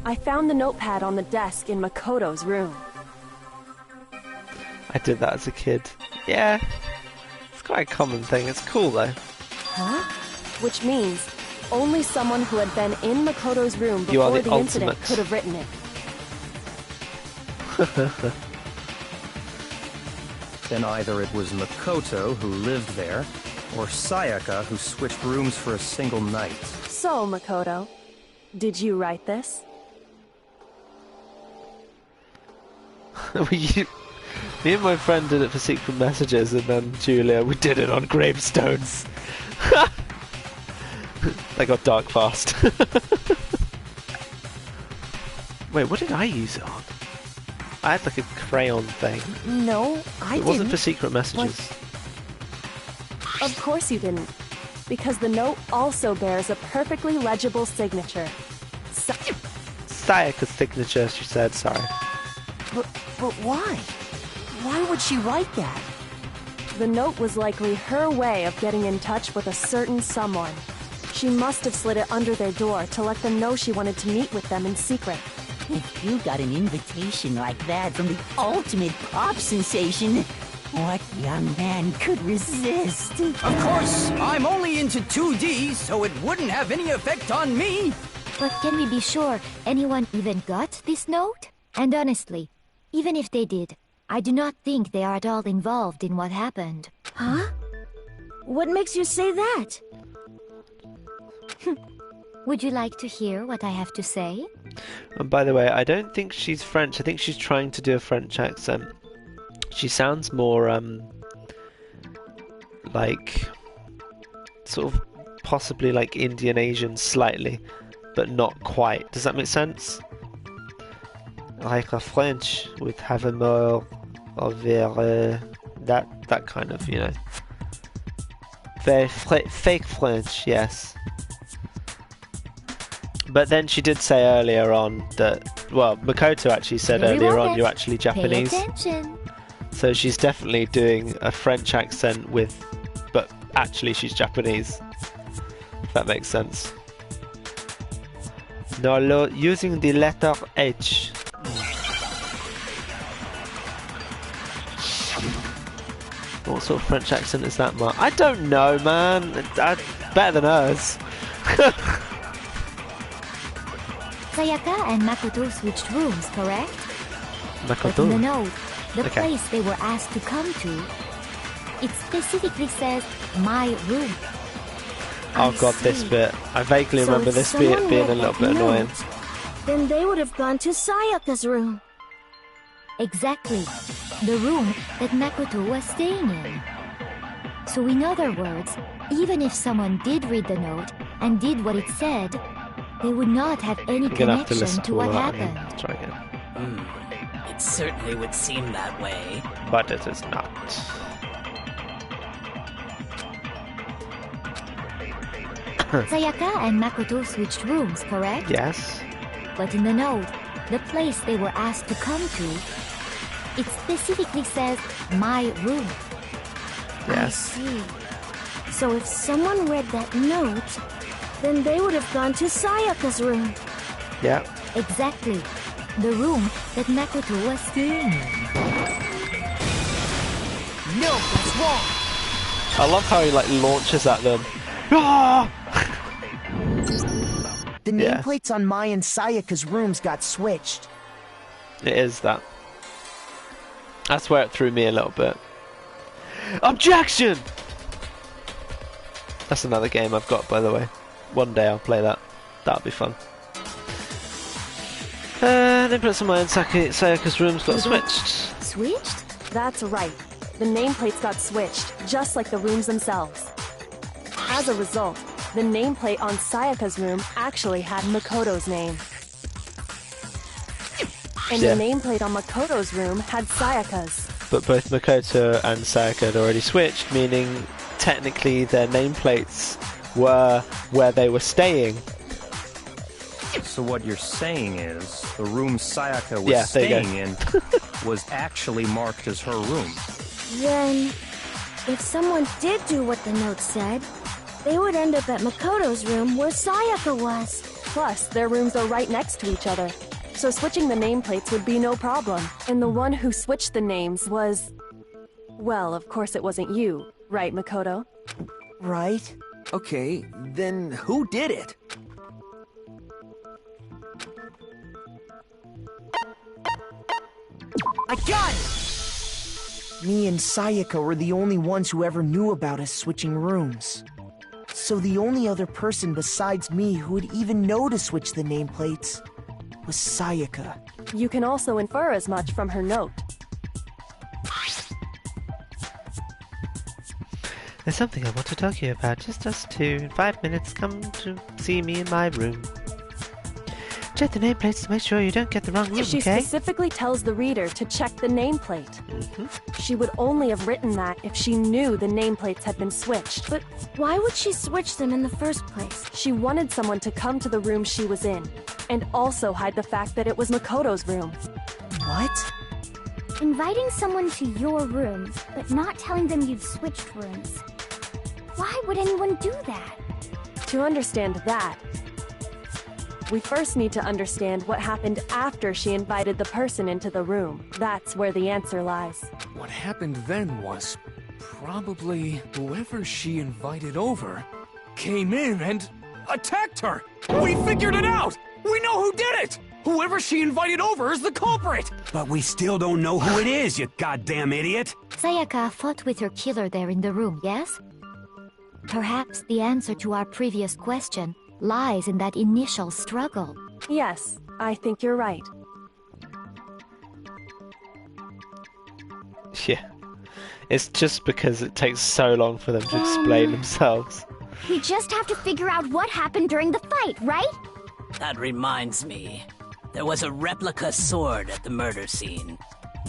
I found the notepad on the desk in Makoto's room. I did that as a kid. Yeah. It's quite a common thing. It's cool though. Huh? Which means only someone who had been in Makoto's room You are before the the incident ultimate. could have written it. Then either it was Makoto who lived there, or Sayaka who switched rooms for a single night. So, Makoto, did you write this? Me and my friend did it for secret messages, and then Julia, we did it on gravestones. They got dark fast. Wait, what did I use it on? I had like a crayon thing. No, I It didn't. wasn't for secret messages. Of course you didn't, because the note also bears a perfectly legible signature. Sayaka's signature, she said, sorry. But why? Why would she write that? The note was likely her way of getting in touch with a certain someone. She must have slid it under their door to let them know she wanted to meet with them in secret. If you got an invitation like that from the ultimate pop sensation, what young man could resist? Of course, I'm only into 2D, so it wouldn't have any effect on me. But can we be sure anyone even got this note? And honestly, even if they did, I do not think they are at all involved in what happened. Huh? What makes you say that? Would you like to hear what I have to say? And by the way, I don't think she's French. I think she's trying to do a French accent. She sounds more, like, sort of possibly like Indian Asian slightly, but not quite. Does that make sense? Like a French with have a more of that kind of, you know. Very fake French, yes. But then she did say earlier on that, well, Makoto actually said earlier on, you're actually Japanese. Pay attention. So she's definitely doing a French accent but actually she's Japanese. If that makes sense. No, using the letter H. What sort of French accent is that, Mark? I don't know, man. Better than hers. Sayaka and Makoto switched rooms, correct? Makoto? But in the note, the Okay. place they were asked to come to, it specifically says, my room. Oh I god, this see. bit. I vaguely So remember if this someone being a read little that bit annoying. note, then they would have gone to Sayaka's room. Exactly. The room that Makoto was staying in. So in other words, even if someone did read the note and did what it said, they would not have any I'm gonna have to connection listen to to all what of that happened. again. Try again. It certainly would seem that way. But it is not. Sayaka and Makoto switched rooms, correct? Yes. But in the note, the place they were asked to come to, it specifically says, my room. Yes. I see. So if someone read that note, then they would have gone to Sayaka's room. Yeah. Exactly. The room that Makoto was staying in. No, that's wrong. I love how he like launches at them. Ah! The Yeah. nameplates on Mai and Sayaka's rooms got switched. It is that. That's where it threw me a little bit. Objection! That's another game I've got, by the way. One day I'll play that. That'll be fun. Nameplates on Mai and Sayaka's rooms got switched. Switched? That's right. The nameplates got switched, just like the rooms themselves. As a result, the nameplate on Sayaka's room actually had Makoto's name. And Yeah. the nameplate on Makoto's room had Sayaka's. But both Makoto and Sayaka had already switched, meaning technically their nameplates were where they were staying. So what you're saying is, the room Sayaka was Yeah, there you go. staying in was actually marked as her room. Then, if someone did do what the note said, they would end up at Makoto's room where Sayaka was. Plus, their rooms are right next to each other, so switching the nameplates would be no problem. And the one who switched the names was... Well, of course it wasn't you, right, Makoto? Right? Okay, then who did it? I got it! Me and Sayaka were the only ones who ever knew about us switching rooms. So the only other person besides me who would even know to switch the nameplates was Sayaka. You can also infer as much from her note. There's something I want to talk to you about. Just us two. In 5 minutes, come to see me in my room. Check the nameplates to make sure you don't get the wrong room, She okay? specifically tells the reader to check the nameplate. She would only have written that if she knew the nameplates had been switched. But why would she switch them in the first place? She wanted someone to come to the room she was in, and also hide the fact that it was Makoto's room. What? Inviting someone to your room, but not telling them you'd switched rooms. Why would anyone do that? To understand that, we first need to understand what happened after she invited the person into the room. That's where the answer lies. What happened then was probably whoever she invited over came in and attacked her. We figured it out! We know who did it! Whoever she invited over is the culprit! But we still don't know who it is, you goddamn idiot! Sayaka fought with her killer there in the room, yes? Perhaps the answer to our previous question lies in that initial struggle. Yes, I think you're right. Yeah. It's just because it takes so long for them to explain themselves. We just have to figure out what happened during the fight, right? That reminds me. There was a replica sword at the murder scene.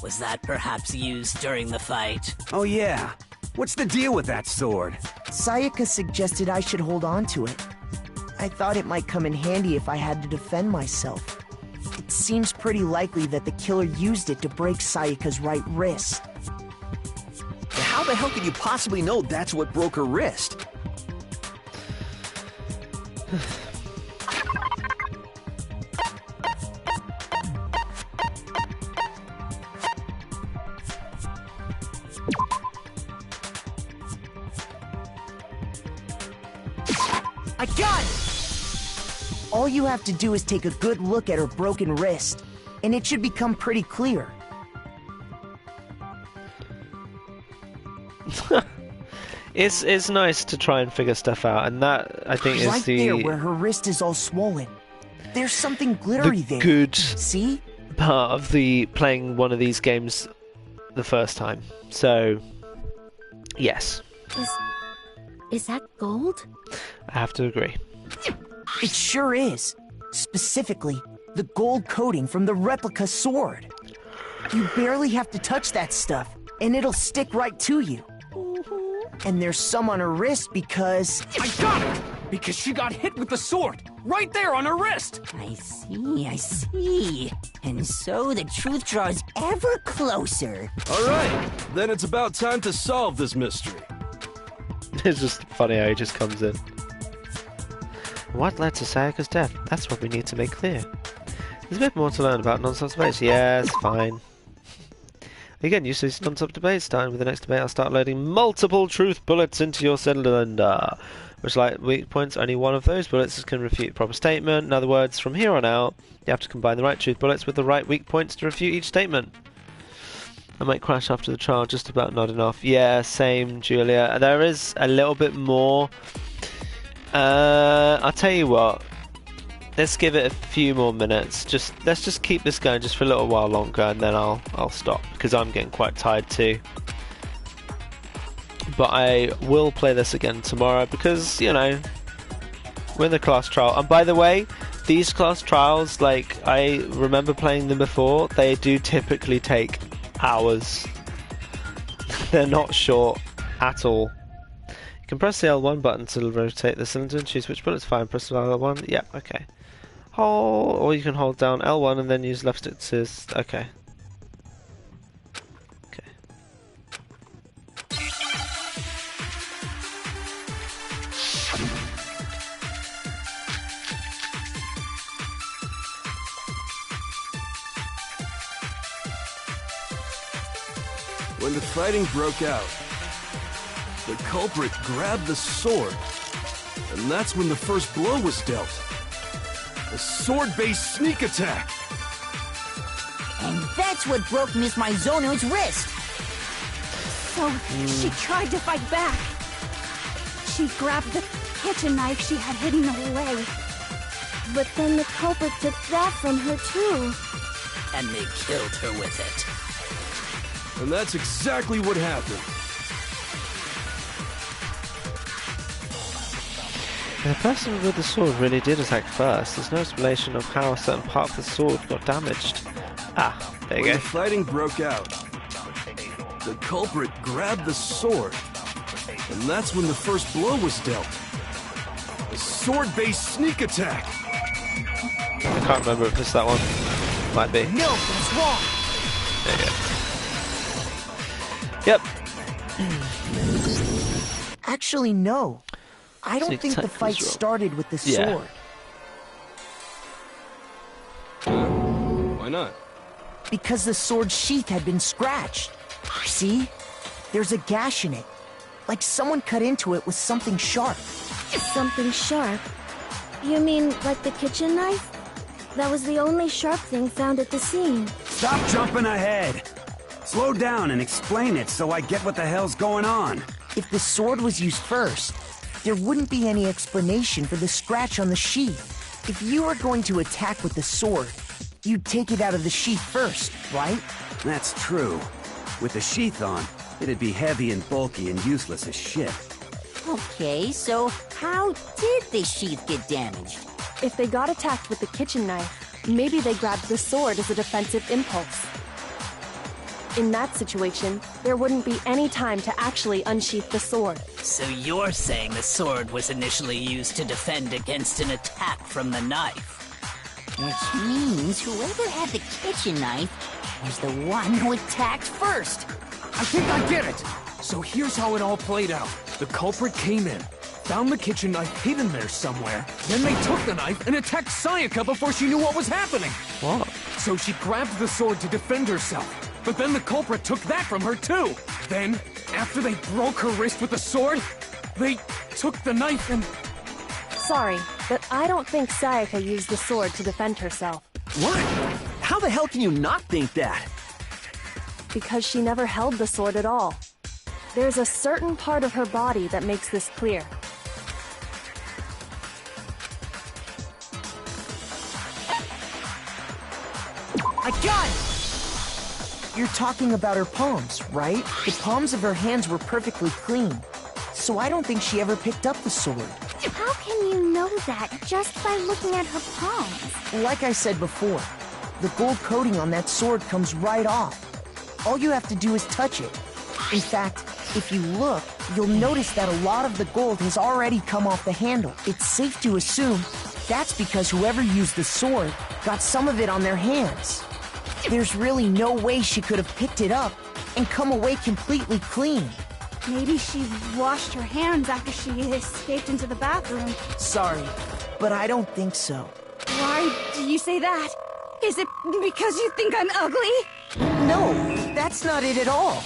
Was that perhaps used during the fight? Oh yeah. What's the deal with that sword? Sayaka suggested I should hold on to it. I thought it might come in handy if I had to defend myself. It seems pretty likely that the killer used it to break Sayaka's right wrist. How the hell could you possibly know that's what broke her wrist? I got it! All you have to do is take a good look at her broken wrist, and it should become pretty clear. It's nice to try and figure stuff out, and that, I think, is Right the... there where her wrist is all swollen. There's something glittery there. good See? part of the playing one of these games the first time. So, yes, Is that gold? I have to agree. It sure is. Specifically, the gold coating from the replica sword. You barely have to touch that stuff, and it'll stick right to you. And there's some on her wrist because... I got it! Because she got hit with the sword! Right there on her wrist! I see. And so the truth draws ever closer. Alright, then it's about time to solve this mystery. It's just funny how he just comes in. What led to Sayaka's death? That's what we need to make clear. There's a bit more to learn about non-stop debates. Yes, fine. Again, used to these non-stop debates. Starting with the next debate, I'll start loading multiple truth bullets into your cylinder. Which, like weak points, only one of those bullets can refute a proper statement. In other words, from here on out, you have to combine the right truth bullets with the right weak points to refute each statement. I might crash after the trial, just about nodding off. Yeah, same, Julia. There is a little bit more. I'll tell you what. Let's give it a few more minutes. Let's just keep this going just for a little while longer, and then I'll stop because I'm getting quite tired too. But I will play this again tomorrow because, you know, We're in the class trial. And by the way, these class trials, like, I remember playing them before, they do typically take hours. They're not short at all. You can press the L1 button to rotate the cylinder and choose which bullet's fine. Press the L1. Yeah, okay. Hold, or you can hold down L1 and then use left stick to... Okay. Okay. When the fighting broke out, the culprit grabbed the sword, and that's when the first blow was dealt. A sword-based sneak attack! And that's what broke Miss Maizono's wrist! So, she tried to fight back. She grabbed the kitchen knife she had hidden away. But then the culprit took that from her too. And they killed her with it. And that's exactly what happened. The person with the sword really did attack first. There's no explanation of how a certain part of the sword got damaged. Ah, there you When go. the fighting broke out, the culprit grabbed the sword, and that's when the first blow was dealt. A sword-based sneak attack! I can't remember if it's that one. Might be. No, that's wrong. There you go. Yep. Actually, no. I don't Sneak think the attack fight was wrong. started with the Yeah. sword. Why not? Because the sword sheath had been scratched. See? There's a gash in it. Like someone cut into it with something sharp. Something sharp? You mean like the kitchen knife? That was the only sharp thing found at the scene. Stop jumping ahead! Slow down and explain it so I get what the hell's going on. If the sword was used first, there wouldn't be any explanation for the scratch on the sheath. If you were going to attack with the sword, you'd take it out of the sheath first, right? That's true. With the sheath on, it'd be heavy and bulky and useless as shit. Okay, so how did the sheath get damaged? If they got attacked with the kitchen knife, maybe they grabbed the sword as a defensive impulse. In that situation, there wouldn't be any time to actually unsheath the sword. So you're saying the sword was initially used to defend against an attack from the knife? Which means whoever had the kitchen knife was the one who attacked first. I think I get it! So here's how it all played out. The culprit came in, found the kitchen knife hidden there somewhere, then they took the knife and attacked Sayaka before she knew what was happening! What? So she grabbed the sword to defend herself, but then the culprit took that from her too! Then, after they broke her wrist with the sword, they took the knife and... Sorry, but I don't think Sayaka used the sword to defend herself. What? How the hell can you not think that? Because she never held the sword at all. There's a certain part of her body that makes this clear. I got it! You're talking about her palms, right? The palms of her hands were perfectly clean. So I don't think she ever picked up the sword. How can you know that just by looking at her palms? Like I said before, the gold coating on that sword comes right off. All you have to do is touch it. In fact, if you look, you'll notice that a lot of the gold has already come off the handle. It's safe to assume that's because whoever used the sword got some of it on their hands. There's really no way she could have picked it up and come away completely clean. Maybe she washed her hands after she escaped into the bathroom. Sorry, but I don't think so. Why do you say that? Is it because you think I'm ugly? No, that's not it at all.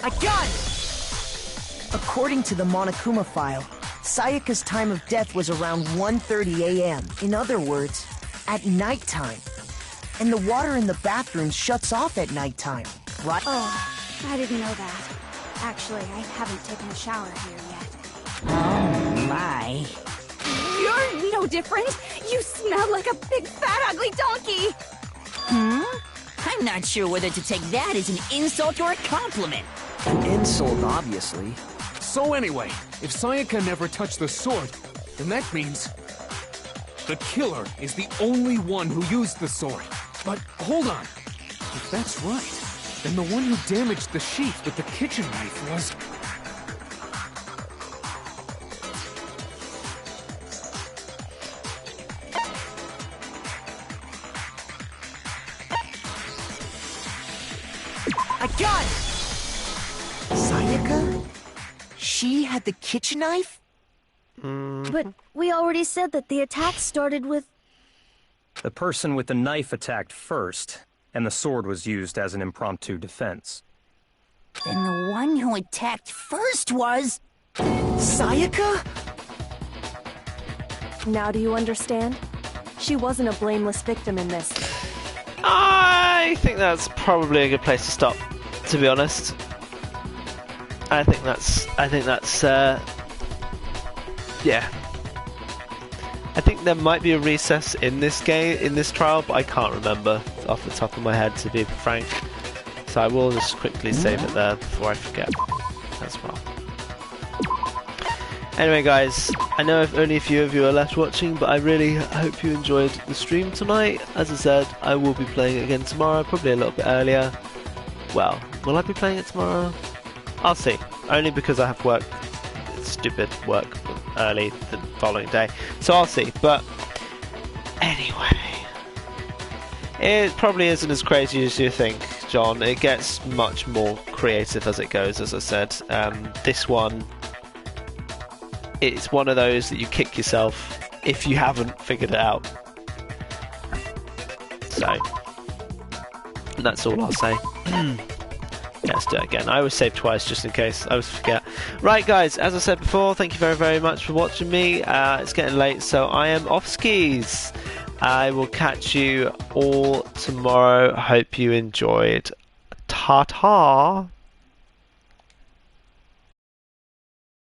I got it! According to the Monokuma file, Sayaka's time of death was around 1:30 a.m. In other words, at nighttime. And the water in the bathroom shuts off at nighttime, right? Oh, I didn't know that. Actually, I haven't taken a shower here yet. Oh my. You're no different. You smell like a big fat ugly donkey. Hmm? I'm not sure whether to take that as an insult or a compliment. An insult, obviously. So anyway, if Sayaka never touched the sword, then that means the killer is the only one who used the sword. But hold on. If that's right, then the one who damaged the sheath with the kitchen knife was... I got it! Sayaka? She had the kitchen knife? But we already said that the attack started with... The person with the knife attacked first, and the sword was used as an impromptu defense. Then the one who attacked first was... Sayaka? Now do you understand? She wasn't a blameless victim in this. I think that's probably a good place to stop, to be honest. I think that's, yeah. I think there might be a recess in this game, in this trial, but I can't remember off the top of my head, to be frank. So I will just quickly save it there before I forget as well. Anyway guys, I know if only a few of you are left watching, but I really hope you enjoyed the stream tonight. As I said, I will be playing it again tomorrow, probably a little bit earlier. Well, will I be playing it tomorrow? I'll see. Only because I have work, stupid work, early the following day. So I'll see. But anyway, it probably isn't as crazy as you think, John. It gets much more creative as it goes, as I said. This one... It's one of those that you kick yourself if you haven't figured it out. So, that's all I'll say. Yeah, let's do it again. I always save twice just in case. I always forget. Right, guys, as I said before, thank you very, very much for watching me. It's getting late, so I am off skis. I will catch you all tomorrow. Hope you enjoyed. Ta-ta!